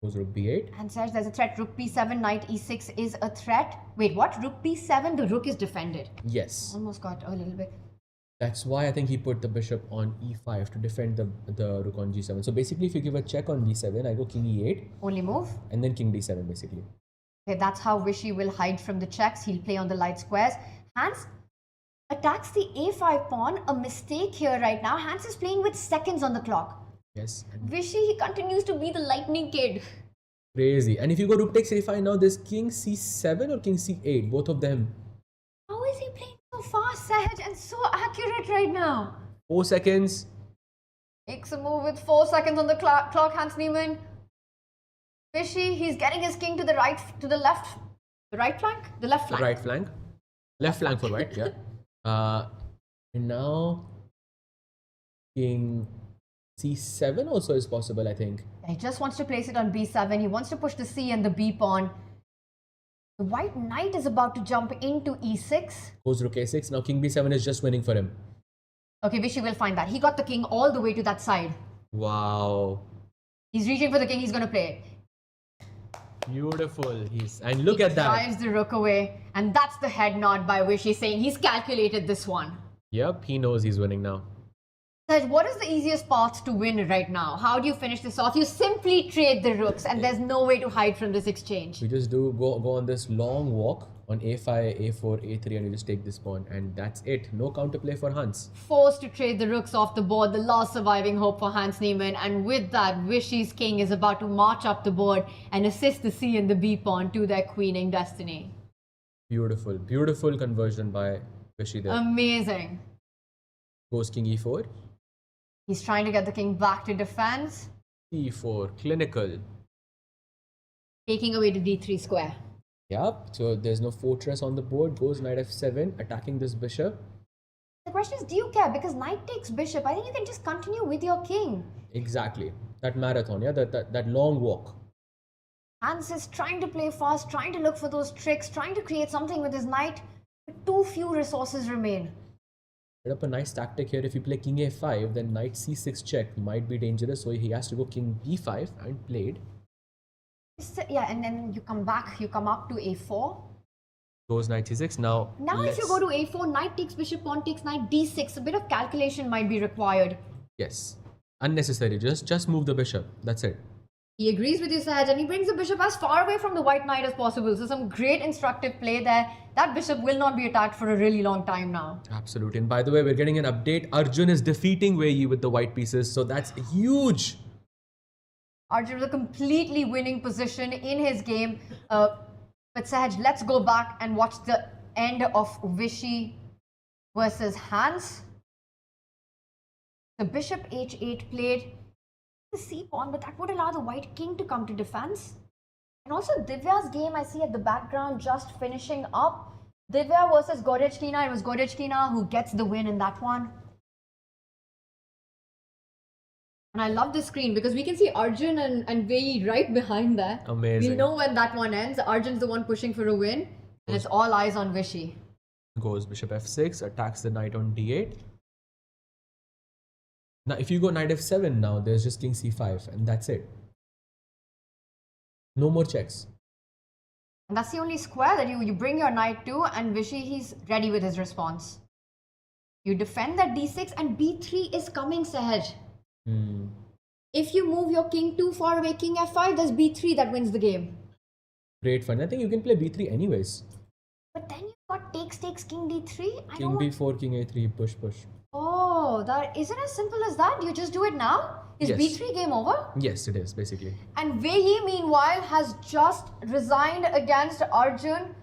Goes rook b8. And says there's a threat. Rook b7, knight e6 is a threat. Wait, what? Rook b7? The rook is defended. Yes. Almost got a little bit. That's why I think he put the bishop on e5 to defend the rook on g7. So basically if you give a check on b7, I go king e8 Only move. and then king d7 basically. Okay, that's how Vishy will hide from the checks. He'll play on the light squares. Hans attacks the a5 pawn. A mistake here right now. Hans is playing with seconds on the clock. Yes. And Vishy, he continues to be the lightning kid. crazy. And if you go rook takes a5 now, there's king c7 or king c8, both of them. How is he playing so fast, Sahaj, and so accurate right now? 4 seconds. Makes a move with 4 seconds on the clock, Hans Niemann. Vishy, he's getting his king to the right, to the left. The right flank? The left flank. Right flank. Left flank for white, yeah. And now king c7 also is possible, I think. He just wants to place it on b7. He wants to push the c and the b pawn. The white knight is about to jump into e6. Goes rook a6. Now king b7 is just winning for him. Okay, Vishy will find that. He got the king all the way to that side. Wow. He's reaching for the king. He's going to play it. Beautiful. And look at that. Drives the rook away. And that's the head nod by Vishy saying he's calculated this one. Yep, he knows he's winning now. Sahaj, what is the easiest path to win right now? How do you finish this off? You simply trade the rooks and there's no way to hide from this exchange. We just go on this long walk on a5, a4, a3 and you just take this pawn and that's it. No counterplay for Hans. Forced to trade the rooks off the board, the last surviving hope for Hans Niemann. And with that, Vishy's king is about to march up the board and assist the c and the b pawn to their queening destiny. Beautiful. Beautiful conversion by Vishy there. Amazing. Goes king e4. He's trying to get the king back to defense. e4, clinical. Taking away the d3 square. Yep, so there's no fortress on the board. Goes knight f7, attacking this bishop. The question is, do you care? Because knight takes bishop. I think you can just continue with your king. Exactly. That marathon, yeah, that long walk. Hans is trying to play fast, trying to look for those tricks, trying to create something with his knight. But too few resources remain. Set up a nice tactic here. If you play king a5, then knight c6 check might be dangerous. So he has to go king b5 and played. Yeah, and then you come back, you come up to a4. Goes knight c6. Now If you go to a4, knight takes bishop, pawn takes knight, d6. A bit of calculation might be required. Yes. Unnecessary. Just move the bishop. That's it. He agrees with you, Sahaj, and he brings the bishop as far away from the white knight as possible. So some great instructive play there. That bishop will not be attacked for a really long time now. Absolutely. And by the way, we're getting an update. Arjun is defeating Wei Yi with the white pieces, so that's huge. Arjun was a completely winning position in his game. But Sahaj, let's go back and watch the end of Vishy versus Hans. The bishop h8 played the c pawn, but that would allow the white king to come to defense. And also Divya's game I see at the background just finishing up. Divya versus Gorechkina. It was Gorechkina who gets the win in that one. And I love this screen because we can see Arjun and Wei right behind there. Amazing. We know when that one ends. Arjun's the one pushing for a win. And it's all eyes on Vishy. Goes bishop f6, attacks the knight on d8. Now, if you go knight f7 now, there's just king c5, and that's it. No more checks. And that's the only square that you bring your knight to, and Vishy, he's ready with his response. You defend that d6, and b3 is coming, Sahaj. If you move your king too far away, king f5, there's b3 that wins the game. Great fun. I think you can play b3 anyways. But then you've got takes, king d3. King b4, king a3, push. Oh, that isn't as simple as that. You just do it now? Is Yes. b3 game over? Yes, it is, basically. And Wei Yi, meanwhile, has just resigned against Arjun.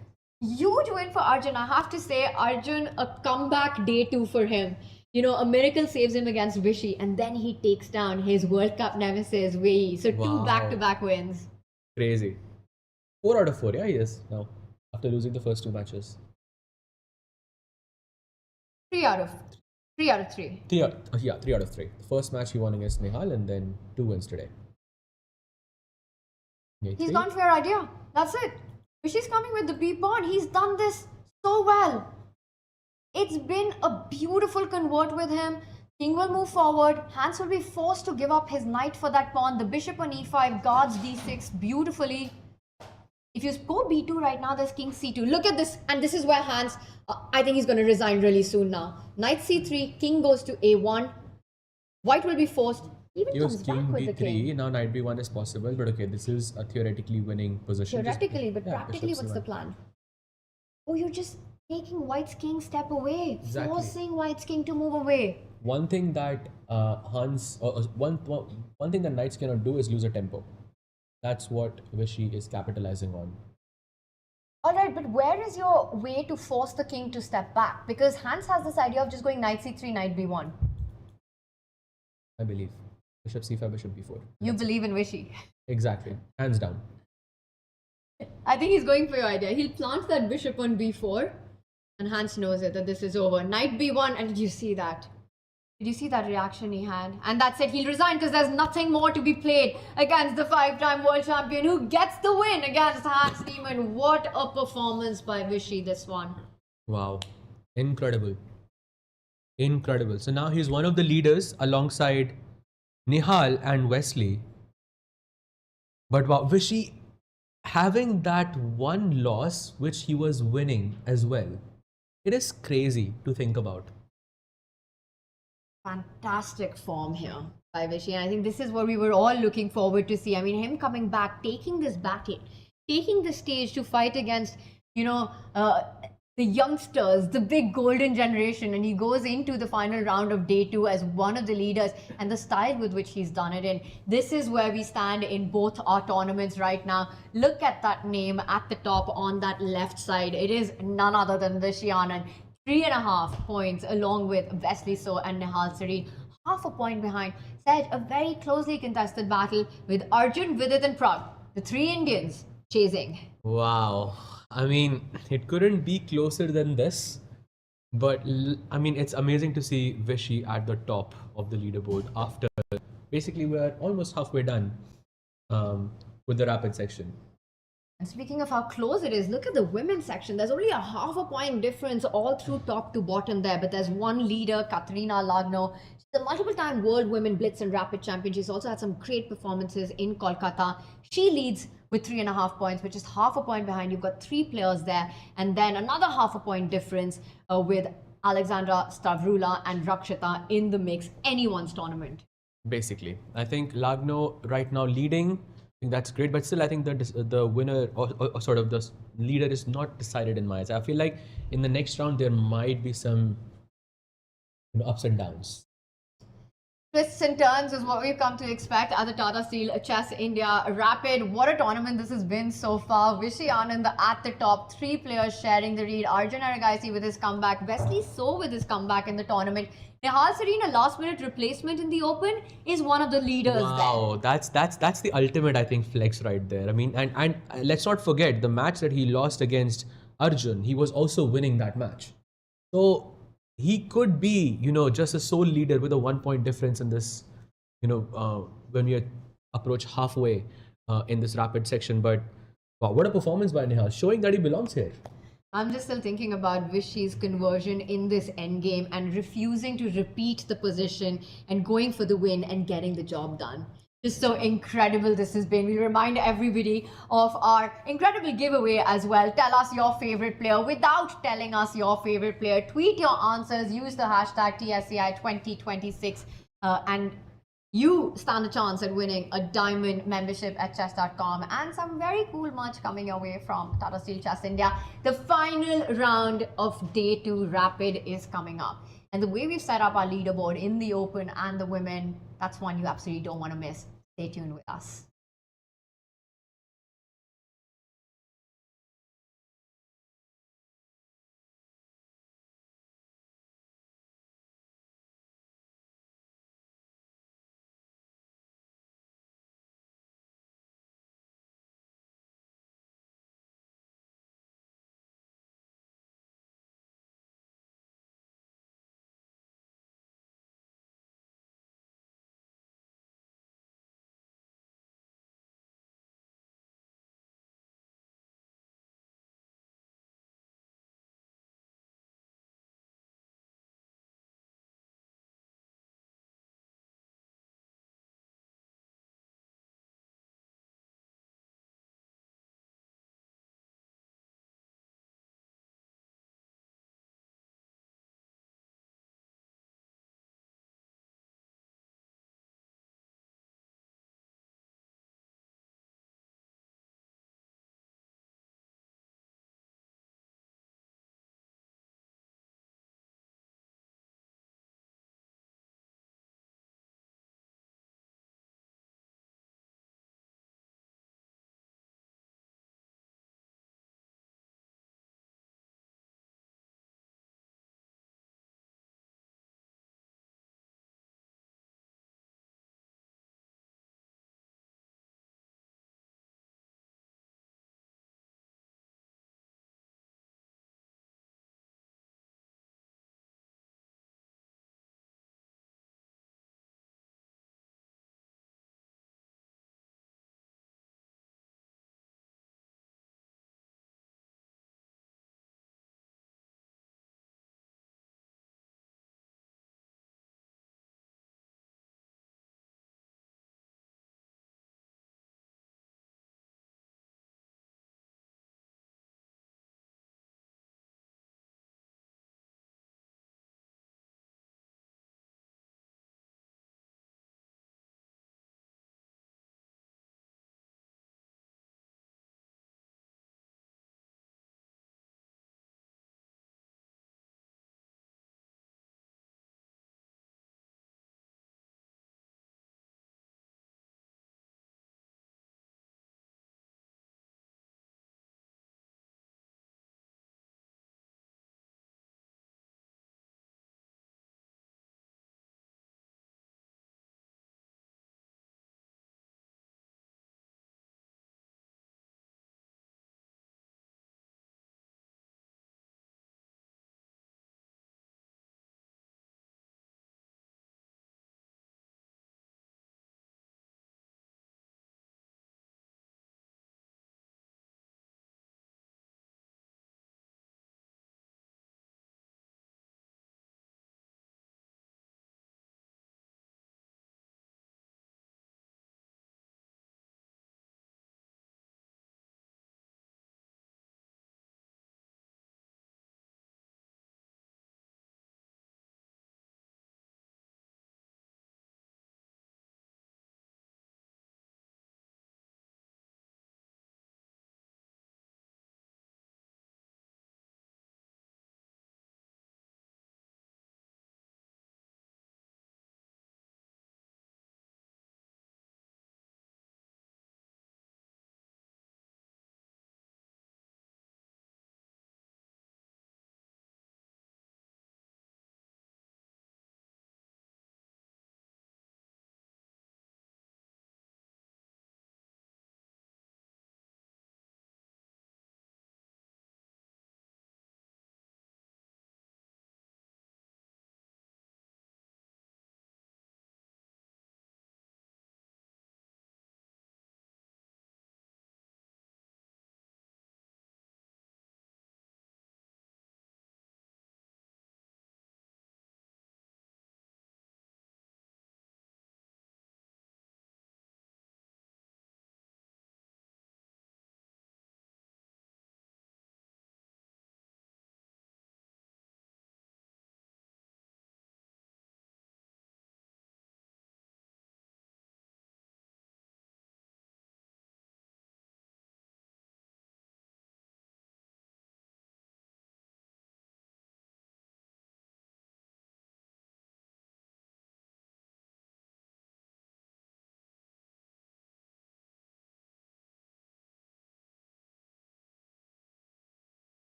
Huge win for Arjun. I have to say, Arjun, a comeback day 2 for him. You know, a miracle saves him against Vishy, and then he takes down his World Cup nemesis, Wei Yi. So Wow. 2 back-to-back wins. Crazy. 4 out of 4, yeah, he is now, after losing the first 2 matches. 3 out of 3. 3 out of 3. The first match he won against Nehal, and then 2 wins today. He's gone for your idea. That's it. Vishy's coming with the B pawn. He's done this so well. It's been a beautiful convert with him. King will move forward. Hans will be forced to give up his knight for that pawn. The bishop on e5 guards d6 beautifully. If you go b2 right now, there's king c2. Look at this. And this is where Hans, I think he's going to resign really soon now. Knight c3, king goes to a1. White will be forced. Even He was comes king back with the king. b3, now knight b1 is possible, but okay, this is a theoretically winning position. Just- Theoretically, but yeah, practically, bishop what's the c1. plan? Oh, you're just making White's king step away, Exactly. forcing White's king to move away. One thing that one thing that knights cannot do is lose a tempo. That's what Vishy is capitalizing on. All right, but where is your way to force the king to step back? Because Hans has this idea of just going knight c3, knight b1. I believe. Bishop c5, bishop b4. You believe in Vishy. Exactly. Hands down. I think he's going for your idea. He'll plant that bishop on b4, and Hans knows it, that this is over. Knight b1, and did you see that? Did you see that reaction he had? And that's it. He'll resign because there's nothing more to be played against the 5-time world champion who gets the win against Hans Niemann. What a performance by Vishy, this one. Wow. Incredible. Incredible. So now he's one of the leaders alongside Nihal and Wesley. But wow, Vishy having that one loss which he was winning as well. It is crazy to think about. Fantastic form here by Vishy, and I think this is what we were all looking forward to see. I mean, him coming back, taking this battle, taking the stage to fight against, you know, the youngsters, the big golden generation, and he goes into the final round of day 2 as one of the leaders, and the style with which he's done it in. This is where we stand in both our tournaments right now. Look at that name at the top on that left side. It is none other than Vishy Anand. 3.5 points along with Wesley So and Nihal Sareen. Half a point behind. Said a very closely contested battle with Arjun, Vidit and Prag, the 3 Indians chasing. Wow. I mean, it couldn't be closer than this. But I mean, it's amazing to see Vishy at the top of the leaderboard after basically we're almost halfway done with the rapid section. And speaking of how close it is, look at the women's section. There's only a half a point difference all through top to bottom there. But there's one leader, Katerina. She's a multiple-time World Women Blitz and Rapid Champion. She's also had some great performances in Kolkata. She leads with 3.5 points, which is half a point behind. You've got 3 players there. And then another half a point difference with Alexandra Stavrula and Rakshita in the mix. Anyone's tournament. Basically, I think Lagno right now leading think that's great, but still, I think the winner or sort of the leader is not decided in my eyes. I feel like in the next round there might be some ups and downs. Twists and turns is what we've come to expect at the Tata Steel Chess India Rapid. What a tournament this has been so far. Vishy Anand at the top, 3 players sharing the lead. Arjun Aragaisi with his comeback. Wesley So with his comeback in the tournament. Nihal Sareen, a last-minute replacement in the Open, is one of the leaders Wow, that's the ultimate, I think, flex right there. I mean, and let's not forget the match that he lost against Arjun. He was also winning that match, so he could be, just a sole leader with a 1 point difference in this, when we approach halfway in this rapid section. But wow, what a performance by Nihal, showing that he belongs here. I'm just still thinking about Vishy's conversion in this endgame and refusing to repeat the position and going for the win and getting the job done. Just so incredible this has been. We remind everybody of our incredible giveaway as well. Tell us your favorite player without telling us your favorite player. Tweet your answers. Use the hashtag TSCI2026 and you stand a chance at winning a diamond membership at chess.com and some very cool merch coming your way from Tata Steel Chess India. The final round of day 2 rapid is coming up. And the way we've set up our leaderboard in the Open and the women, that's one you absolutely don't want to miss. Stay tuned with us.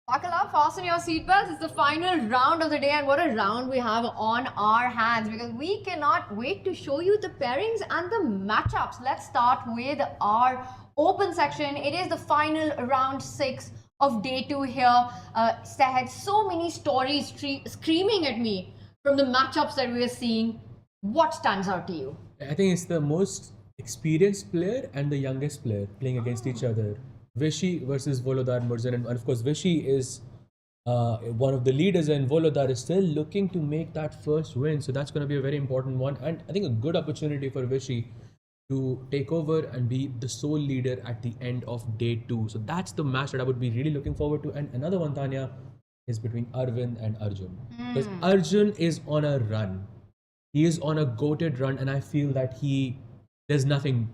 Buckle up, fasten your seatbelts. It's the final round of the day, and what a round we have on our hands because we cannot wait to show you the pairings and the matchups. Let's start with our open section. It is the final round 6 of day 2 here. Sahaj, so many stories screaming at me from the matchups that we are seeing. What stands out to you? I think it's the most experienced player and the youngest player playing against each other. Vishy versus Volodar Murzan, and of course Vishy is one of the leaders, and Volodar is still looking to make that first win. So that's going to be a very important one, and I think a good opportunity for Vishy to take over and be the sole leader at the end of day 2. So that's the match that I would be really looking forward to. And another one, Tanya, is between Arvind and Arjun, because Arjun is on a run. He is on a goated run, and I feel that there's nothing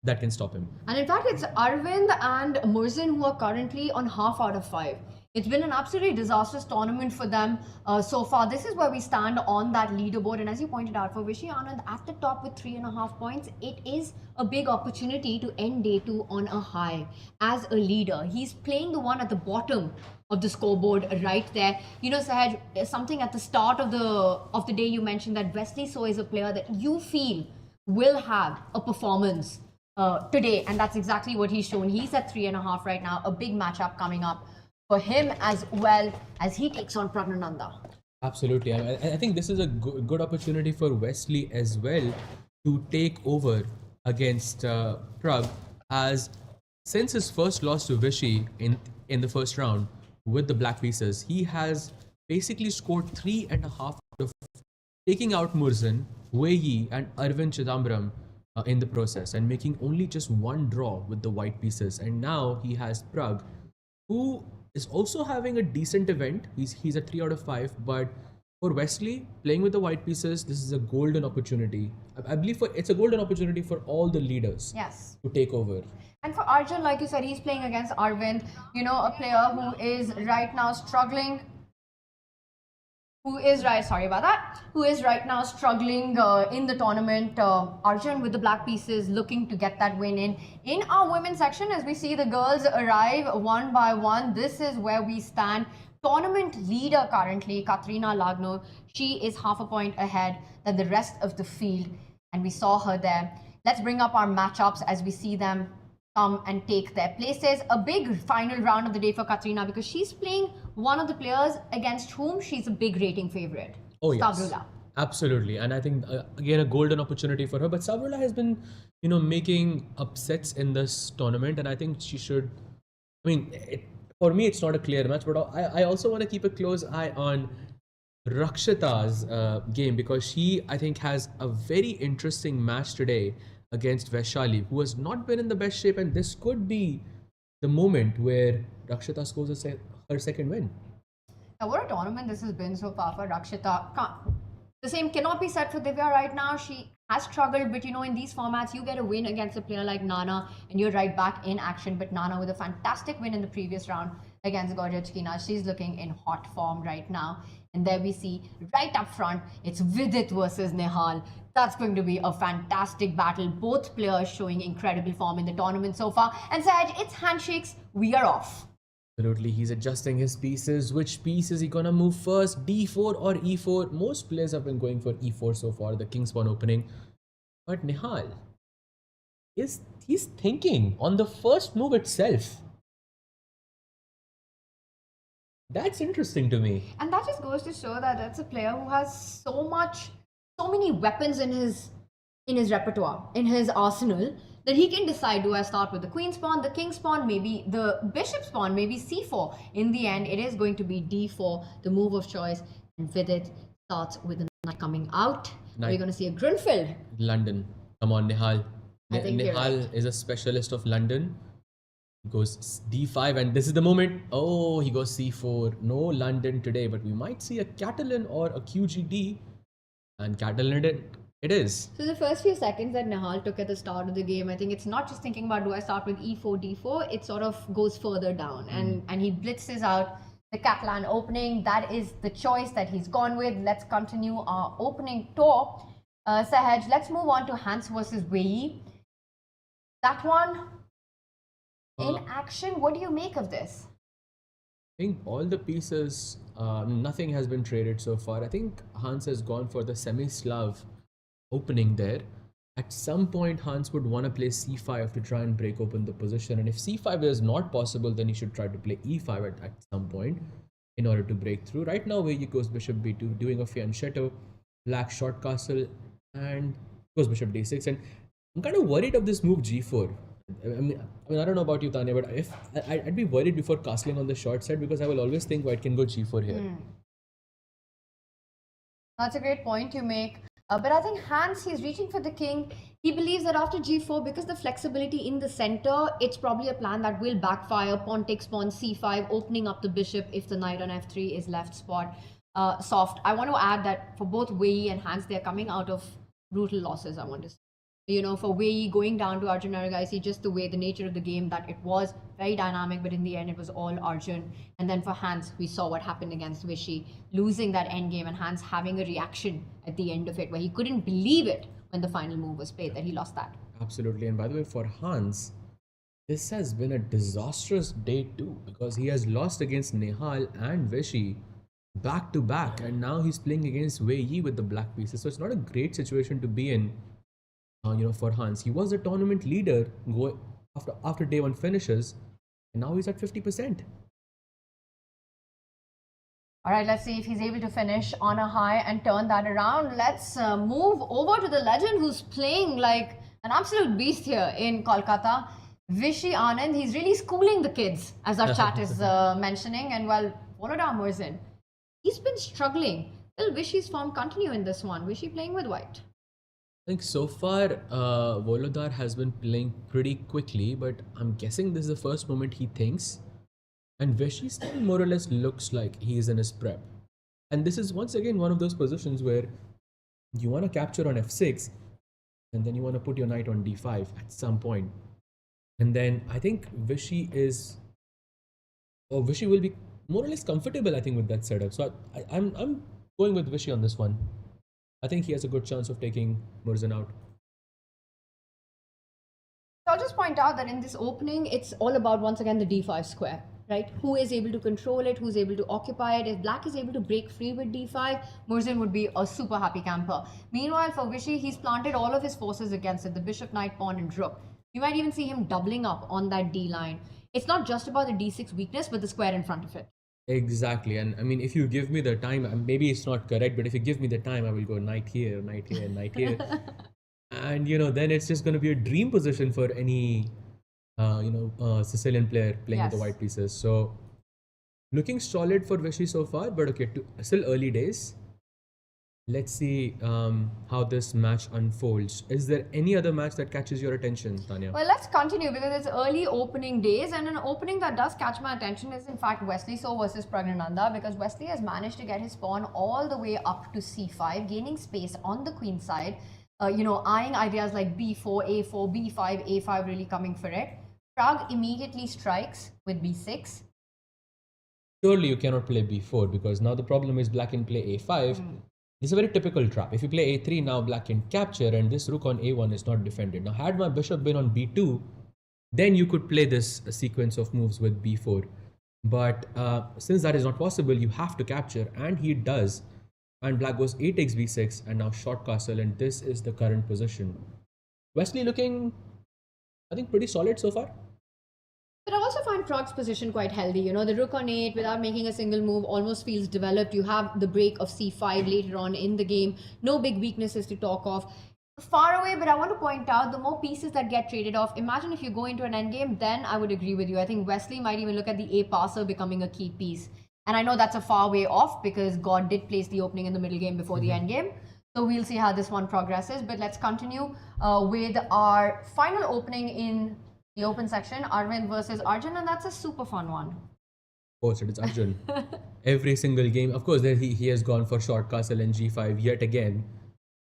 that can stop him. And in fact, it's Arvind and Murzin who are currently on half out of 5. It's been an absolutely disastrous tournament for them so far. This is where we stand on that leaderboard. And as you pointed out, for Vishy Anand at the top with 3.5 points, it is a big opportunity to end day 2 on a high as a leader. He's playing the one at the bottom of the scoreboard right there. You know, Sahaj, something at the start of the day you mentioned that Wesley So is a player that you feel will have a performance today, and that's exactly what he's shown. He's at 3.5 right now. A big matchup coming up for him as well as he takes on Pragnananda. Absolutely. I think this is a good opportunity for Wesley as well to take over against Prag, as since his first loss to Vishy in the first round with the black pieces, he has basically scored 3.5 out of taking out Murzan, Wei and Arvind Chidambaram in the process, and making only just one draw with the white pieces. And now he has Prag, who is also having a decent event. He's at 3 out of 5, but for Wesley, playing with the white pieces, this is a golden opportunity. I believe it's a golden opportunity for all the leaders to take over. And for Arjun, like you said, he's playing against Arvind, you know, a player who is right now struggling. Who is right now struggling in the tournament. Arjun with the black pieces looking to get that win in our women's section. As we see the girls arrive one by one, this is where we stand. Tournament leader currently, Katrina Lagno. She is half a point ahead than the rest of the field, and we saw her there. Let's bring up our matchups as we see them come and take their places. A big final round of the day for Katrina because she's playing one of the players against whom she's a big rating favorite. Oh yes, Savrula. Absolutely. And I think again a golden opportunity for her. But Savrula has been, making upsets in this tournament, and I think she should. I mean, for me, it's not a clear match, but I also want to keep a close eye on Rakshita's game, because she, I think, has a very interesting match today against Vaishali, who has not been in the best shape, and this could be the moment where Rakshita scores her second win. Now, what a tournament this has been so far for Rakshita. The same cannot be said for Divya right now. She has struggled, but in these formats, you get a win against a player like Nana, and you're right back in action. But Nana with a fantastic win in the previous round against Gorjachkina. She's looking in hot form right now. And there we see, right up front, it's Vidit versus Nihal. That's going to be a fantastic battle. Both players showing incredible form in the tournament so far. And Sahaj, it's handshakes. We are off. Absolutely, he's adjusting his pieces. Which piece is he gonna move first? D4 or E4? Most players have been going for E4 so far, the King's Pawn opening. But Nihal, he's thinking on the first move itself. That's interesting to me. And that just goes to show that that's a player who has so many weapons in his repertoire, in his arsenal, that he can decide, do I start with the queen's pawn, the king's pawn, maybe the bishop's pawn, maybe c4. In the end, it is going to be d4, the move of choice, and Vidit starts with a knight coming out. We're going to see a Grunfeld. London. Come on, Nihal. I think you're Nihal right. is a specialist of London. He goes d5, and this is the moment. Oh, he goes c4. No London today, but we might see a Catalan or a QGD. And Catalan it is. So the first few seconds that Nihal took at the start of the game, I think it's not just thinking about, do I start with e4, d4? It sort of goes further down, and he blitzes out the Catalan opening. That is the choice that he's gone with. Let's continue our opening tour. Sahaj, let's move on to Hans versus Wei. That one in action. What do you make of this? think all the pieces, nothing has been traded so far. I think Hans has gone for the semi-Slav opening there. At some point, Hans would want to play c5 to try and break open the position. And if c5 is not possible, then he should try to play e5 at some point in order to break through. Right now, where he goes bishop b2, doing a fianchetto, black short castle, and goes bishop d6. And I'm kind of worried of this move g4. I don't know about you, Tanya, but if I'd be worried before castling on the short side because I will always think white can go g4 here. That's a great point you make. But I think Hans, he's reaching for the king. He believes that after g4, because the flexibility in the center, it's probably a plan that will backfire. Pawn takes pawn c5, opening up the bishop if the knight on f3 is left spot soft. I want to add that for both Wei and Hans, they're coming out of brutal losses, I want to say. You know, for Wei going down to Arjun Naragaisi, just the way, the nature of the game, that it was very dynamic, but in the end it was all Arjun. And then for Hans, we saw what happened against Vishy, losing that endgame and Hans having a reaction at the end of it where he couldn't believe it when the final move was played, that he lost that. Absolutely. And by the way, for Hans, this has been a disastrous day too because he has lost against Nehal and Vishy back to back, and now he's playing against Wei Yi with the black pieces. So it's not a great situation to be in. For Hans, he was a tournament leader after day one finishes, and now he's at 50%. All right, let's see if he's able to finish on a high and turn that around. Let's move over to the legend who's playing like an absolute beast here in Kolkata. Vishy Anand, he's really schooling the kids, as our chat is mentioning. And well, Volodar Murzin, he's been struggling. Will Vishy's form continue in this one? Vishy playing with white? I think so far, Volodar has been playing pretty quickly, but I'm guessing this is the first moment he thinks. And Vishy still more or less looks like he is in his prep. And this is once again one of those positions where you want to capture on f6, and then you want to put your knight on d5 at some point. And then I think Vishy will be more or less comfortable, I think, with that setup. So I'm going with Vishy on this one. I think he has a good chance of taking Murzin out. So I'll just point out that in this opening, it's all about, once again, the d5 square, right? Who is able to control it, who's able to occupy it. If black is able to break free with d5, Murzin would be a super happy camper. Meanwhile, for Vishy, he's planted all of his forces against it, the bishop, knight, pawn, and rook. You might even see him doubling up on that d line. It's not just about the d6 weakness, but the square in front of it. Exactly. And I mean, if you give me the time, maybe it's not correct, but if you give me the time, I will go knight here, knight here, knight here. And, then it's just going to be a dream position for any, Sicilian player playing with the white pieces. So, looking solid for Vishy so far, but okay, still early days. Let's see how this match unfolds. Is there any other match that catches your attention, Tanya? Well, let's continue because it's early opening days, and an opening that does catch my attention is in fact Wesley So versus Pragnananda, because Wesley has managed to get his pawn all the way up to c5, gaining space on the queen side, eyeing ideas like b4, a4, b5, a5 really coming for it. Prag immediately strikes with b6. Surely you cannot play b4 because now the problem is black can play a5. This is a very typical trap. If you play a3, now black can capture, and this rook on a1 is not defended. Now, had my bishop been on b2, then you could play this sequence of moves with b4. But since that is not possible, you have to capture, and he does. And black goes a takes b6, and now short castle, and this is the current position. Wesley looking, I think, pretty solid so far. But I also find Prag's position quite healthy. The rook on 8 without making a single move almost feels developed. You have the break of c5 later on in the game. No big weaknesses to talk of. Far away, but I want to point out the more pieces that get traded off. Imagine if you go into an endgame, then I would agree with you. I think Wesley might even look at the a passer becoming a key piece. And I know that's a far way off because God did place the opening in the middle game before the endgame. So we'll see how this one progresses. But let's continue with our final opening in the open section, Arvind versus Arjun, and that's a super fun one. Of course, it is Arjun. Every single game, of course, he has gone for short castle and g5 yet again,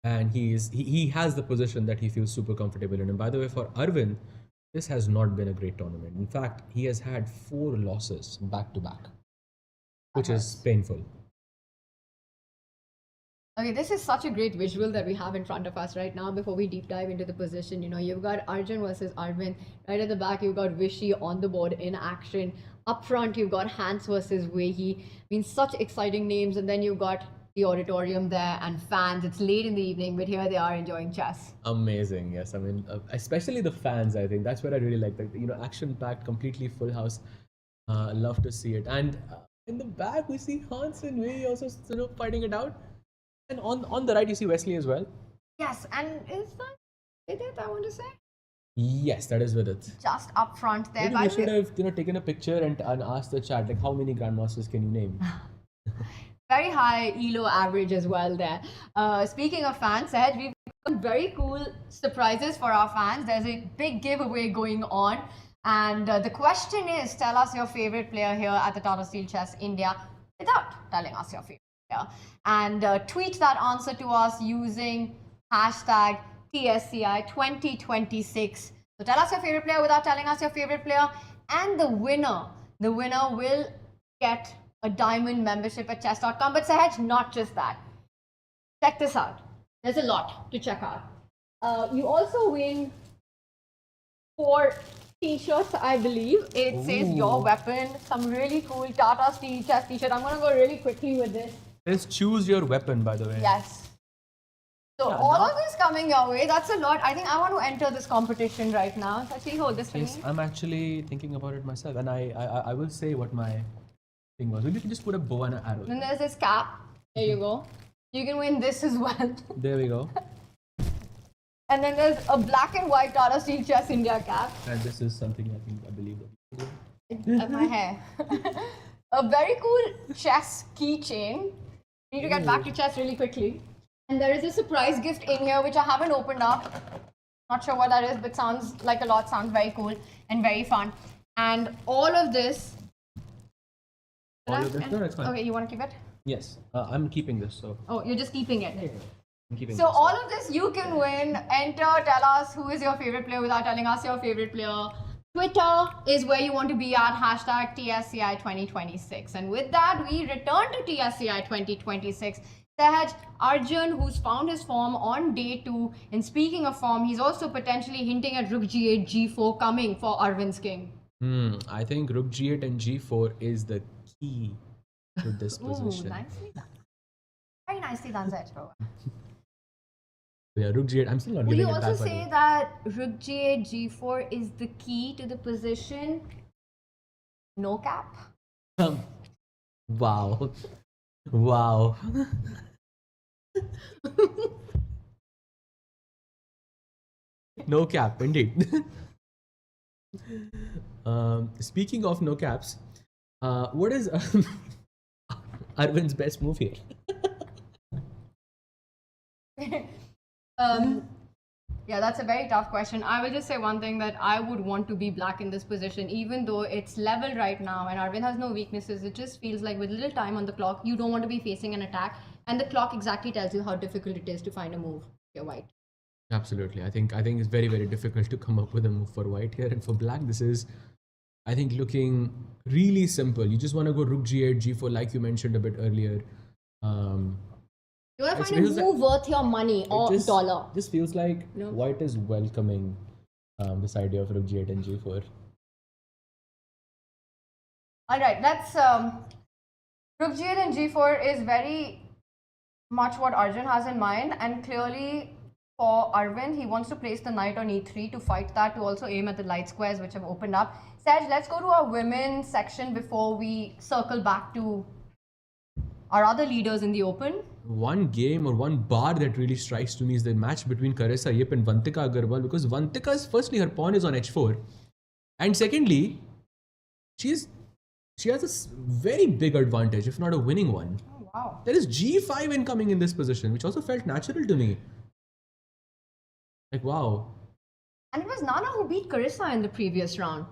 and he has the position that he feels super comfortable in. And by the way, for Arvind, this has not been a great tournament. In fact, he has had 4 losses back to back, which is painful. Okay, this is such a great visual that we have in front of us right now before we deep dive into the position. You know, you've got Arjun versus Arvind. Right at the back, you've got Vishy on the board in action. Up front, you've got Hans versus Wehi. I mean, such exciting names. And then you've got the auditorium there and fans. It's late in the evening, but here they are enjoying chess. Amazing, yes. I mean, especially the fans. I think that's what I really like. Action-packed, completely full house. Love to see it. And in the back, we see Hans and Wei also, fighting it out. And on the right, you see Wesley as well. Yes, and is that with it, I want to say? Yes, that is with it. Just up front there. Maybe we should have taken a picture and asked the chat like how many grandmasters can you name? Very high ELO average as well there. Speaking of fans, Sahaj, we've got very cool surprises for our fans. There's a big giveaway going on. And the question is, tell us your favorite player here at the Tata Steel Chess India without telling us your favorite player. And tweet that answer to us using hashtag TSCI 2026. So tell us your favorite player without telling us your favorite player. And the winner will get a diamond membership at chess.com. But Sahaj, not just that. Check this out. There's a lot to check out. You also win 4 t-shirts, I believe. It says your weapon, some really cool Tata Steel Chess t-shirt. I'm gonna go really quickly with this. Let's choose your weapon, by the way. Yes. So all of this coming your way, that's a lot. I think I want to enter this competition right now. So actually hold this for Yes, me. I'm actually thinking about it myself, and I will say what my thing was. Maybe you can just put a bow and an arrow. Then there's this cap. There you go. You can win this as well. There we go. And then there's a black and white Tata Steel Chess India cap. And this is something I believe that. My hair. A very cool chess keychain. Need to get back to chess really quickly. And there is a surprise gift in here which I haven't opened up. Not sure what that is, but sounds like a lot. Sounds very cool and very fun. And all of this. All of this? No, it's fine. Okay, you want to keep it? Yes, I'm keeping this. So. Oh, you're just keeping it. I'm keeping So this. all of this you can win. Enter, tell us who is your favorite player without telling us your favorite player. Twitter is where you want to be at, hashtag TSCI 2026. And with that, we return to TSCI 2026. Sahaj, Arjun, who's found his form on day 2. And speaking of form, he's also potentially hinting at Rook G8, G4 coming for Arvind's king. I think Rook G8 and G4 is the key to this position. Ooh, nicely done. Very nicely done, Sahaj. Yeah, Rook G8. I'm still not Would giving you it also back. say that Rook G8, G4 is the key to the position? No cap? Wow. Wow. No cap, indeed. Speaking of no caps, what is Arvind's best move here? Yeah, that's a very tough question. I will just say one thing, that I would want to be black in this position, even though it's level right now and Arvind has no weaknesses. It just feels like with little time on the clock, you don't want to be facing an attack, and the clock exactly tells you how difficult it is to find a move. You're white. Absolutely. I think it's very, very difficult to come up with a move for white here, and for black, this is, I think, looking really simple. You just want to go Rook G8, G4, like you mentioned a bit earlier. You want to find a move worth your money or dollar. This feels like No. white is welcoming this idea of Rook G8 and G4. All right, that's Rook G8 and G4 is very much what Arjun has in mind, and clearly for Arvind, he wants to place the knight on e3 to fight that, to also aim at the light squares which have opened up. Saj, let's go to our women's section before we circle back to our other leaders in the open. One game or one bar that really strikes to me is the match between Carissa Yip and Vantika Agarwal, because Vantika's, firstly, her pawn is on h4, and secondly, she has a very big advantage, if not a winning one. Oh, wow. There is g5 incoming in this position, which also felt natural to me. Like, wow. And it was Nana who beat Carissa in the previous round.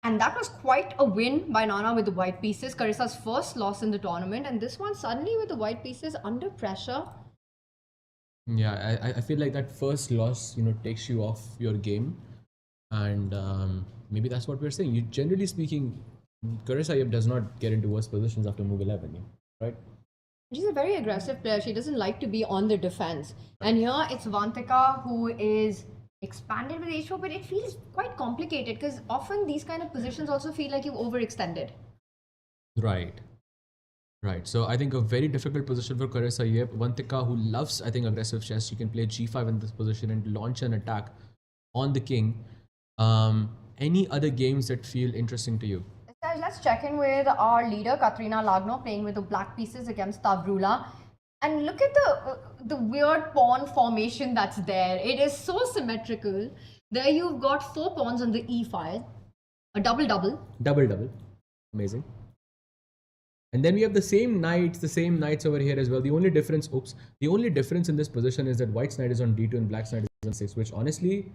And that was quite a win by Nana with the white pieces. Carissa's first loss in the tournament, and this one suddenly with the white pieces under pressure. Yeah, I feel like that first loss, takes you off your game, and maybe that's what we're saying. You, generally speaking, Carissa Yip does not get into worse positions after move 11, right? She's a very aggressive player. She doesn't like to be on the defense. And here it's Vantika who is expanded with h4, but it feels quite complicated because often these kind of positions also feel like you overextended. Right. Right. So I think a very difficult position for Carissa here. Vantika, who loves, I think, aggressive chess, she can play g5 in this position and launch an attack on the king. Any other games that feel interesting to you? Let's check in with our leader, Katrina Lagno, playing with the black pieces against Tavrula. And look at the weird pawn formation that's there. It is so symmetrical. There you've got 4 pawns on the e file, a double-double. Double. Amazing. And then we have the same knights over here as well. The only difference in this position is that white's knight is on d2 and black's knight is on 6, which honestly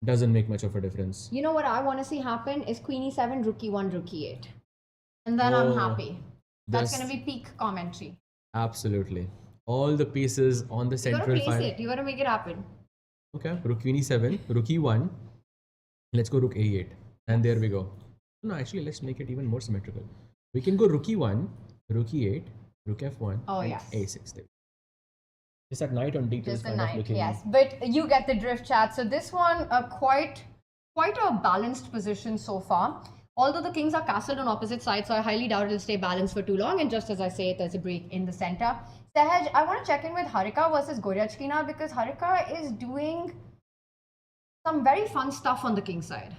doesn't make much of a difference. You know what I want to see happen is queen e7, rook e1, rook e8. And then I'm happy. That's going to be peak commentary. Absolutely. All the pieces on the central You got to file. place it. You got to make it happen. Okay, rook queen e7, rook e1. Let's go rook a8. And there we go. No, actually, let's make it even more symmetrical. We can go rook e1, rook e8, rook f1, and yes. a6. Just that knight on d2 Just is the kind of knight, looking... yes. But you get the drift, chat. So this one, quite a balanced position so far. Although the kings are castled on opposite sides, so I highly doubt it'll stay balanced for too long. And just as I say, there's a break in the center. Sahaj, I want to check in with Harika versus Goryachkina because Harika is doing some very fun stuff on the king side.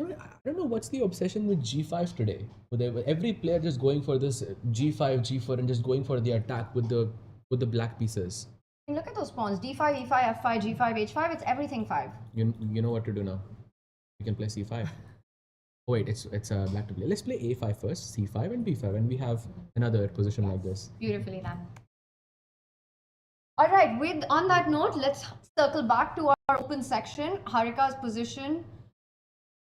I don't know what's the obsession with g5 today. With every player just going for this g5, g4 and just going for the attack with the black pieces. Look at those pawns, d5, e5, f5, g5, h5, it's everything 5. You know what to do now. You can play c5. Oh wait, it's black to play. Let's play a5 first, c5 and b5, and we have another position like this. Beautifully done. All right, on that note, let's circle back to our open section. Harika's position,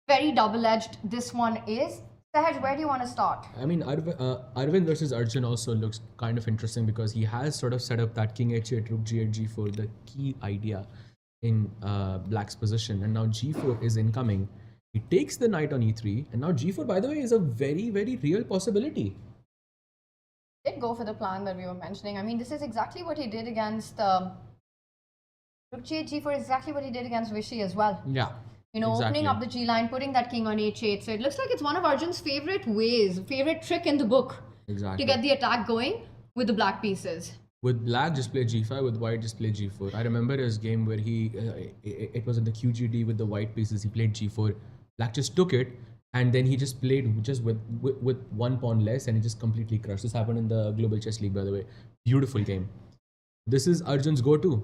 very double-edged this one is. Sahaj, where do you want to start? I mean, Arvind versus Arjun also looks kind of interesting because he has sort of set up that king h8, rook g8, g4, the key idea in black's position, and now g4 is incoming. He takes the knight on e3, and now g4, by the way, is a very, very real possibility. Did go for the plan that we were mentioning. I mean, this is exactly what he did against rook g8, g4 is exactly what he did against Vishy as well. Yeah. You know, exactly. Opening up the G line, putting that king on h8. So it looks like it's one of Arjun's favorite trick in the book. Exactly. To get the attack going with the black pieces. With black, just play g5. With white, just play g4. I remember his game where it was in the QGD with the white pieces. He played g4. Black just took it, and then he just played just with one pawn less, and he just completely crushed. This happened in the Global Chess League, by the way. Beautiful game. This is Arjun's go-to.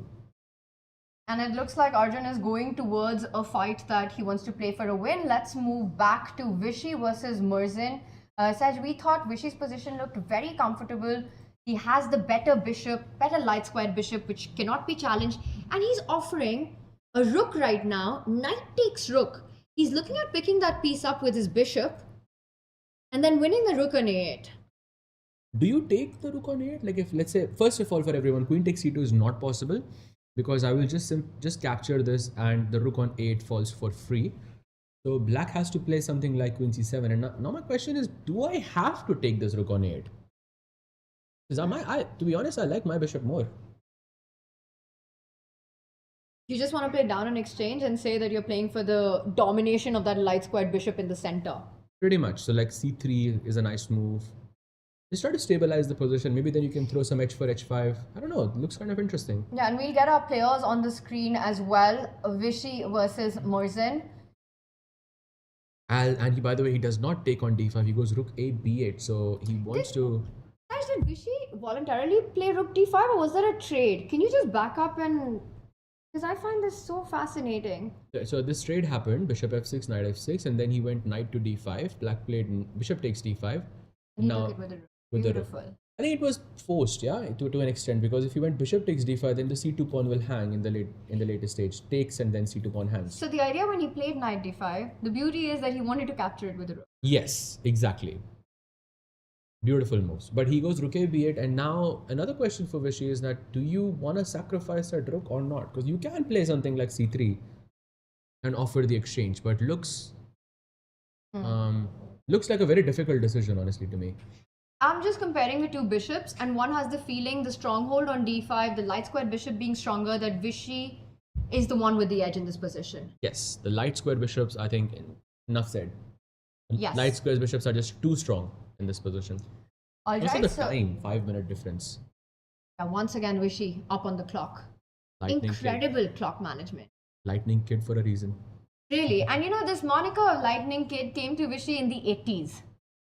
And it looks like Arjun is going towards a fight that he wants to play for a win. Let's move back to Vishy versus Murzin. Saj, we thought Vishy's position looked very comfortable. He has the better bishop, better light squared bishop, which cannot be challenged. And he's offering a rook right now. Knight takes rook. He's looking at picking that piece up with his bishop and then winning the rook on a8. Do you take the rook on a8? Like if, let's say, first of all, for everyone, queen takes c2 is not possible because I will just capture this and the rook on a8 falls for free. So black has to play something like queen c7. And now my question is, do I have to take this rook on a8? Because to be honest, I like my bishop more. You just want to play down an exchange and say that you're playing for the domination of that light squared bishop in the center. Pretty much. So like c3 is a nice move. Just try to stabilize the position. Maybe then you can throw some h4, h5. I don't know. It looks kind of interesting. Yeah, and we'll get our players on the screen as well. Vishy versus Murzin. And he, by the way, he does not take on d5. He goes rook a b8. So he wants to... Did Vishy voluntarily play rook d5 or was there a trade? Can you just back up and... Because I find this so fascinating. So this trade happened, bishop f6, knight f6, and then he went knight to d5. Black played bishop takes d5. And now took it with the rook. Beautiful. I think it was forced, yeah, to an extent, because if you went bishop takes d5, then the c2 pawn will hang in the later stage. Takes and then c2 pawn hangs. So the idea when he played knight d5, the beauty is that he wanted to capture it with the rook. Yes, exactly. Beautiful moves. But he goes rook a b8, and now another question for Vishy is that do you want to sacrifice that rook or not? Because you can play something like c3 and offer the exchange, but looks like a very difficult decision, honestly, to me. I'm just comparing the two bishops, and one has the feeling, the stronghold on d5, the light squared bishop being stronger, that Vishy is the one with the edge in this position. Yes, the light square bishops, I think, enough said. Yes. Light square bishops are just too strong in this position. All Also right, the so time, 5-minute difference. once again, Vishy up on the clock. Lightning Incredible clock management. Lightning Kid for a reason. Really. And you know, this moniker of Lightning Kid came to Vishy in the 80s.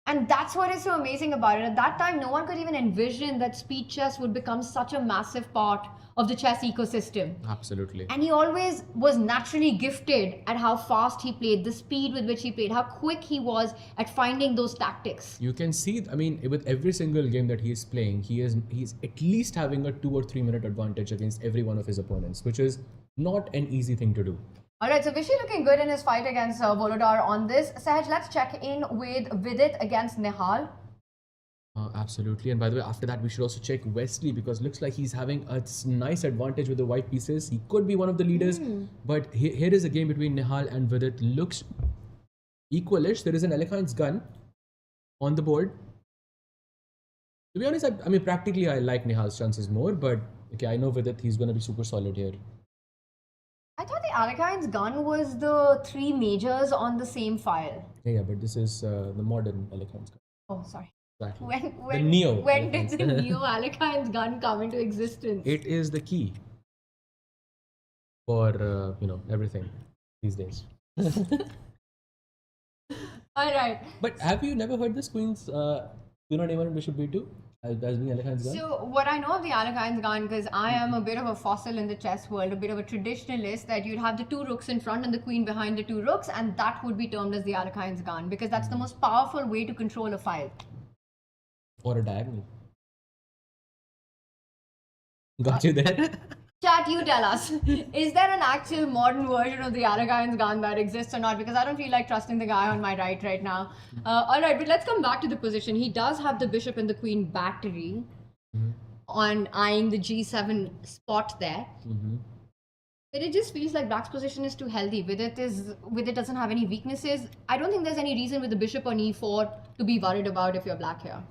And that's what is so amazing about it. At that time, no one could even envision that speed chess would become such a massive part of the chess ecosystem. Absolutely. And he always was naturally gifted at how fast he played, the speed with which he played, how quick he was at finding those tactics. You can see, I mean, with every single game that he is playing, he's at least having a 2 or 3 minute advantage against every one of his opponents, which is not an easy thing to do. All right, so Vishy looking good in his fight against Volodar on this. Sahaj, let's check in with Vidit against Nihal. Absolutely. And by the way, after that, we should also check Wesley, because looks like he's having a nice advantage with the white pieces. He could be one of the leaders, but here is a game between Nihal and Vidit. Looks equalish. There is an Alekhines gun on the board. To be honest, I mean, practically, I like Nihal's chances more, but okay, I know Vidit, he's going to be super solid here. I thought the Alekhines gun was the 3 majors on the same file. Yeah, but this is the modern Alekhines gun. Oh, sorry. Exactly. When Neo when did Alekhines. the Neo Alekhines gun come into existence? It is the key for, everything these days. All right. But have you never heard this Queen's Queen on A1 and Bishop B2 as being Alekhines gun? So what I know of the Alekhines gun, because I am a bit of a fossil in the chess world, a bit of a traditionalist, that you'd have the 2 rooks in front and the queen behind the 2 rooks, and that would be termed as the Alekhines gun, because that's the most powerful way to control a file. Or a diagonal. Got you there? Chat, you tell us, is there an actual modern version of the Alekhines gun that exists or not? Because I don't feel like trusting the guy on my right now. All right, but let's come back to the position. He does have the bishop and the queen battery on eyeing the g7 spot there. But it just feels like black's position is too healthy. With it doesn't have any weaknesses. I don't think there's any reason with the bishop on e4 to be worried about if you're black here.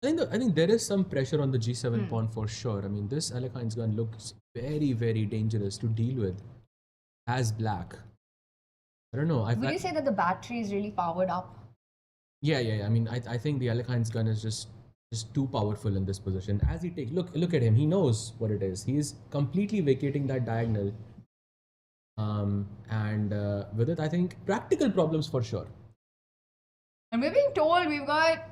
I think there is some pressure on the g7 pawn for sure. I mean, this Alekhines gun looks very, very dangerous to deal with as black. I don't know. Would you say that the battery is really powered up? Yeah. I mean, I think the Alekhines gun is just too powerful in this position. As he takes, look at him. He knows what it is. He is completely vacating that diagonal. And with it, I think practical problems for sure. And we're being told we've got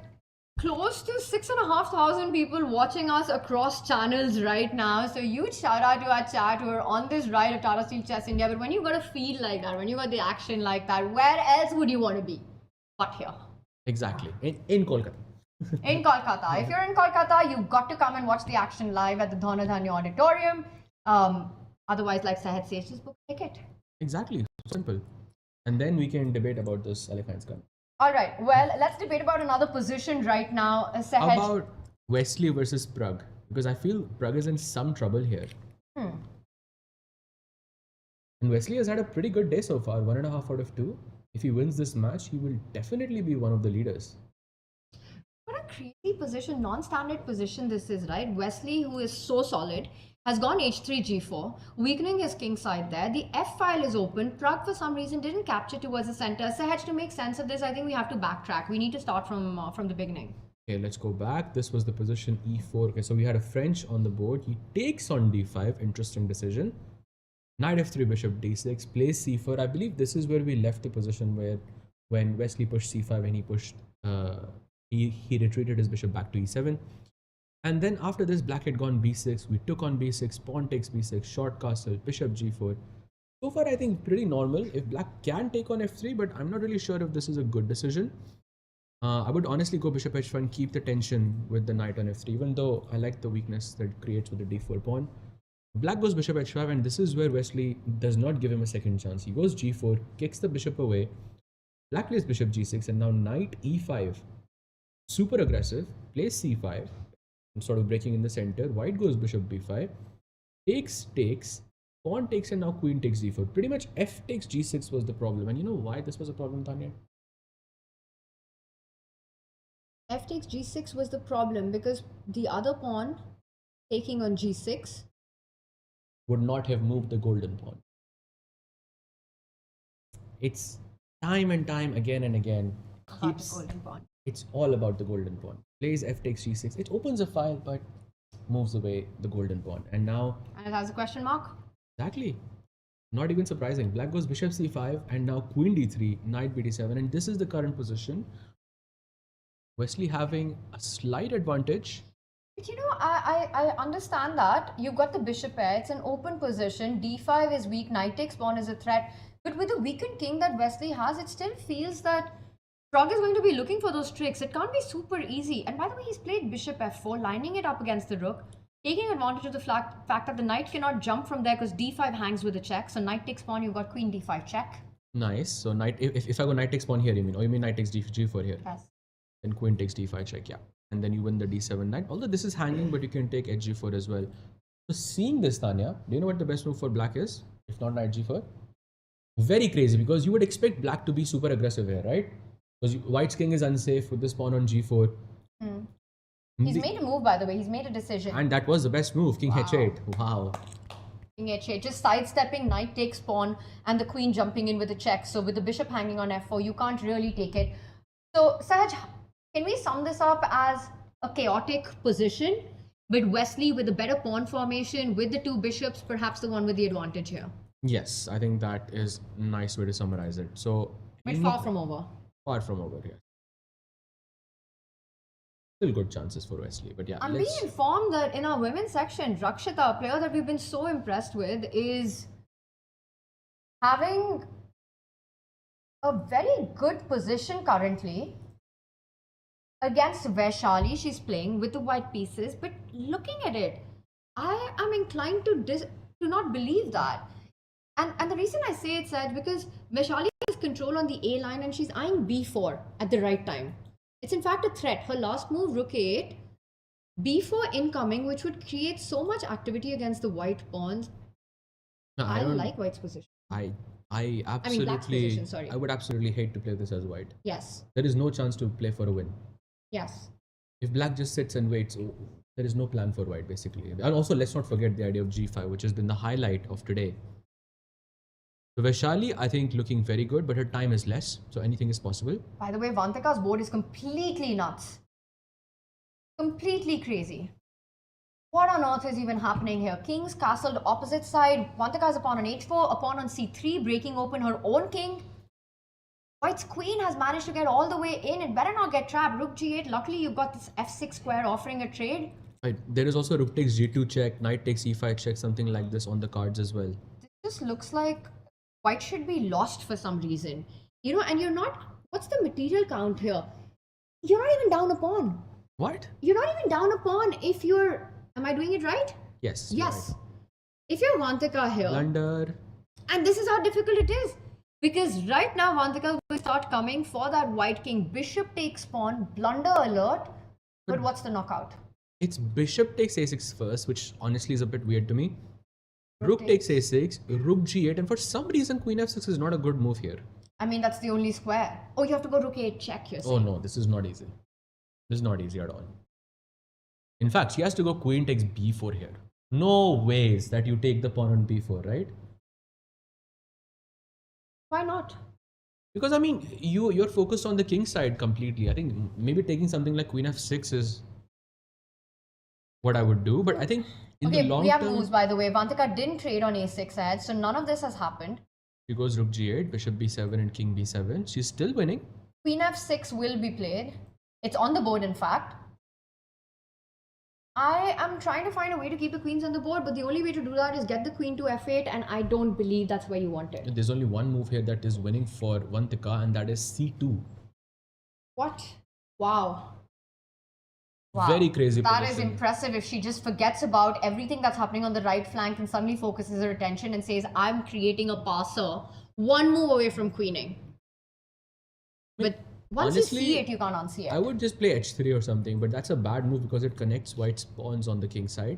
close to 6,500 people watching us across channels right now. So huge shout out to our chat who are on this ride of Tata Steel Chess India. But when you got a feel like that, when you got the action like that, where else would you want to be but here? Exactly. In Kolkata. In Kolkata. If you're in Kolkata, you've got to come and watch the action live at the Dhonadhanya Auditorium. Otherwise, like Sahaj says, just book a ticket. Exactly. Simple. And then we can debate about this Alekhines gun. All right. Well, let's debate about another position right now. Sahaj. How about Wesley versus Prag? Because I feel Prag is in some trouble here. And Wesley has had a pretty good day so far, 1.5 out of 2. If he wins this match, he will definitely be one of the leaders. What a crazy position, non-standard position this is, right? Wesley, who is so solid, has gone h3, g4, weakening his king side there. The f file is open. Prag, for some reason, didn't capture towards the center. Sahaj, to make sense of this, I think we have to backtrack. We need to start from the beginning. Okay, let's go back. This was the position e4. Okay, so we had a French on the board. He takes on d5. Interesting decision. Knight f3, bishop d6, plays c4. I believe this is where we left the position where when Wesley pushed c5 and he pushed, he retreated his bishop back to e7. And then after this, black had gone b6. We took on b6, pawn takes b6, short castle, bishop g4. So far, I think pretty normal. If black can take on f3, but I'm not really sure if this is a good decision. I would honestly go bishop h5 and keep the tension with the knight on f3, even though I like the weakness that it creates with the d4 pawn. Black goes bishop h5, and this is where Wesley does not give him a second chance. He goes g4, kicks the bishop away. Black plays bishop g6, and now knight e5. Super aggressive, plays c5. I'm sort of breaking in the center. White goes bishop b5. Takes, pawn takes, and now queen takes d4. Pretty much f takes g6 was the problem. And you know why this was a problem, Tanya? F f takes g6 was the problem, because the other pawn taking on g6 would not have moved the golden pawn. It's time and time again and again. about the golden pawn. It's all about the golden pawn. Plays f takes g6. It opens a file, but moves away the golden pawn. And now, And it has a question mark. exactly, not even surprising. Black goes bishop c5 and now queen d3, knight bd7, and this is the current position. Wesley having a slight advantage. But you know, I understand that. You've got the bishop pair, it's an open position, d5 is weak, knight takes pawn is a threat. But with the weakened king that Wesley has, it still feels that Frog is going to be looking for those tricks. It can't be super easy. And by the way, he's played bishop f4, lining it up against the rook, taking advantage of the fact that the knight cannot jump from there because d5 hangs with a check. So knight takes pawn, you've got queen d5 check. Nice. So knight, if I go knight takes pawn here, you mean? Or you mean knight takes g4 here? Yes. Then queen takes d5 check, yeah. And then you win the d7 knight. Although this is hanging, but you can take hg4 as well. So seeing this, Tanya, do you know what the best move for black is? If not knight g4? Very crazy, because you would expect black to be super aggressive here, right? Because white's king is unsafe with this pawn on g4. He's made a move, by the way. He's made a decision. And that was the best move, king h8. Wow. King h8, just sidestepping, knight takes pawn, and the queen jumping in with a check. So with the bishop hanging on f4, you can't really take it. So Sahaj, can we sum this up as a chaotic position, but Wesley with a better pawn formation, with the two bishops, perhaps the one with the advantage here? Yes, I think that is a nice way to summarize it. So, But far from over. Far from over here. Still good chances for Wesley, but yeah. I'm being informed that in our women's section, Rakshita, a player that we've been so impressed with, is having a very good position currently against Vaishali. She's playing with the white pieces, but looking at it, I am inclined to not believe that. And the reason I say it's that because Vaishali has control on the A line and she's eyeing B4 at the right time. It's in fact a threat. Her last move, rook a8, b4 incoming, which would create so much activity against the white pawns. No, I like white's position. I absolutely. black's position, sorry. I would absolutely hate to play this as white. Yes. There is no chance to play for a win. Yes. If black just sits and waits, there is no plan for white basically. And also, let's not forget the idea of g5, which has been the highlight of today. So Vaishali, I think, looking very good, but her time is less, so anything is possible. By the way, Vantika's board is completely nuts. Completely crazy. What on earth is even happening here? King's castled opposite side. Vantika's a pawn on h4, a pawn on c3, breaking open her own king. White's queen has managed to get all the way in. It better not get trapped. Rook g8. Luckily, you've got this f6 square offering a trade. Right. There is also rook takes g2 check, knight takes e5 check, something like this on the cards as well. This just looks like white should be lost for some reason. You know, and you're not... What's the material count here? You're not even down a pawn. What? You're not even down a pawn if you're... Am I doing it right? Yes. Yes. Right. If you're Vantika here... Blunder. And this is how difficult it is. Because right now, Vantika will start coming for that white king. Bishop takes pawn, blunder alert. But what's the knockout? It's bishop takes a6 first, which honestly is a bit weird to me. Rook takes a6, rook g8, and for some reason queen f6 is not a good move here. I mean, that's the only square. Oh, you have to go rook a8 check here. Oh no, this is not easy. This is not easy at all. In fact, she has to go queen takes b4 here. No ways that you take the pawn on b4, right? Why not? Because I mean, you're focused on the king side completely. I think maybe taking something like queen f6 is what I would do, but I think in the long we have term, moves, by the way. Vantika didn't trade on a6 ahead, so none of this has happened. she goes rook g8, bishop b7, and king b7. She's still winning. Queen f6 will be played. It's on the board, in fact. I am trying to find a way to keep the queens on the board, but the only way to do that is get the queen to f8, and I don't believe that's where you want it. There's only one move here that is winning for Vantika, and that is c2. What? Wow. Wow. Very crazy That position. is impressive if she just forgets about everything that's happening on the right flank and suddenly focuses her attention and says, I'm creating a passer one move away from queening. But once honestly, you see it, you can't unsee it. I would just play h3 or something, but that's a bad move because it connects white's pawns on the king side.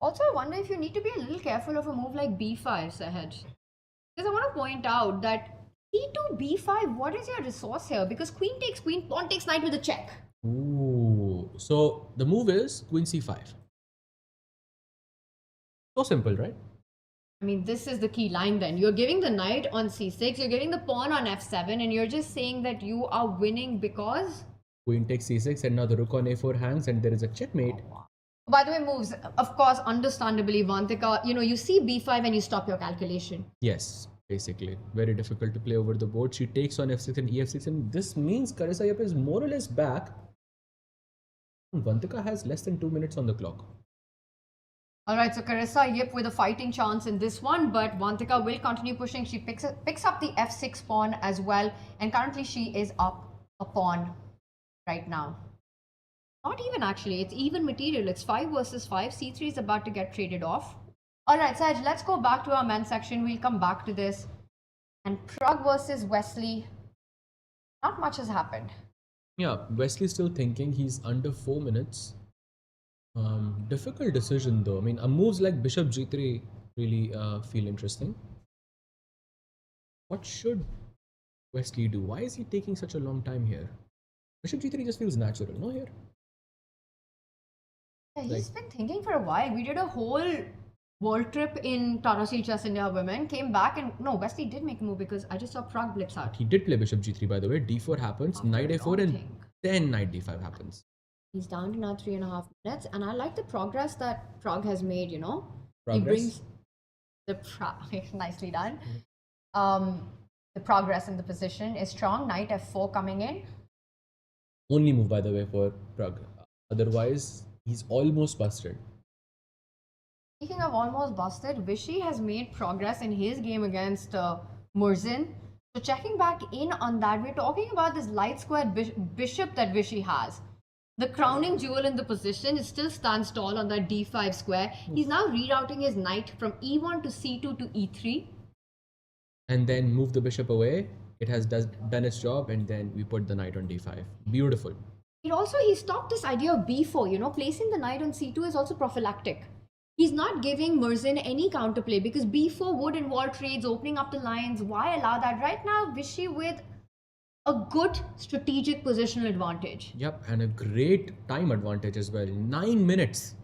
Also, I wonder if you need to be a little careful of a move like b5, Sahaj. Because I want to point out that C2, B5, what is your resource here? Because queen takes queen, pawn takes knight with a check. Ooh. So the move is queen c5. So simple, right? I mean, this is the key line then. You're giving the knight on c6, you're giving the pawn on f7, and you're just saying that you are winning because... Queen takes c6, and now the rook on a4 hangs, and there is a checkmate. By the way, moves, of course, understandably, Vantika, you see b5 and you stop your calculation. Yes, basically. Very difficult to play over the board. She takes on f6 and ef6, and this means Carissa Yap is more or less back. Vantika has less than 2 minutes on the clock. Alright, so Carissa Yip with a fighting chance in this one, but Vantika will continue pushing. She picks up the f6 pawn as well, and currently she is up a pawn right now. Not even actually, it's even material. It's 5 versus 5. C3 is about to get traded off. Alright, Saj, let's go back to our men's section. We'll come back to this. And Prague versus Wesley. Not much has happened. Yeah, Wesley's still thinking. He's under 4 minutes. Difficult decision though. I mean, moves like bishop g3 really feel interesting. What should Wesley do? Why is he taking such a long time here? Bishop g3 just feels natural, no here? Yeah, he's been thinking for a while. We did a whole world trip in Tata Steel Chess India women, came back and no, Wesley did make a move because I just saw Prague blitz out. He did play bishop g3 by the way. d4 happens, After knight a a4 long and thing. then knight d5 happens. He's down to now 3.5 minutes, and I like the progress that Prague has made, He Progress? brings the nicely done. The progress in the position is strong. Knight f4 coming in. Only move by the way for Prague. Otherwise, he's almost busted. Speaking of almost busted, Vishy has made progress in his game against Murzin. So checking back in on that, we're talking about this light squared bishop that Vishy has. The crowning jewel in the position is still stands tall on that d5 square. He's now rerouting his knight from e1 to c2 to e3. And then move the bishop away. It has done its job, and then we put the knight on d5. Beautiful. He stopped this idea of b4, placing the knight on c2 is also prophylactic. He's not giving Murzin any counterplay because b4 would involve trades, opening up the lines. Why allow that? Right now, Vishy with a good strategic positional advantage. Yep, and a great time advantage as well. 9 minutes.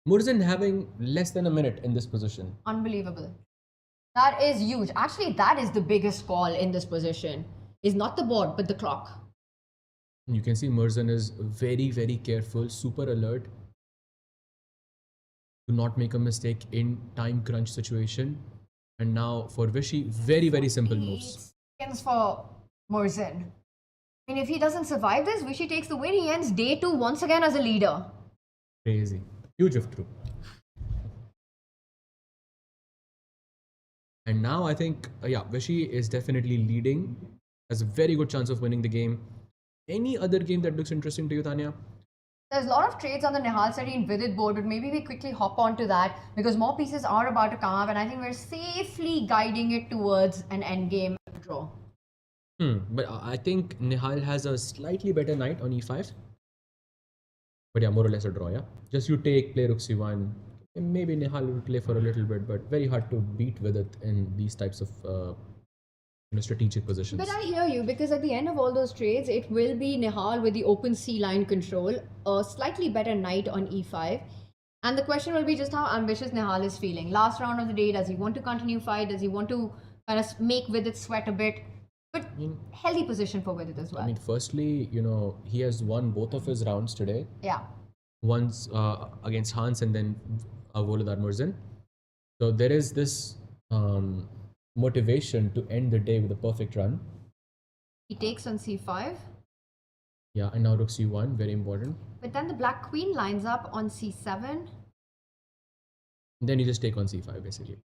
Murzin having less than a minute in this position. Unbelievable. That is huge. Actually, that is the biggest call in this position. Is not the board, but the clock. You can see Murzin is very, very careful, super alert to not make a mistake in time crunch situation. And now for Vishy, very, very simple moves. Seconds for Murzin. I mean, if he doesn't survive this, Vishy takes the win. He ends day 2 once again as a leader. Crazy. Huge if true. And now I think, Vishy is definitely leading. Has a very good chance of winning the game. Any other game that looks interesting to you, Tanya? There's a lot of trades on the Nihal Seti and Vidit board, but maybe we quickly hop onto that because more pieces are about to come up, and I think we're safely guiding it towards an endgame draw. But I think Nihal has a slightly better knight on e5. But yeah, more or less a draw, yeah? Just you take, play rook c1. Maybe Nihal will play for a little bit, but very hard to beat with it in these types of strategic positions. But I hear you because at the end of all those trades, it will be Nihal with the open C line control, a slightly better knight on e5. And the question will be just how ambitious Nihal is feeling. Last round of the day, does he want to continue fight? Does he want to kind of make Vidit sweat a bit? But healthy position for Vidit as well. I mean, firstly, he has won both of his rounds today. Yeah. Once against Hans and then Volodar Murzin. So there is this motivation to end the day with a perfect run. He takes on c5. Yeah, and now rook c1, very important. But then the black queen lines up on c7. Then you just take on c5 basically.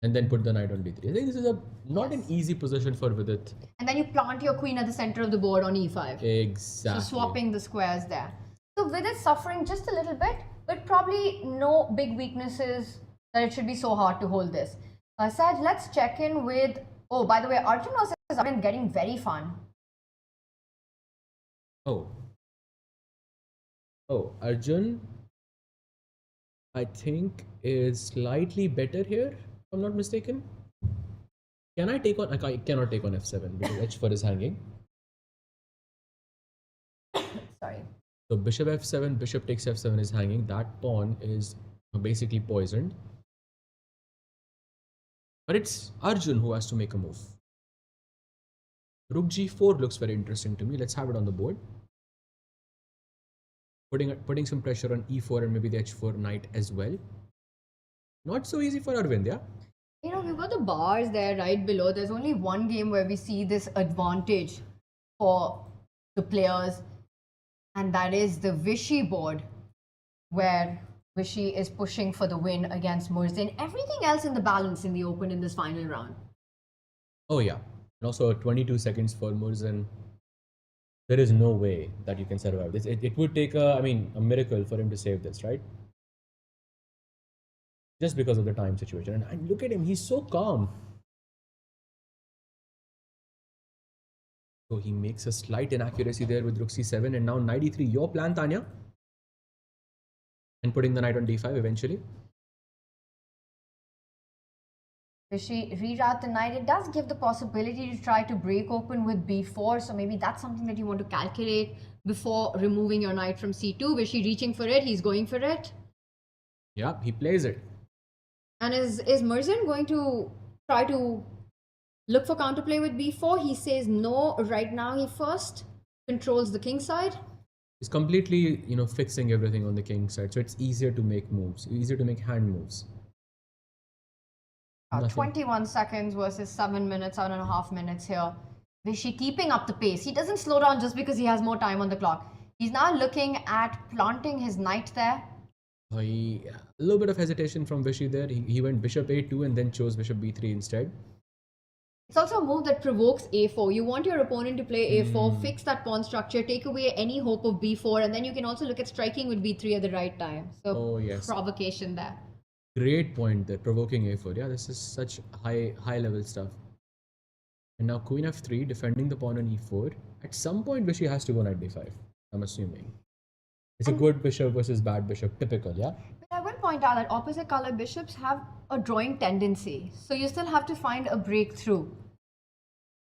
And then put the knight on d3. I think this is not an easy position for Vidit. And then you plant your queen at the center of the board on e5. Exactly. So swapping the squares there. So Vidit suffering just a little bit, but probably no big weaknesses that it should be so hard to hold this. Saj, let's check in with... Oh, by the way, Arjun versus Arjun getting very fun. Oh, Arjun, I think is slightly better here, if I'm not mistaken. Can I take on? I cannot take on f7 because h4 is hanging. Sorry. So bishop f7, bishop takes f7 is hanging. That pawn is basically poisoned. But it's Arjun who has to make a move. Rook g4 looks very interesting to me. Let's have it on the board. Putting some pressure on e4 and maybe the h4 knight as well. Not so easy for Arvind, yeah? You know, we've got the bars there right below. There's only one game where we see this advantage for the players, and that is the Vishy board, where Vishy is pushing for the win against Murzin. Everything else in the balance in the open in this final round. Oh yeah. And also 22 seconds for Murzin. There is no way that you can survive this. It would take a miracle for him to save this, right? Just because of the time situation. And look at him, he's so calm. So he makes a slight inaccuracy there with rook c7 and now knight e3. Your plan, Tanya? And putting the knight on d5 eventually. Vishy reroute the knight. It does give the possibility to try to break open with b4. So maybe that's something that you want to calculate before removing your knight from c2. Vishy reaching for it. He's going for it. Yeah, he plays it. And is Murzin going to try to look for counterplay with b4? He says no. Right now he first controls the king side. He's completely, fixing everything on the king side. So it's easier to make moves, easier to make hand moves. 21 seconds versus 7 minutes, 7.5 minutes here. Vishy keeping up the pace. He doesn't slow down just because he has more time on the clock. He's now looking at planting his knight there. A little bit of hesitation from Vishy there. He went bishop a2 and then chose bishop b3 instead. It's also a move that provokes a4. You want your opponent to play a4, fix that pawn structure, take away any hope of b4, and then you can also look at striking with b3 at the right time. So provocation there. Great point there, provoking a4. Yeah, this is such high level stuff. And now queen f3, defending the pawn on e4. At some point, Vishy has to go knight d5, I'm assuming. It's a good bishop versus bad bishop, typical, yeah? But I will point out that opposite color bishops have a drawing tendency. So you still have to find a breakthrough.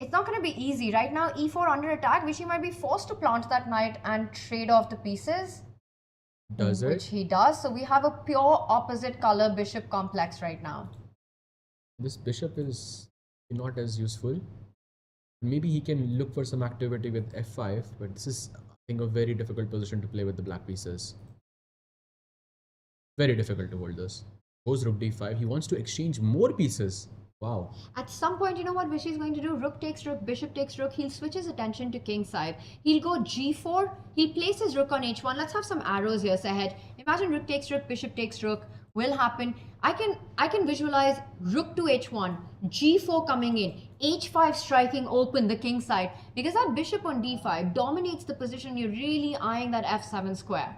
It's not going to be easy. Right now, e4 under attack, Vishy might be forced to plant that knight and trade off the pieces. Does it? Which he does. So we have a pure opposite color bishop complex right now. This bishop is not as useful. Maybe he can look for some activity with f5, but this is, I think, a very difficult position to play with the black pieces. Very difficult to hold this. Goes rook d5. He wants to exchange more pieces. Wow. At some point, you know what Vishy is going to do? Rook takes rook, bishop takes rook. He'll switch his attention to king side. He'll go g4. He'll place his rook on h1. Let's have some arrows here, Sahaj. Imagine rook takes rook, bishop takes rook. Will happen. I can visualize rook to h1, g4 coming in, h5 striking open the king side, because that bishop on d5 dominates the position. You're really eyeing that f7 square.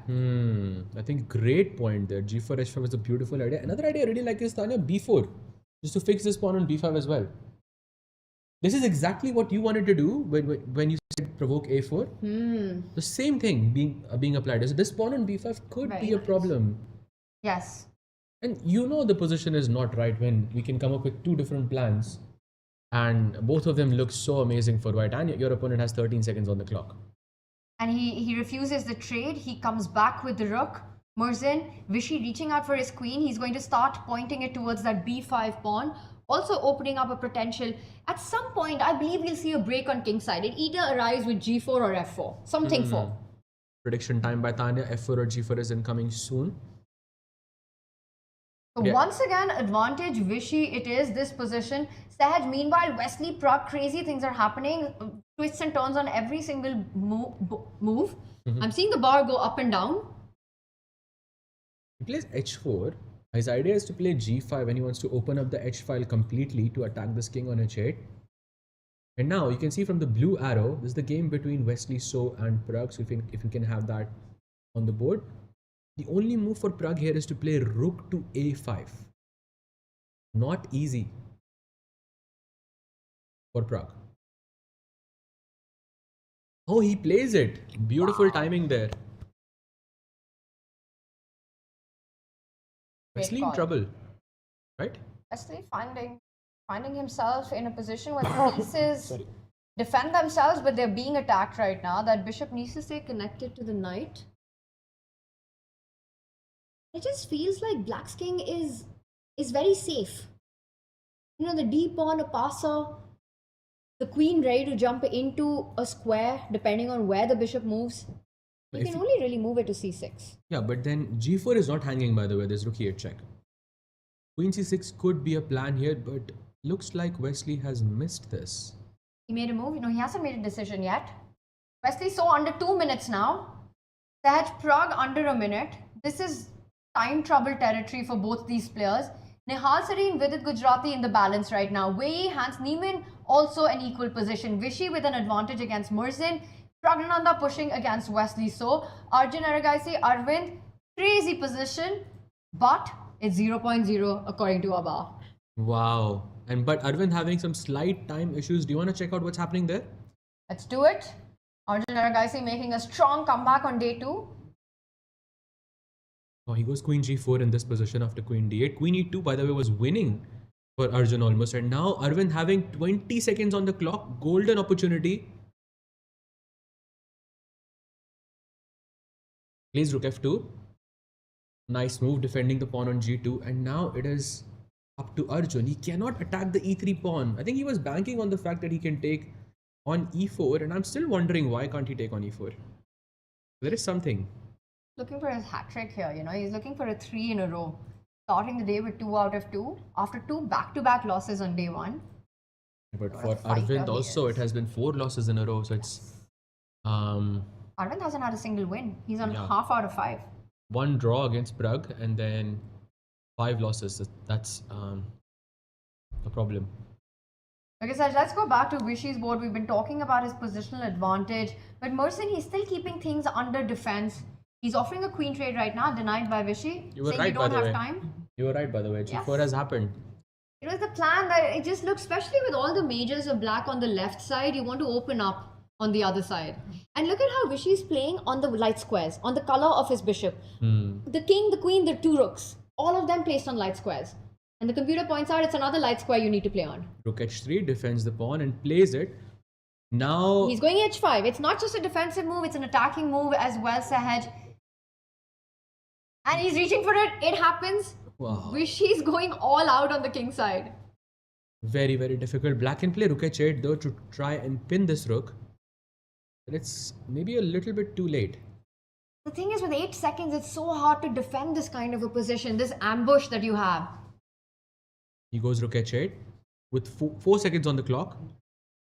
I think great point there. G4 h5 is a beautiful idea. Another idea I really like is, Tanya, b4, just to fix this pawn on b5 as well. This is exactly what you wanted to do when you said provoke a4. The same thing being applied. So this pawn on b5 could be a problem. Yes. And the position is not right when we can come up with two different plans and both of them look so amazing for white, and your opponent has 13 seconds on the clock. And he refuses the trade. He comes back with the rook. Murzin, Vishy reaching out for his queen. He's going to start pointing it towards that b5 pawn, also opening up a potential. At some point, I believe we'll see a break on king side. It either arrives with g4 or f4. Something 4. Prediction time by Tanya. f4 or g4 is incoming soon. So once again, advantage Vishy it is, this position. Sahaj, meanwhile, Wesley Prague, crazy things are happening. Twists and turns on every single move. I'm seeing the bar go up and down. He plays h4. His idea is to play g5 and he wants to open up the h file completely to attack this king on h8. And now you can see from the blue arrow, this is the game between Wesley So and Prague. So if you can have that on the board. The only move for Prague here is to play rook to a5. Not easy for Prague. Oh, he plays it. Beautiful timing there. Wesley in trouble, right? Wesley finding Finding himself in a position where the pieces defend themselves, but they're being attacked right now. That bishop needs to stay connected to the knight. It just feels like Black's king is very safe. You know, the d pawn, a passer, the queen ready to jump into a square depending on where the bishop moves. You If can you- only really move it to c6. Yeah, but then g4 is not hanging, by the way. There's rook e8 check. Queen c6 could be a plan here, but looks like Wesley has missed this. He made a move. You know, he hasn't made a decision yet. Wesley saw under 2 minutes now. Sahaj Prague under a minute. This is time trouble territory for both these players. Nihal Sareen, Vidit Gujarati in the balance right now. Wei, Hans Niemann also an equal position. Vishy with an advantage against Murzin. Pragnananda pushing against Wesley. So Arjun Aragaisi, Arvind, crazy position, but it's 0.0 according to Abba. Wow. But Arvind having some slight time issues. Do you want to check out what's happening there? Let's do it. Arjun Aragaisi making a strong comeback on day 2. Oh, he goes queen g4 in this position after queen d8. Queen e2, by the way, was winning for Arjun almost. And now Arvind having 20 seconds on the clock. Golden opportunity. Plays rook f2. Nice move defending the pawn on g2. And now it is up to Arjun. He cannot attack the e3 pawn. I think he was banking on the fact that he can take on e4. And I'm still wondering why can't he take on e4? There is something. Looking for his hat trick here, you know, he's looking for a 3 in a row. Starting the day with 2 out of 2 after 2 back-to-back losses on day 1. But What for a fighter Arvind he also, is. it has been 4 losses in a row. So it's Arvind hasn't had a single win. He's on Yeah. half out of 5. 1 draw against Prague and then 5 losses. That's a problem. Okay, Saj, let's go back to Vishy's board. We've been talking about his positional advantage, but Murzin, he's still keeping things under defense. He's offering a queen trade right now, denied by Vishy, You were saying right, you by don't the have way. time. You were right, by the way. G4 Yes. has happened. It was the plan that it just looks, especially with all the majors of black on the left side, you want to open up on the other side. And look at how Vishy's playing on the light squares, on the color of his bishop. The king, the queen, the 2 rooks, all of them placed on light squares. And the computer points out it's another light square you need to play on. Rook h3 defends the pawn and plays it. Now, He's going h5. It's not just a defensive move, it's an attacking move as well, Sahaj. And he's reaching for it. It happens. wow, Vishy's going all out on the king side. very, very difficult. Black can play rook h8 though to try and pin this rook. But it's maybe a little bit too late. The thing is, with 8 seconds, it's so hard to defend this kind of a position, this ambush that you have. He goes rook h8 with 4 seconds on the clock.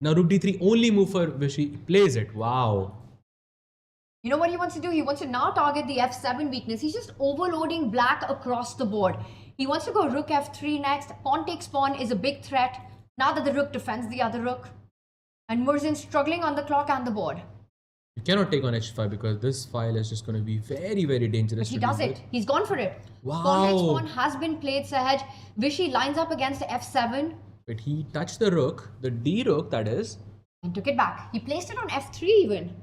Now rook d3, only move for Vishy. Plays it. Wow. You know what he wants to do? He wants to now target the f7 weakness. He's just overloading black across the board. He wants to go rook f3 next. Pawn takes pawn is a big threat. Now that the rook defends the other rook. And Murzin struggling on the clock and the board. You cannot take on h5 because this file is just going to be very, very dangerous. But he to deal does it. with. He's gone for it. Wow. Pawn takes pawn has been played, Sahaj. Vishy lines up against f7 But he touched the rook, the d rook that is. and took it back. He placed it on f3 even.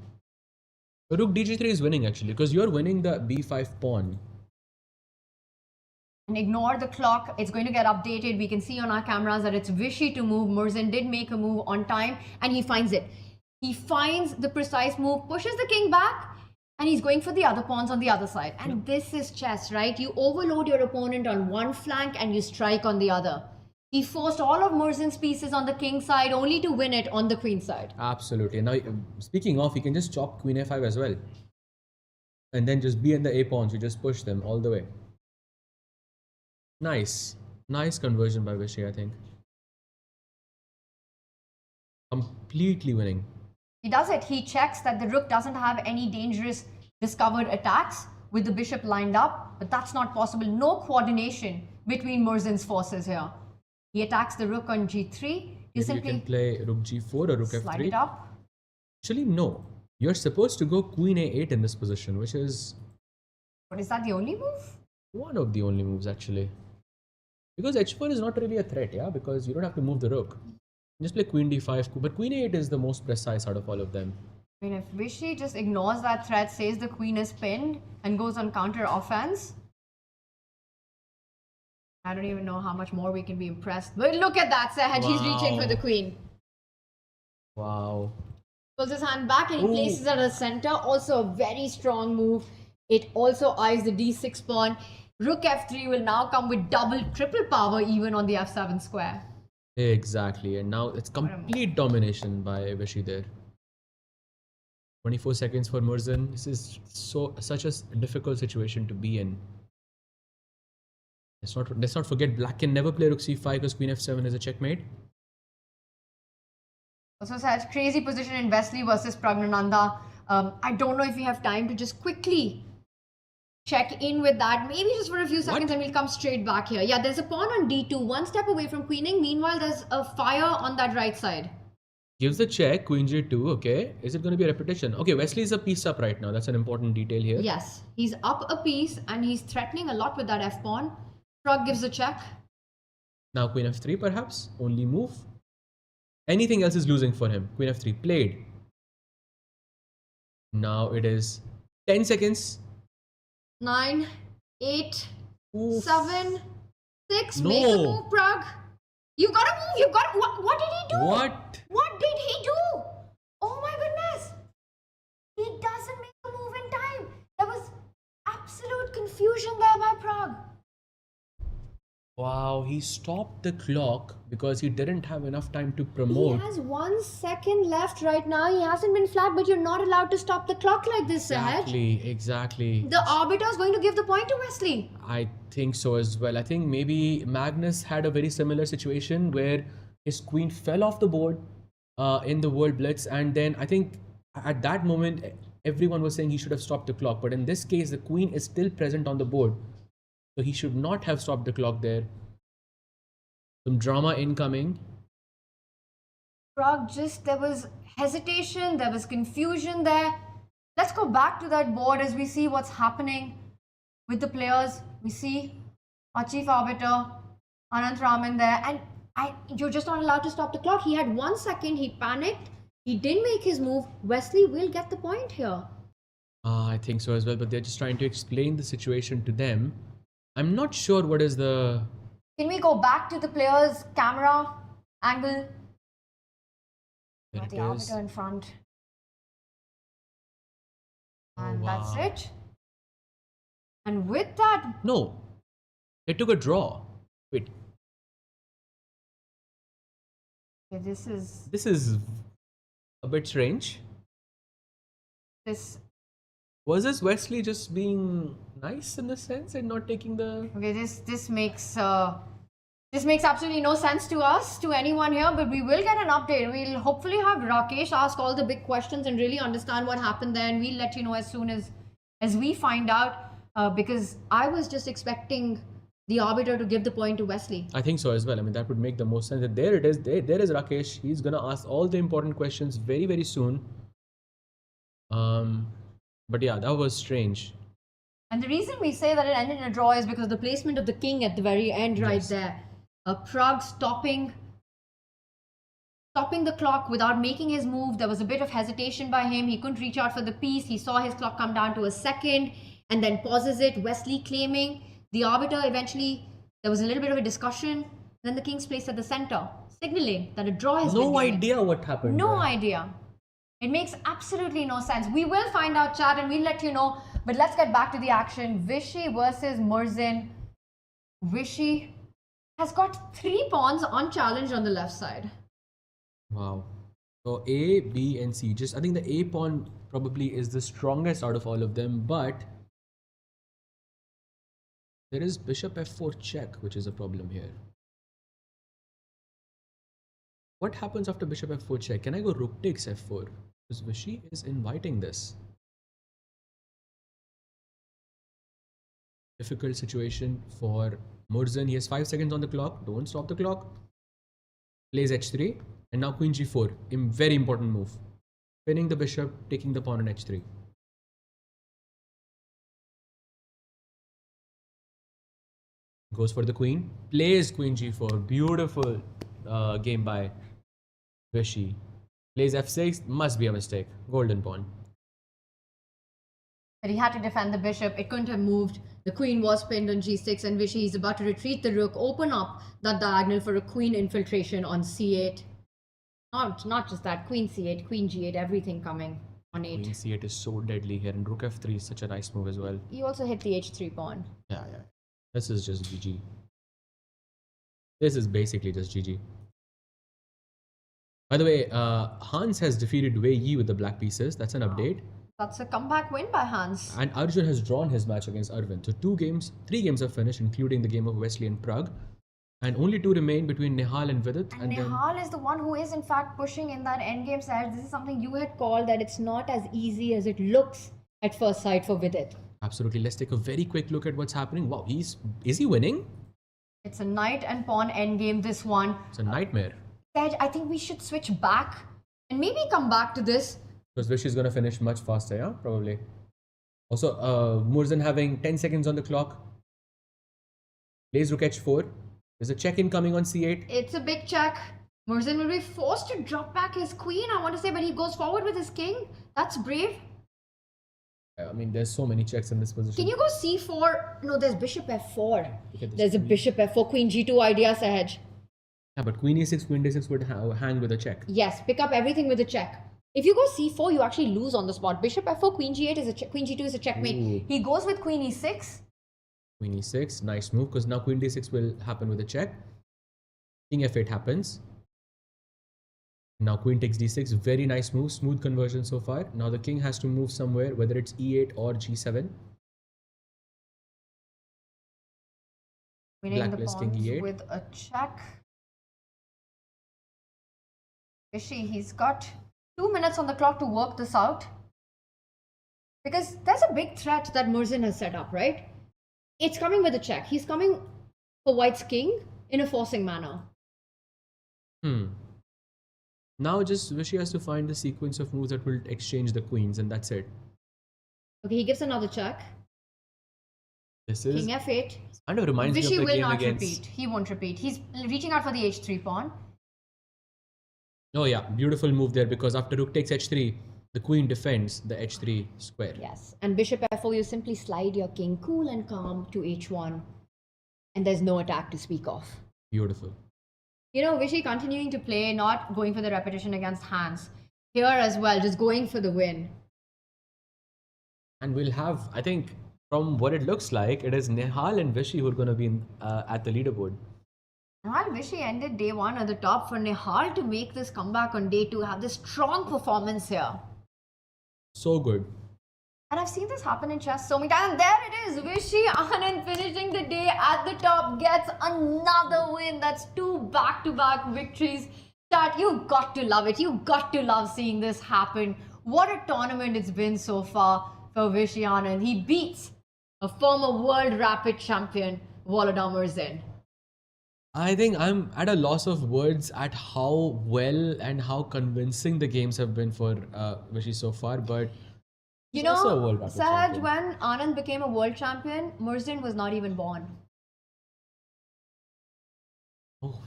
Rook dg3 is winning actually because you're winning the b5 pawn. And ignore the clock. It's going to get updated. We can see on our cameras that it's Vishy to move. Murzin did make a move on time and he finds it. He finds the precise move, pushes the king back, and he's going for the other pawns on the other side. And this is chess, right? You overload your opponent on one flank and you strike on the other. He forced all of Murzin's pieces on the king side only to win it on the queen side. Absolutely. Now, speaking of, he can just chop queen a5 as well. And then just be in the a pawns. You just push them all the way. Nice. Nice conversion by Vishy, I think. Completely winning. He does it. He checks that the rook doesn't have any dangerous discovered attacks with the bishop lined up, but that's not possible. No coordination between Murzin's forces here. He attacks the rook on g3. You Maybe simply you can play rook g4 or rook slide f3. it up. Actually, no. You're supposed to go queen a8 in this position, which is But is that the only move? one of the only moves actually. Because h4 is not really a threat, yeah? Because you don't have to move the rook. Just play queen d5, but queen a8 is the most precise out of all of them. I mean, if Vishy just ignores that threat, says the queen is pinned, and goes on counter offense, I don't even know how much more we can be impressed. But look at that, Sahaj. He's reaching for the Wow. queen. Wow. Pulls his hand back and he Ooh. places it at the center. Also a very strong move. It also eyes the d6 pawn. Rook f3 will now come with double, triple power even on the f7 square. Exactly. And now it's complete domination by Vishy there. 24 seconds for Murzan. This is such a difficult situation to be in. Let's not forget black can never play rook c5 because queen f7 is a checkmate. Also, such crazy position in Wesley versus Pragnananda. I don't know if we have time to just quickly check in with that. Maybe just for a few seconds and we'll come straight back here. Yeah, there's a pawn on d2, one step away from queening. Meanwhile, there's a fire on that right side. Gives the check, queen g2, okay. Is it going to be a repetition? Okay, Wesley is a piece up right now. That's an important detail here. Yes, he's up a piece and he's threatening a lot with that f-pawn. Prag gives a check. Now queen f3 perhaps, only move. Anything else is losing for him. Queen f3 played. Now it is 10 seconds. 9, 8, Oof. 7, 6. No. Make a move, Prag. You've got to move. You've got to... What did he do? What? What did he do? Oh my goodness. He doesn't make a move in time. There was absolute confusion there by Prag. Wow, he stopped the clock because he didn't have enough time to promote. He has 1 second left right now. He hasn't been flagged, but you're not allowed to stop the clock like this, Sahaj. Exactly. The arbiter is going to give the point to Wesley. I think so as well. I think maybe Magnus had a very similar situation where his queen fell off the board in the World Blitz, and then I think at that moment everyone was saying he should have stopped the clock. But in this case, the queen is still present on the board. So he should not have stopped the clock there. Some drama incoming. Prag there was hesitation, there was confusion there. Let's go back to that board as we see what's happening with the players. We see our chief arbiter, Anant Raman there. And you're just not allowed to stop the clock. He had 1 second, he panicked. He didn't make his move. Wesley will get the point here. I think so as well, but they're just trying to explain the situation to them. I'm not sure what is the... Can we go back to the player's camera angle? There The it is. arbiter in front. Oh, And that's wow. it. And with that, No. They took a draw. Wait. this This is a bit strange. Was this Wesley just being nice in a sense and not taking the... okay, this makes absolutely no sense to us, to anyone here, but we will get an update. We'll hopefully have Rakesh ask all the big questions and really understand what happened there, and we'll let you know as soon as we find out, because I was just expecting the arbiter to give the point to Wesley. I think so as well. I mean, that would make the most sense. There it is. There is Rakesh. He's going to ask all the important questions very, very soon. But yeah, that was strange. And the reason we say that it ended in a draw is because the placement of the king at the very end right Yes. there. Prag stopping the clock without making his move. There was a bit of hesitation by him. He couldn't reach out for the piece. He saw his clock come down to a second and then pauses it. Wesley claiming. The arbiter eventually, there was a little bit of a discussion. Then the king's placed at the center, signaling that a draw has been No given. idea what happened. No there. idea. It makes absolutely no sense. We will find out, chat, and we'll let you know. But let's get back to the action. Vishy versus Murzin. Vishy has got 3 pawns unchallenged on the left side. Wow. So A, B, and C. I think the A pawn probably is the strongest out of all of them, but there is bishop f4 check, which is a problem here. What happens after bishop f4 check? Can I go rook takes f4? Because Vishy is inviting this. Difficult situation for Murzin. He has 5 seconds on the clock. Don't stop the clock. Plays h3. And now queen g4. Very important move. Pinning the bishop, taking the pawn on h3. Goes for the queen. Plays queen g4. Beautiful game by Vishy. Plays f6. Must be a mistake. Golden pawn. But he had to defend the bishop. It couldn't have moved. The queen was pinned on g6, and Vishy is about to retreat the rook, open up that diagonal for a queen infiltration on c8. Not just that, queen c8, queen g8, everything coming on 8. Queen c8 is so deadly here, and rook f3 is such a nice move as well. You also hit the h3 pawn. Yeah. This is just GG. This is basically just GG. By the way, Hans has defeated Wei Yi with the black pieces. That's an update. That's a comeback win by Hans. And Arjun has drawn his match against Arvind. So 3 games have finished, including the game of Wesley and Prague. And only 2 remain between Nihal and Vidit. And Nihal is the one who is in fact pushing in that endgame side. This is something you had called, that it's not as easy as it looks at first sight for Vidit. Absolutely. Let's take a very quick look at what's happening. Wow, is he winning? It's a knight and pawn endgame, this one. It's a nightmare. Saj, I think we should switch back and maybe come back to this. Because Vishy is going to finish much faster, yeah? Probably. Also, Murzan having 10 seconds on the clock. Plays rook h4. There's a check incoming on c8. It's a big check. Murzan will be forced to drop back his queen, I want to say, but he goes forward with his king. That's brave. I mean, there's so many checks in this position. Can you go c4? No, there's bishop f4. Look at this There's a queen. bishop f4, queen g2 idea, Sahaj. Yeah, but queen e6, queen d6 would hang with a check. Yes, pick up everything with a check. If you go c4, you actually lose on the spot. Bishop f4, queen g8 is a check, queen g2 is a checkmate. Ooh. He goes with queen e6. Queen e6, nice move, because now queen d6 will happen with a check. King f8 happens. Now queen takes d6, very nice move, smooth conversion so far. Now the king has to move somewhere, whether it's e8 or g7. Winning the Blacklisting pawns e8. with a check. Vishy, he's got 2 minutes on the clock to work this out. Because there's a big threat that Murzan has set up, right? It's coming with a check. He's coming for White's king in a forcing manner. Now just Vishy has to find the sequence of moves that will exchange the queens, and that's it. Okay, he gives another check. This is King f8. kind of reminds me Vishy of the will game not against. repeat. He won't repeat. He's reaching out for the h3 pawn. Oh yeah, beautiful move there, because after rook takes h3, the queen defends the h3 square. Yes. And bishop f4, you simply slide your king cool and calm to h1. And there's no attack to speak of. Beautiful. You know, Vishy continuing to play, not going for the repetition against Hans. Here as well, just going for the win. And we'll have, I think, from what it looks like, it is Nihal and Vishy who are going to be at the leaderboard. While Vishy ended day 1 at the top, for Nihal to make this comeback on day 2, have this strong performance here. So good. And I've seen this happen in chess so many times. And there it is, Vishy Anand finishing the day at the top, gets another win. That's 2 back-to-back victories. That you've got to love it. You've got to love seeing this happen. What a tournament it's been so far for Vishy Anand. He beats a former world rapid champion, Volodymyr Murzin. I think I'm at a loss of words at how well and how convincing the games have been for Vishy so far, but You he's also a know, world rapid Sahaj, champion. when Anand became a world champion, Murzin was not even born. Oh.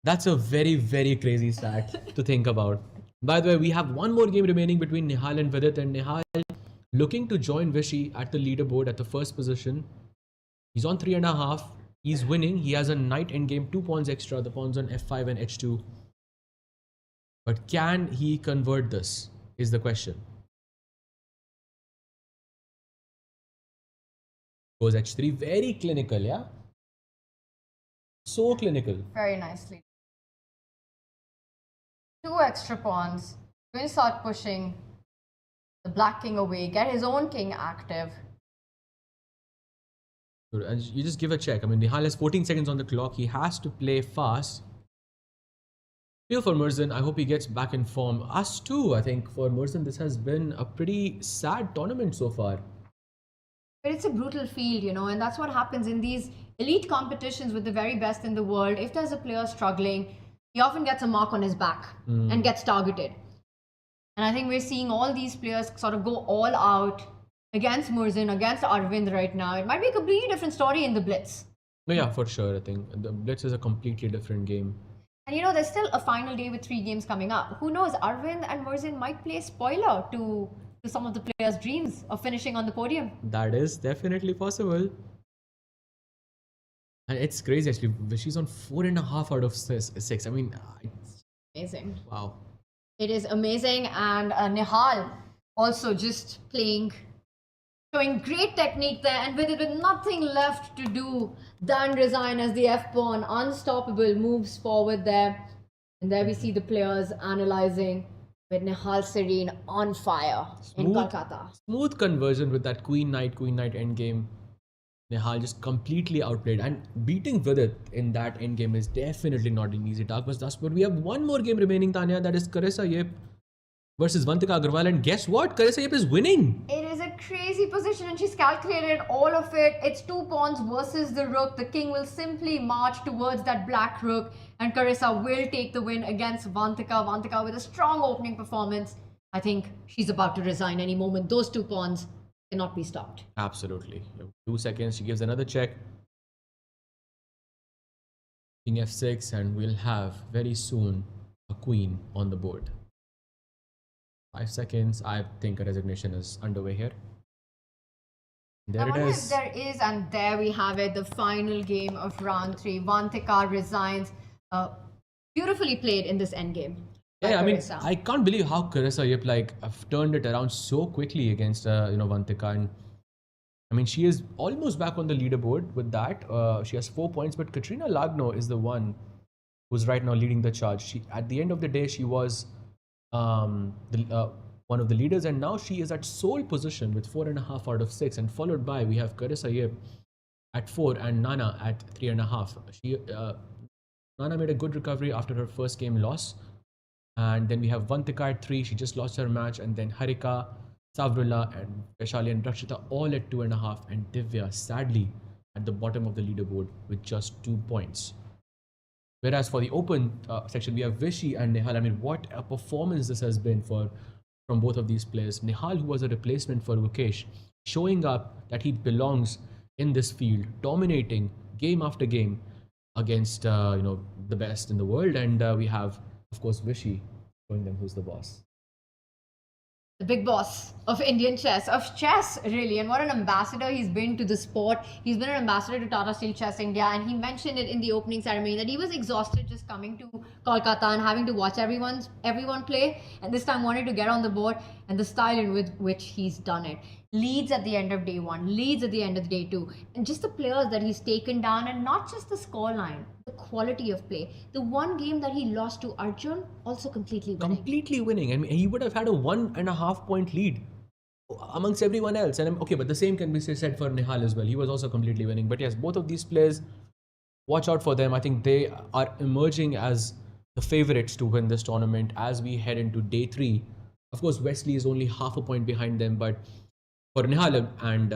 That's a very, very crazy stat to think about. By the way, we have one more game remaining between Nihal and Vidit, and Nihal looking to join Vishy at the leaderboard at the first position. He's on 3.5. He's winning. He has a knight endgame, 2 pawns extra. The pawns on f5 and h2. But can he convert this? Is the question. Goes h3. Very clinical, yeah? So clinical. Very nicely. 2 extra pawns. Going to start pushing the black king away, get his own king active. Good. And you just give a check. I mean, Nihal has 14 seconds on the clock. He has to play fast. Feel for Murzin. I hope he gets back in form. Us too, I think, for Murzin, this has been a pretty sad tournament so far. But it's a brutal field, you know, and that's what happens in these elite competitions with the very best in the world. If there's a player struggling, he often gets a mark on his back and gets targeted. And I think we're seeing all these players sort of go all out against Murzin, against Arvind right now. It might be a completely different story in the Blitz. No, yeah, for sure. I think the Blitz is a completely different game. And you know, there's still a final day with 3 games coming up. Who knows, Arvind and Murzin might play spoiler to to some of the players' dreams of finishing on the podium. That is definitely possible. And it's crazy actually. She's on 4.5 out of 6. I mean, Amazing. wow. It is amazing. And Nihal also just showing great technique there, and with nothing left to do than resign as the F-pawn. Unstoppable moves forward there. And there we see the players analyzing with Nihal Serene on fire in Kolkata. Smooth conversion with that queen knight endgame. Nihal just completely outplayed, and beating Vidit in that endgame is definitely not an easy task. But we have one more game remaining, Tanya. That is Carissa Yip versus Vantika Agrawal, and guess what? Carissa Yip is winning. It is a crazy position, and she's calculated all of it. It's 2 pawns versus the rook. The king will simply march towards that black rook, and Carissa will take the win against Vantika. Vantika with a strong opening performance. I think she's about to resign any moment. Those 2 pawns cannot be stopped. Absolutely. 2 seconds. She gives another check. King f6, and we'll have very soon a queen on the board. 5 seconds. I think a resignation is underway here. There it is. If there is, and there we have it, the final game of round 3. Vantika resigns. Beautifully played in this endgame. Yeah, I mean, Carissa. I can't believe how Carissa Yip have turned it around so quickly against Vantika, and I mean she is almost back on the leaderboard with that. She has 4 points, but Katrina Lagno is the one who's right now leading the charge. She, at the end of the day, she was one of the leaders, and now she is at sole position with 4.5 out of 6, and followed by we have Carissa Yip at 4 and Nana at 3.5. Nana made a good recovery after her first game loss. And then we have Vantika at 3. She just lost her match. And then Harika, Savrula, and Vaishali and Rakshita all at 2.5. And Divya, sadly, at the bottom of the leaderboard with just 2 points. Whereas for the open section, we have Vishy and Nihal. I mean, what a performance this has been from both of these players. Nihal, who was a replacement for Mukesh, showing up that he belongs in this field, dominating game after game against the best in the world. And we have, of course, Vishy showing them who's the boss. The big boss of Indian chess, really. And what an ambassador he's been to the sport. He's been an ambassador to Tata Steel Chess India, and he mentioned it in the opening ceremony that he was exhausted just coming to Kolkata and having to watch everyone play, and this time wanted to get on the board, and the style in which he's done it. Leads at the end of day 1, leads at the end of day 2, and just the players that he's taken down, and not just the scoreline, the quality of play. The one game that he lost to Arjun, also completely winning. I mean, he would have had a 1.5 point lead amongst everyone else. And okay, but the same can be said for Nihal as well. He was also completely winning. But yes, both of these players, watch out for them. I think they are emerging as the favorites to win this tournament as we head into day 3. Of course, Wesley is only half a point behind them, but for Nihal and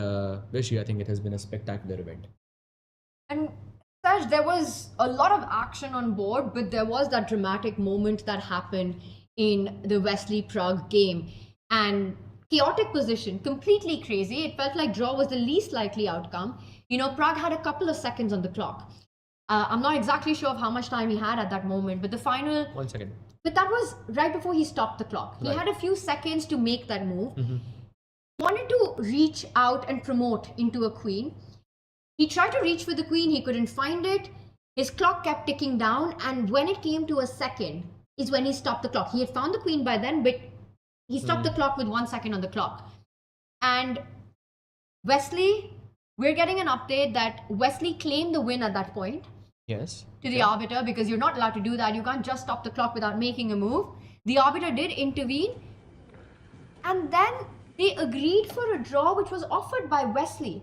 Vishy, I think it has been a spectacular event. And Saj, there was a lot of action on board, but there was that dramatic moment that happened in the Wesley-Pragg game. And chaotic position, completely crazy. It felt like draw was the least likely outcome. Pragg had a couple of seconds on the clock. I'm not exactly sure of how much time he had at that moment, but the final... 1 second. But that was right before he stopped the clock. He had a few seconds to make that move. Wanted to reach out and promote into a queen. He tried to reach for the queen, he couldn't find it. His clock kept ticking down, and when it came to a second is when he stopped the clock. He had found the queen by then, but he stopped the clock with 1 second on the clock. And Wesley, we're getting an update that Wesley claimed the win at that point. Yes. To the arbiter, because you're not allowed to do that. You can't just stop the clock without making a move. The arbiter did intervene, and then they agreed for a draw which was offered by Wesley.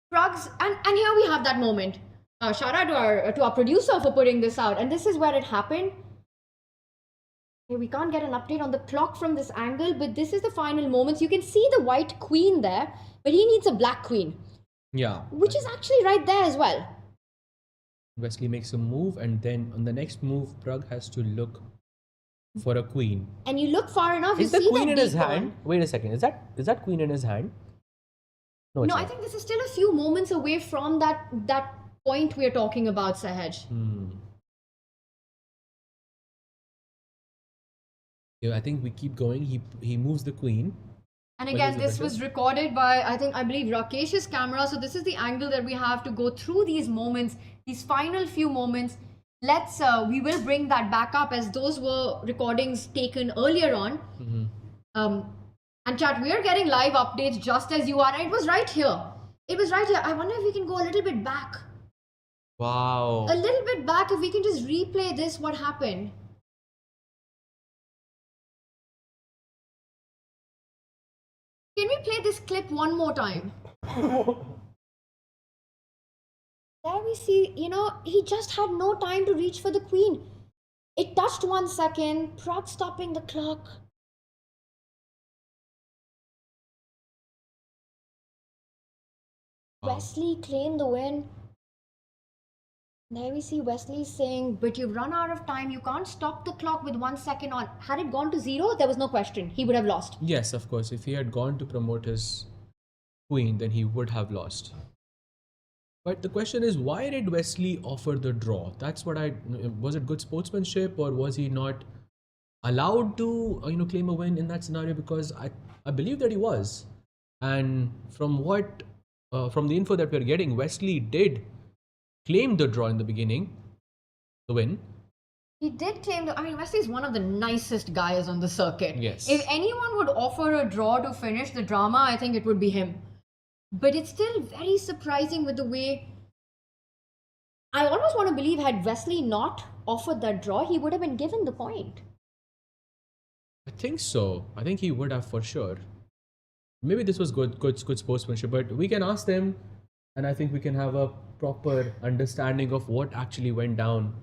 Pragg's, and here we have that moment. Shout out to our producer for putting this out, and this is where it happened. Okay, we can't get an update on the clock from this angle, but this is the final moments. You can see the white queen there, but he needs a black queen. Yeah. Which is actually right there as well. Wesley makes a move, and then on the next move, Pragg has to look for a queen. And you look far enough, Is you the see queen that in his deep hand? one. Wait a second. Is that queen in his hand? No, No, I think this is still a few moments away from that point we're talking about, Sahaj. Yeah, I think we keep going. He moves the queen, And Well, again, it's this was vicious. recorded by, I believe, Rakesh's camera. So this is the angle that we have to go through these moments, these final few moments. We will bring that back up as those were recordings taken earlier on. And chat, we are getting live updates just as you are. And it was right here. It was right here. I wonder if we can go a little bit back. Wow. A little bit back, if we can just replay this, what happened. Can we play this clip one more time? There we see, he just had no time to reach for the queen. It touched 1 second, Prague stopping the clock. Wow. Wesley claimed the win. There we see Wesley saying, but you've run out of time. You can't stop the clock with 1 second on. Had it gone to 0, there was no question. He would have lost. Yes, of course. If he had gone to promote his queen, then he would have lost. But the question is, why did Wesley offer the draw? That's what was it good sportsmanship, or was he not allowed to claim a win in that scenario? Because I believe that he was. And from the info that we're getting, Wesley did claim the draw in the beginning, the win. He did claim Wesley is one of the nicest guys on the circuit. Yes. If anyone would offer a draw to finish the drama, I think it would be him. But it's still very surprising with the way. I almost want to believe had Wesley not offered that draw, he would have been given the point. I think so. I think he would have for sure. Maybe this was good sportsmanship, but we can ask them, and I think we can have a proper understanding of what actually went down.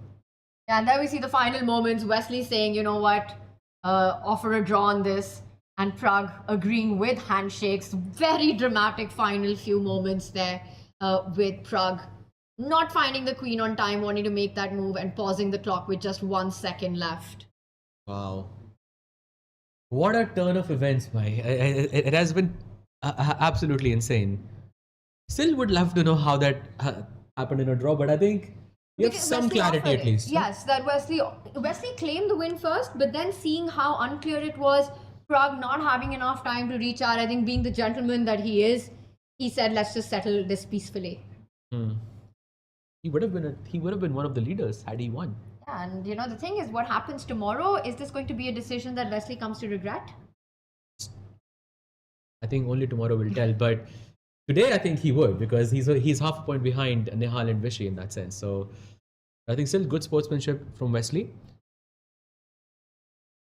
Yeah, and there we see the final moments. Wesley saying, you know what, offer a draw on this. And Prague agreeing with handshakes. Very dramatic final few moments there with Prague not finding the queen on time, wanting to make that move and pausing the clock with just 1 second left. Wow. What a turn of events, Mai. It has been absolutely insane. Still would love to know how that happened in a draw, but I think we have some Wesley clarity offered at it. least. Yes, that Wesley claimed the win first, but then seeing how unclear it was, Prague not having enough time to reach out, I think being the gentleman that he is, he said, let's just settle this peacefully. He would have been one of the leaders had he won. Yeah, and the thing is, what happens tomorrow? Is this going to be a decision that Wesley comes to regret? I think only tomorrow will tell, but today I think he would, because he's half a point behind Nihal and Vishy in that sense. So I think still good sportsmanship from Wesley.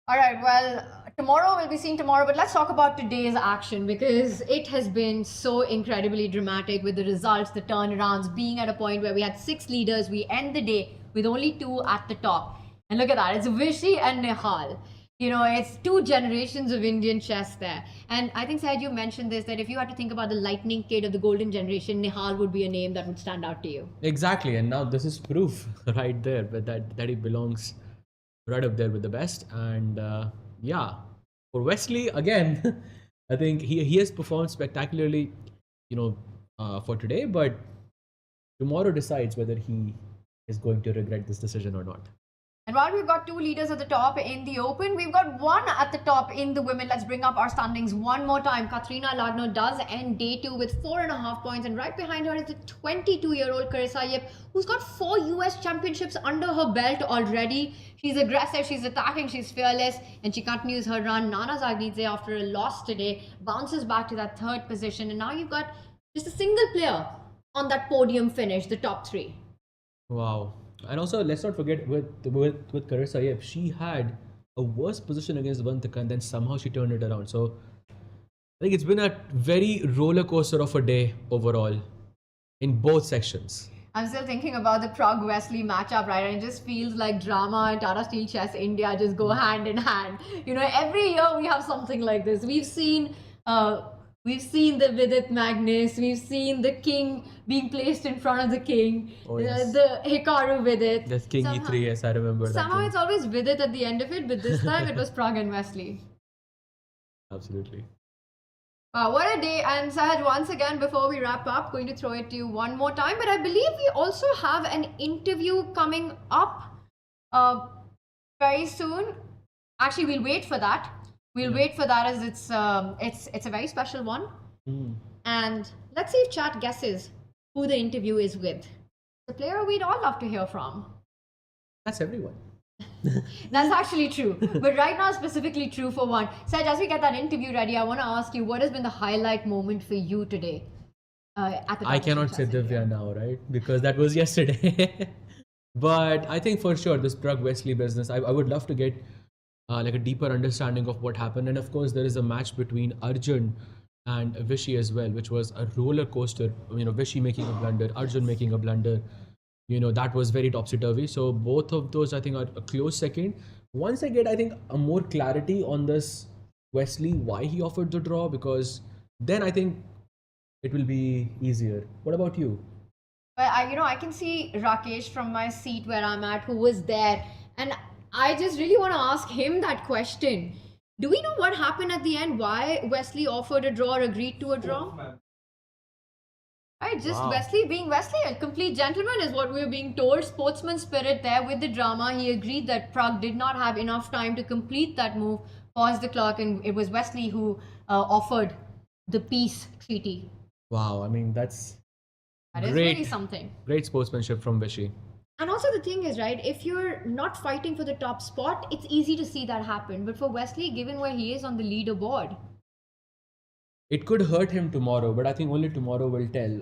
All right, well, tomorrow we'll be seeing tomorrow, but let's talk about today's action because it has been so incredibly dramatic with the results, the turnarounds, being at a point where we had 6 leaders. We end the day with only 2 at the top. And look at that, it's Vishy and Nihal. It's 2 generations of Indian chess there. And I think, Sahaj, you mentioned this, that if you had to think about the lightning kid of the golden generation, Nihal would be a name that would stand out to you. Exactly, and now this is proof right there that he belongs right up there with the best. And yeah, for Wesley again, I think he has performed spectacularly, for today. But tomorrow decides whether he is going to regret this decision or not. And while we've got 2 leaders at the top in the Open, we've got 1 at the top in the women. Let's bring up our standings one more time. Katrina does end day 2 with 4.5 points, and right behind her is the 22-year-old Carissa, who's got 4 US championships under her belt already. She's aggressive, she's attacking, she's fearless, and she continues her run. Nana Zagnidze, after a loss today, bounces back to that 3rd position, and now you've got just a single player on that podium finish, the top 3. Wow. And also, let's not forget with Carissa, she had a worse position against Vantika, and then somehow she turned it around. So I think it's been a very roller coaster of a day overall in both sections. I'm still thinking about the Prague-Wesley matchup, right? And it just feels like drama and Tata Steel Chess India just go hand in hand. Every year we have something like this. We've seen the Vidit Magnus, we've seen the king being placed in front of the king, yes. The Hikaru Vidit. That's King E3, yes, I remember that. Somehow it's always Vidit at the end of it, but this time it was Prague and Wesley. Absolutely. Wow, what a day. And Sahaj, once again, before we wrap up, going to throw it to you one more time, but I believe we also have an interview coming up very soon. Actually, we'll wait for that. We'll wait for that as it's a very special one. Mm. And let's see if chat guesses who the interview is with. The player we'd all love to hear from. That's everyone. That's actually true. But right now, specifically true for one. Saj, as we get that interview ready, I want to ask you, what has been the highlight moment for you today? At the I Tata Steel cannot say Chess India? Divya now, right? Because that was yesterday. But I think for sure this Prag Wesley business, I would love to get like a deeper understanding of what happened. And of course, there is a match between Arjun and Vishy as well, which was a roller coaster. Vishy making a blunder, Arjun making a blunder. That was very topsy turvy. So both of those, I think, are a close second. Once I get, I think, a more clarity on this Wesley, why he offered the draw, because then I think it will be easier. What about you? But I can see Rakesh from my seat where I'm at, who was there, and I just really want to ask him that question. Do we know what happened at the end? Why Wesley offered a draw or agreed to a draw? Right, just Wow. Wesley being Wesley, a complete gentleman is what we were being told. Sportsman spirit there with the drama. He agreed that Prague did not have enough time to complete that move, paused the clock, and it was Wesley who offered the peace treaty. Wow, I mean, that's That is really great, something. great sportsmanship from Vishy. And also the thing is, right, if you're not fighting for the top spot, it's easy to see that happen. But for Wesley, given where he is on the leaderboard, It could hurt him tomorrow, but I think only tomorrow will tell,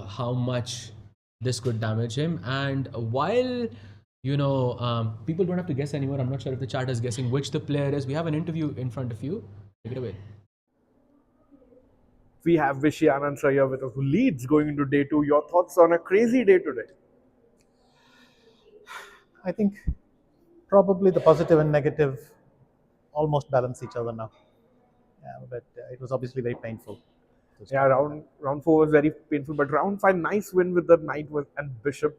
how much this could damage him. And while, people don't have to guess anymore, I'm not sure if the chat is guessing which the player is. We have an interview in front of you. Take it away. We have Vishy Anand sir here with us, who leads going into day two. Your thoughts on a crazy day today? I think probably the positive and negative almost balance each other now. Yeah, but it was obviously very painful. Yeah, round four was very painful, but round five, nice win with the knight and bishop,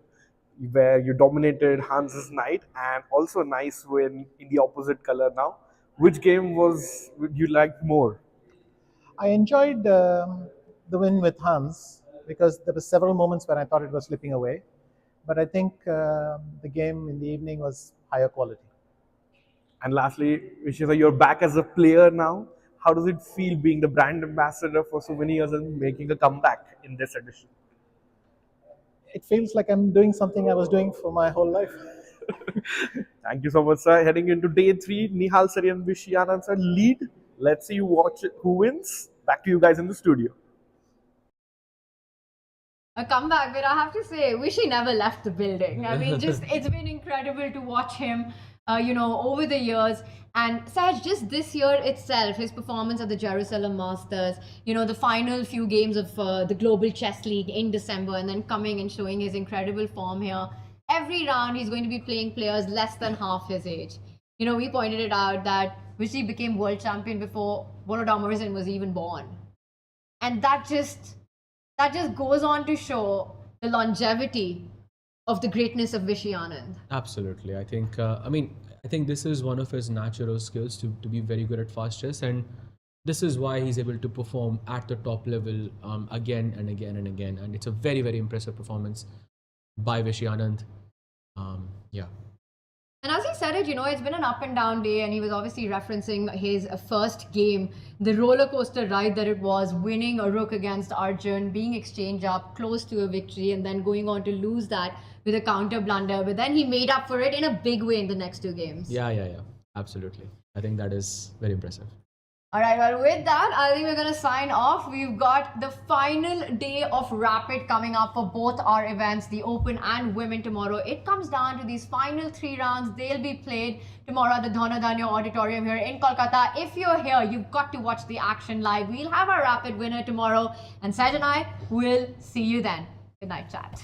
where you dominated Hans's knight, and also a nice win in the opposite color now. Which game would you like more? I enjoyed the win with Hans because there were several moments when I thought it was slipping away, but I think the game in the evening was higher quality. And lastly, Vishy sir, you're back as a player now. How does it feel being the brand ambassador for so many years and making a comeback in this edition? It feels like I'm doing something I was doing for my whole life. Thank you so much, sir. Heading into day three, Nihal Sari and Vishy Anand sir lead. Let's see who wins. Back to you guys in the studio. a comeback, but I have to say, Vishy never left the building. I mean, just it's been incredible to watch him, over the years. And Saj, just this year itself, his performance at the Jerusalem Masters, the final few games of the Global Chess League in December, and then coming and showing his incredible form here. Every round, he's going to be playing players less than half his age. We pointed it out that Vishy became world champion before Volodymyr was even born. And that just goes on to show the longevity of the greatness of Vishy Anand. Absolutely. I think this is one of his natural skills to be very good at fast chess. And this is why he's able to perform at the top level again and again and again. And it's a very, very impressive performance by Vishy Anand. Yeah. And as he said it, it's been an up and down day, and he was obviously referencing his first game, the roller coaster ride that it was, winning a rook against Arjun, being exchanged up close to a victory, and then going on to lose that with a counter blunder. But then he made up for it in a big way in the next two games. Yeah. Absolutely. I think that is very impressive. All right, well, with that, I think we're going to sign off. We've got the final day of Rapid coming up for both our events, the Open and Women tomorrow. It comes down to these final 3 rounds. They'll be played tomorrow at the Dhonadanya Auditorium here in Kolkata. If you're here, you've got to watch the action live. We'll have our Rapid winner tomorrow. And Saj and I will see you then. Good night, chat.